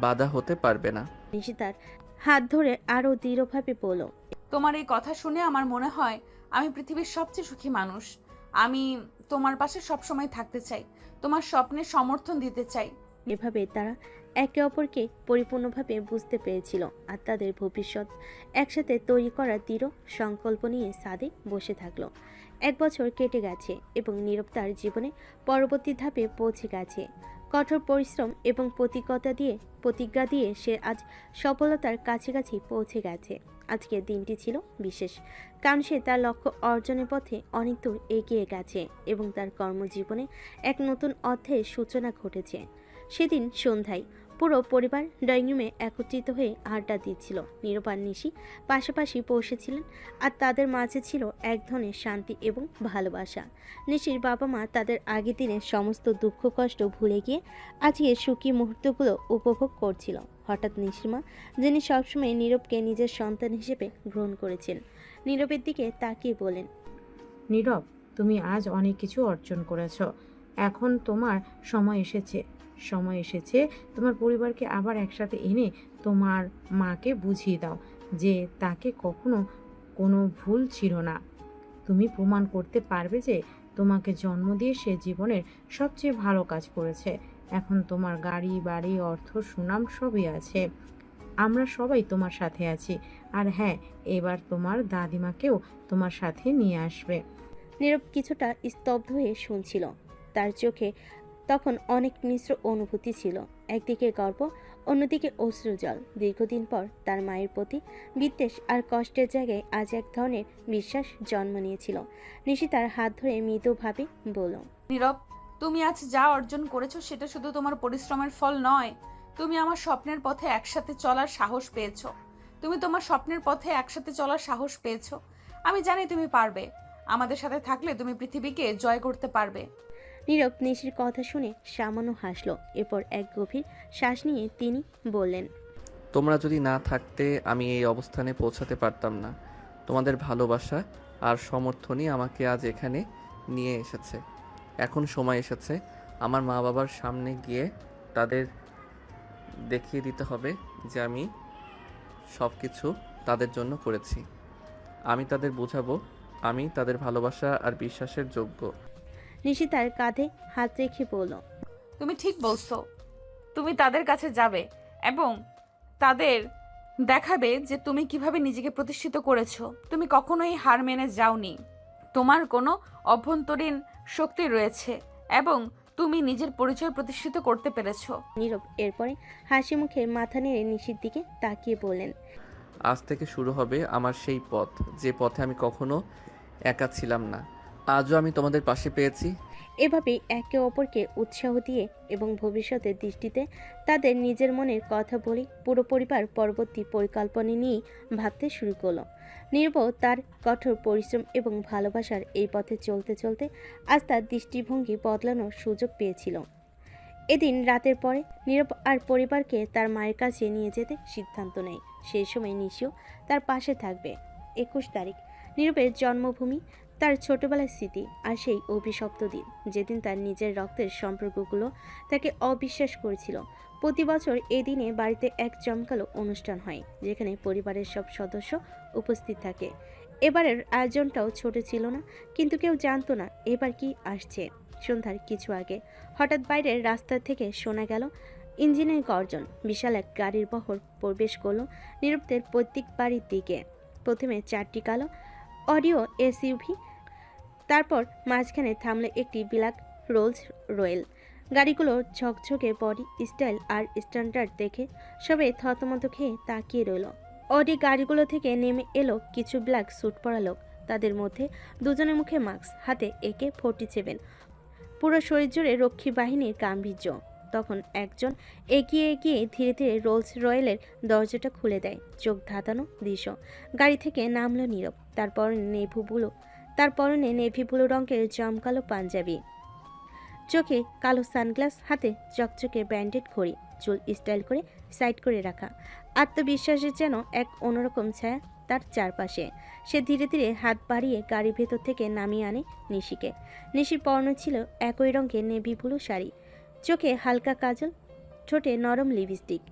বাধা হতে পারবে না। নিশি তার হাত ধরে আরও দৃঢ়ভাবে বলল, তোমার এই কথা শুনে আমার মনে হয় আমি পৃথিবীর সবচেয়ে সুখী মানুষ। আমি তোমার পাশে সবসময় থাকতে চাই, তোমার স্বপ্নের সমর্থন দিতে চাই। এভাবে তারা একে অপরকে পরিপূর্ণভাবে বুঝতে পেরেছিল আর তাদের ভবিষ্যৎ একসাথে তৈরি করার দৃঢ় সংকল্প নিয়ে সাদে বসে থাকলো। 1 বছর কেটে গেছে এবং নীরব তার জীবনে পরবর্তী ধাপে পৌঁছে গেছে। কঠোর পরিশ্রম এবং প্রতিজ্ঞা দিয়ে সে আজ সফলতার কাছাকাছি পৌঁছে গেছে। আজকের দিনটি ছিল বিশেষ, কারণ সে তার লক্ষ্য অর্জনের পথে অনেক দূর এগিয়ে গেছে এবং তার কর্মজীবনে এক নতুন অধ্যায়ের সূচনা ঘটেছে। সেদিন সন্ধ্যায় পুরো পরিবার ড্রয়িং রুমে একত্রিত হয়ে আড্ডা দিচ্ছিল। নীরব আর নিশি পাশাপাশি বসেছিলেন আর তাদের মাঝে ছিল এক ধরনের শান্তি এবং ভালোবাসা। নিশির বাবা মা তাদের আগের দিনের সমস্ত দুঃখ কষ্ট ভুলে গিয়ে আজকে সুখী মুহূর্তগুলো উপভোগ করছিল। হঠাৎ নিশির মা, যিনি সবসময় নীরবকে নিজের সন্তান হিসেবে গ্রহণ করেছেন, নীরবের দিকে তাকিয়ে বলেন, নীরব, তুমি আজ অনেক কিছু অর্জন করেছ। এখন তোমার সময় এসেছে তোমার পরিবারকে আবার একসাথে এনে তোমার মাকে বুঝিয়ে দাও যে তাকে কখনো কোনো ভুল ছিল না। তুমি প্রমাণ করতে পারবে যে তোমাকে জন্ম দিয়ে সে জীবনের সবচেয়ে ভালো কাজ করেছে। এখন তোমার গাড়ি, বাড়ি, অর্থ, সুনাম সবই আছে। আমরা সবাই তোমার সাথে আছি। আর হ্যাঁ, এবার তোমার দাদিমাকেও তোমার সাথে নিয়ে আসবে। নীরব কিছুটা স্তব্ধ হয়ে শুনছিল। তার চোখে তখন অনেক মিশ্র অনুভূতি ছিল। একদিকে গর্ব, অন্যদিকে অশ্রুজল। দীর্ঘদিন পর তার মায়ের প্রতি বিদ্বেষ আর কষ্টের জায়গায় আজ এক ধরনের বিশ্বাস জন্ম নিয়েছিল। নিশি তার হাত ধরে মৃদুভাবে বলল, নীরব, তুমি আজ যা অর্জন করেছো সেটা শুধু তোমার পরিশ্রমের ফল নয়, তুমি আমার স্বপ্নের পথে একসাথে চলার সাহস পেয়েছো। আমি জানি তুমি পারবে। আমাদের সাথে থাকলে তুমি পৃথিবীকে জয় করতে পারবে। নীরব নিশির কথা শুনে সামান্য হাসল। এরপর এক গভীর শ্বাস নিয়ে তিনি বললেন, তোমরা যদি না থাকতে আমি এই অবস্থানে পৌঁছাতে পারতাম না। তোমাদের ভালোবাসা আর সমর্থনই আমাকে আজ এখানে নিয়ে এসেছে। এখন সময় এসেছে আমার মা বাবার সামনে গিয়ে তাদের দেখিয়ে দিতে হবে যে আমি সব কিছু তাদের জন্য করেছি। আমি তাদের বোঝাবো আমি তাদের ভালোবাসা আর বিশ্বাসের যোগ্য। নিশি তার কাঁধে হাত রেখে বলল, তুমি ঠিক বলছো। তুমি তাদের কাছে যাবে এবং তাদের দেখাবে যে তুমি কিভাবে নিজেকে প্রতিষ্ঠিত করেছো। তুমি কখনোই হার মেনে যাওনি। তোমার কোনো অভ্যন্তরীণ শক্তি রয়েছে এবং তুমি নিজের পরিচয় প্রতিষ্ঠিত করতে পেরেছো। নীরব এরপরে হাসি মুখে মাথা নেড়ে নিশির দিকে তাকিয়ে বললেন, আজ থেকে শুরু হবে আমার সেই পথ, যে পথে আমি কখনো একা ছিলাম না। আজও আমি তোমাদের পাশে পেয়েছি। এভাবেই একে অপরকে উৎসাহ দিয়ে এবং ভবিষ্যতের দৃষ্টিতে তাদের নিজের মনের কথা বলে পুরো পরিবার পরবর্তী পরিকল্পনা নিয়ে ভাবতে শুরু করলো। নীরব তার কঠোর পরিশ্রম এবং ভালোবাসার এই পথে চলতে চলতে আজ তার দৃষ্টিভঙ্গি বদলানোর সুযোগ পেয়েছিল। এদিন রাতের পরে নীরব আর পরিবারকে তার মায়ের কাছে নিয়ে যেতে সিদ্ধান্ত নেয়। সেই সময় নিশিও তার পাশে থাকবে। 21 তারিখ, নীরবের জন্মভূমি, তার ছোটবেলার স্মৃতি আর সেই অভিশপ্ত দিন যেদিন তার নিজের রক্তের সম্পর্কগুলো তাকে অবিশ্বাস করেছিল। প্রতি বছর এই দিনে বাড়িতে এক জমকালো অনুষ্ঠান হয় যেখানে পরিবারের সব সদস্য উপস্থিত থাকে। এবারের আয়োজনটাও ছোট ছিল না, কিন্তু কেউ জানতো না এবার কি আসছে। সন্ধ্যার কিছু আগে হঠাৎ বাইরের রাস্তা থেকে শোনা গেল ইঞ্জিনের গর্জন। বিশাল এক গাড়ির বহর প্রবেশ করলো নীরবদের প্রত্যেক বাড়ির দিকে। প্রথমে 4টি কালো অডিও এসইউভি, তারপর মাঝখানে থামলে একটি ব্ল্যাক রোলস রয়েল। গাড়িগুলোর ঝকঝকে বডি স্টাইল আর স্ট্যান্ডার্ড দেখে সবাই থতমত খেয়ে তাকিয়ে রইল। অডি গাড়িগুলো থেকে নেমে এলো কিছু ব্ল্যাক স্যুট পরা লোক। তাদের মধ্যে দুজনের মুখে মাস্ক, হাতে AK-47, পুরো শরীর জুড়ে রক্ষী বাহিনীর গাম্ভীর্য। তখন একজন এগিয়ে গিয়ে ধীরে ধীরে রোলস রয়েলের দরজাটা খুলে দেয়। চোখ ধাঁধানো দৃশ্য। গাড়ি থেকে নামলো নীরব। তার পরনে নেভি ব্লু রঙের জমকালো পাঞ্জাবি, চোখে কালো সানগ্লাস, হাতে চকচকে ব্যান্ডেড ঘড়ি, চুল স্টাইল করে সাইড করে রাখা। আত্মবিশ্বাসের যেন এক অন্যরকম ছায়া তার চারপাশে। সে ধীরে ধীরে হাত বাড়িয়ে গাড়ির ভেতর থেকে নামিয়ে আনে নিশিকে। নিশির পরনে ছিল একই রঙের নেভি ব্লু শাড়ি, চোখে হালকা কাজল, ঠোঁটে নরম লিপস্টিক।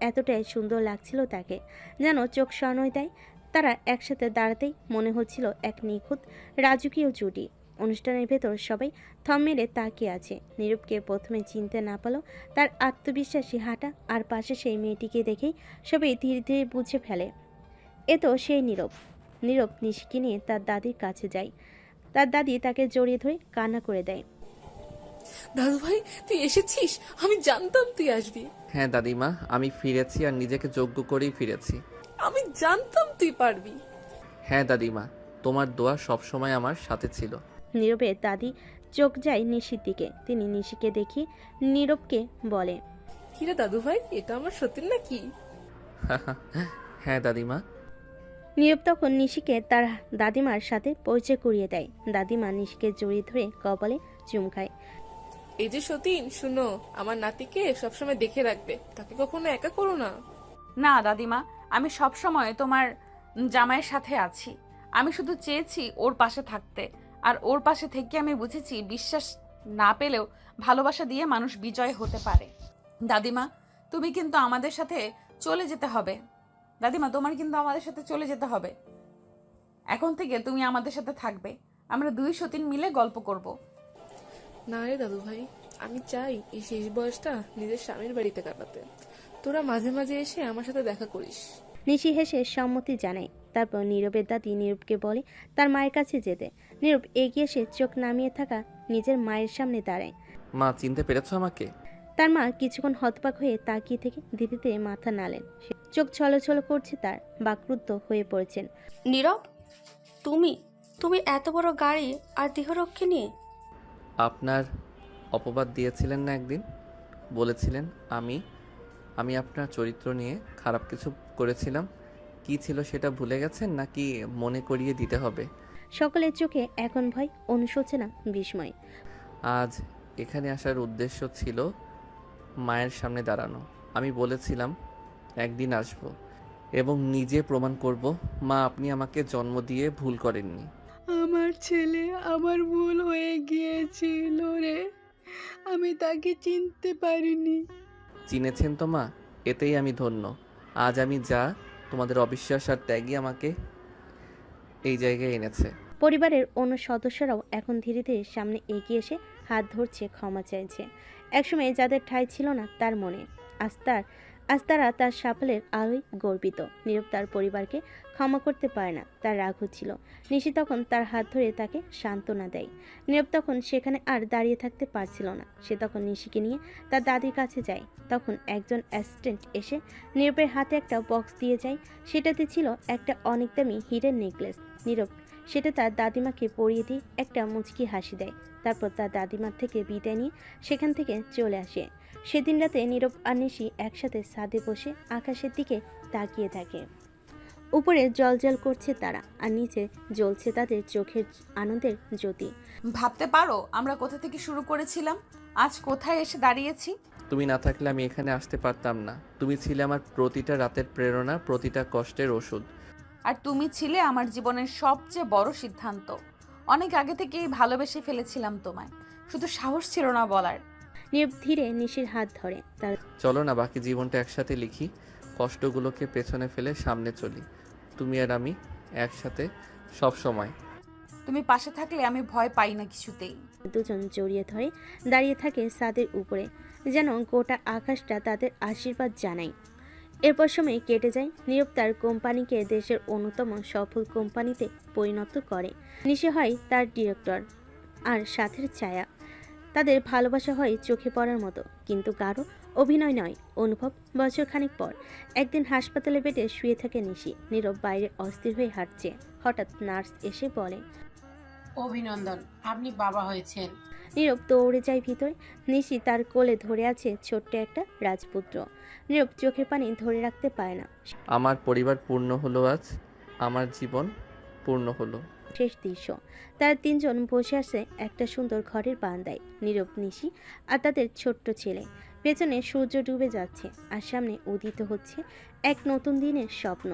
এতটাই সুন্দর লাগছিল তাকে, যেন চোখ সনয় দেয়। তারা একসাথে দাঁড়াতেই মনে হচ্ছিল এক নিখুঁত রাজকীয় জুটি। অনুষ্ঠানের ভেতর সবাই থম মেরে তাকিয়ে আছে। নীরবকে প্রথমে চিনতে না পারলেও তার আত্মবিশ্বাসী হাঁটা আর পাশে সেই মেয়েটিকে দেখেই সবাই ধীরে ধীরে বুঝে ফেলে এ তো সেই নীরব। নীরব নিশিকে নিয়ে তার দাদির কাছে যায়। তার দাদি তাকে জড়িয়ে ধরে কান্না করে দেয়। দাদু ভাই, তুই এসেছিস? আমি জানতাম তুই আসবি। হ্যাঁ দাদিমা, আমি ফিরেছি আর নিজেকে যোগ্য করেই ফিরেছি। আমি জানতাম তুই পারবি। হ্যাঁ দাদিমা, তোমার দোয়া সবসময় আমার সাথে ছিল। নীরবের দাদি চোখ যায় নিশির দিকে। তিনি নিশিকে দেখিয়ে নীরবকে বলে, কিরে দাদু ভাই, এটা আমার সতীন নাকি? হ্যাঁ দাদিমা। নীরব তখন নিশিকে তার দাদিমার সাথে পরিচয় করিয়ে দেয়। দাদিমা নিশিকে জড়িয়ে ধরে কপালে চুম খায়। এই যে সতীন, শুনো, আমার নাতিকে সবসময় দেখে রাখবে, তাকে কখনো একা করো না। না দাদিমা, আমি সব সময় তোমার জামাইয়ের সাথে আছি। আমি শুধু চেয়েছি ওর পাশে থাকতে, আর ওর পাশে থেকে আমি বুঝেছি বিশ্বাস না পেলেও ভালোবাসা দিয়ে মানুষ বিজয় হতে পারে। দাদিমা, তুমি কিন্তু আমাদের সাথে চলে যেতে হবে। দাদিমা, তোমার কিন্তু আমাদের সাথে চলে যেতে হবে। এখন থেকে তুমি আমাদের সাথে থাকবে। আমরা দুই সতীন মিলে গল্প করব। না রে দাদু ভাই, আমি চাই এই শেষ বয়সটা নিজের স্বামীর বাড়িতে কাটাতে। তোরা মাঝে মাঝে এসে আমার সাথে দেখা করিস। নিশি হেসে সম্মতি জানায়। তারপর নীরবের দাদি নীরবকে বলে তার মায়ের কাছে যেতে। নীরব এগিয়ে এসে চোখ নামিয়ে থাকা নিজের মায়ের সামনে দাঁড়ায়। মা, চিনতে পেরেছো আমাকে? তার মা কিছুক্ষণ হতবাক হয়ে তাকিয়ে থেকে ধীরে ধীরে মাথা নাড়লেন। চোখ ছলছল করছে, তার বাকরুদ্ধ হয়ে পড়েছেন। নীরব, তুমি তুমি এত বড় গাড়ি আর দেহরক্ষী নিয়ে? আপনার অপবাদ দিয়েছিলেন না একদিন, বলেছিলেন আমি আপনার চরিত্র নিয়ে খারাপ কিছু করেছিলাম। কি ছিল সেটা ভুলে গেছেন নাকি মনে করিয়ে দিতে হবে? সকলের চোখে এখন ভয়, অনুশোচনা, বিস্ময়। আজ এখানে আসার উদ্দেশ্য ছিল মায়ের সামনে দাঁড়ানো। আমি বলেছিলাম একদিন আসব এবং নিজে প্রমাণ করব মা আপনি আমাকে জন্ম দিয়ে ভুল করেননি। আমার ছেলে আমার ভুল হয়ে গিয়েছিল রে, আমি তাকে চিনতে পারিনি। চিনেছেন তো মা, এতেই আমি ধন্য। আজ আমি যা, তোমাদের অবিশ্বাস আর ত্যাগই আমাকে এই জায়গায় এনেছে। পরিবারের অন্য সদস্যরাও এখন ধীরে ধীরে সামনে এগিয়ে এসে হাত ধরছে, ক্ষমা চাইছে। একসময় যাদের ঠাঁই ছিল না তার মনে, আজ তারা তার সাফল্যের আলোয় গর্বিত। নীরব তার পরিবারকে ক্ষমা করতে পারে না, তার রাগ হচ্ছিল। নিশি তখন তার হাত ধরে তাকে সান্ত্বনা দেয়। নীরব তখন সেখানে আর দাঁড়িয়ে থাকতে পারছিল না। সে তখন নিশিকে নিয়ে তার দাদির কাছে যায়। তখন একজন অ্যাসিস্ট্যান্ট এসে নীরবের হাতে একটা বক্স দিয়ে যায়। সেটাতে ছিল একটা অনেক দামি হীরের নেকলেস। নীরব সেটা তার দাদিমাকে পরিয়ে দিয়ে একটা মুচকি হাসি দেয়। তারপর তার দাদিমার থেকে বিদায় নিয়ে সেখান থেকে চলে আসে। সেদিন রাতে নীরব আর নিশি একসাথে ছাদে বসে আকাশের দিকে তাকিয়ে থাকে। উপরে জলজল করছে তারা, আর নিচে জ্বলছে তাদের চোখের আনন্দের জ্যোতি। ভাবতে পারো আমরা কোথা থেকে শুরু করেছিলাম, আজ কোথায় এসে দাঁড়িয়েছি। তুমি না থাকলে আমি এখানে আসতে পারতাম না। তুমি ছিলে আমার প্রতিটা রাতের প্রেরণা, প্রতিটা কষ্টের ওষুধ। আর তুমি ছিলে আমার জীবনের সবচেয়ে বড় সিদ্ধান্ত। অনেক আগে থেকেই ভালোবেসে ফেলেছিলাম তোমায়, শুধু সাহস ছিল না বলার। নীরব ধীরে নিশির হাত ধরে। তার চলো না বাকি জীবনটা একসাথে লিখি, কষ্টগুলোকে পেছনে ফেলে সামনে চলি, তুমি আর আমি একসাথে সব সময়। তুমি পাশে থাকলে আমি ভয় পাই না কিছুতেই। দুজন জড়িয়ে ধরে দাঁড়িয়ে থাকে ছাদের উপরে, যেন গোটা আকাশটা তাদের আশীর্বাদ জানায়। এরপর সময় কেটে যায়। নীরব তার কোম্পানিকে দেশের অন্যতম সফল কোম্পানিতে পরিণত করে। নিশি হয় তার ডিরেক্টর আর সাথের ছায়া। তাদের ভালোবাসা হয় চোখে পড়ার মতো, কিন্তু গাঢ় অভিনয় নয়, অনুভব। বছরখানেক পর একদিন হাসপাতালে বেডে শুয়ে থাকে নিশি। নীরব বাইরে অস্থির হয়ে হাঁটছে। হঠাৎ নার্স এসে বলে, অভিনন্দন, আপনি বাবা হয়েছেন। নীরব দৌড়ে যায় ভিতরে। নিশি তার কোলে ধরে আছে ছোট্ট একটা রাজপুত্র। নীরব চোখের পানি ধরে রাখতে পারে না। আমার পরিবার পূর্ণ হলো আজ, আমার জীবন পূর্ণ হলো। শেষ দৃশ্য, তারা তিনজন বসে আছে একটা সুন্দর ঘরের বারান্দায়। নীরব, নিশি আর তাদের ছোট্ট ছেলে। পেছনে সূর্য ডুবে যাচ্ছে আর সামনে উদিত হচ্ছে এক নতুন দিনের স্বপ্ন।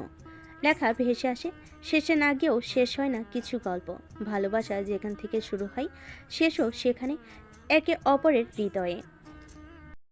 লেখা ভেসে আসে, শেষে না গিয়েও শেষ হয় না কিছু গল্প। ভালোবাসা যেখান থেকে শুরু হয় শেষও সেখানে, একে অপরের হৃদয়ে।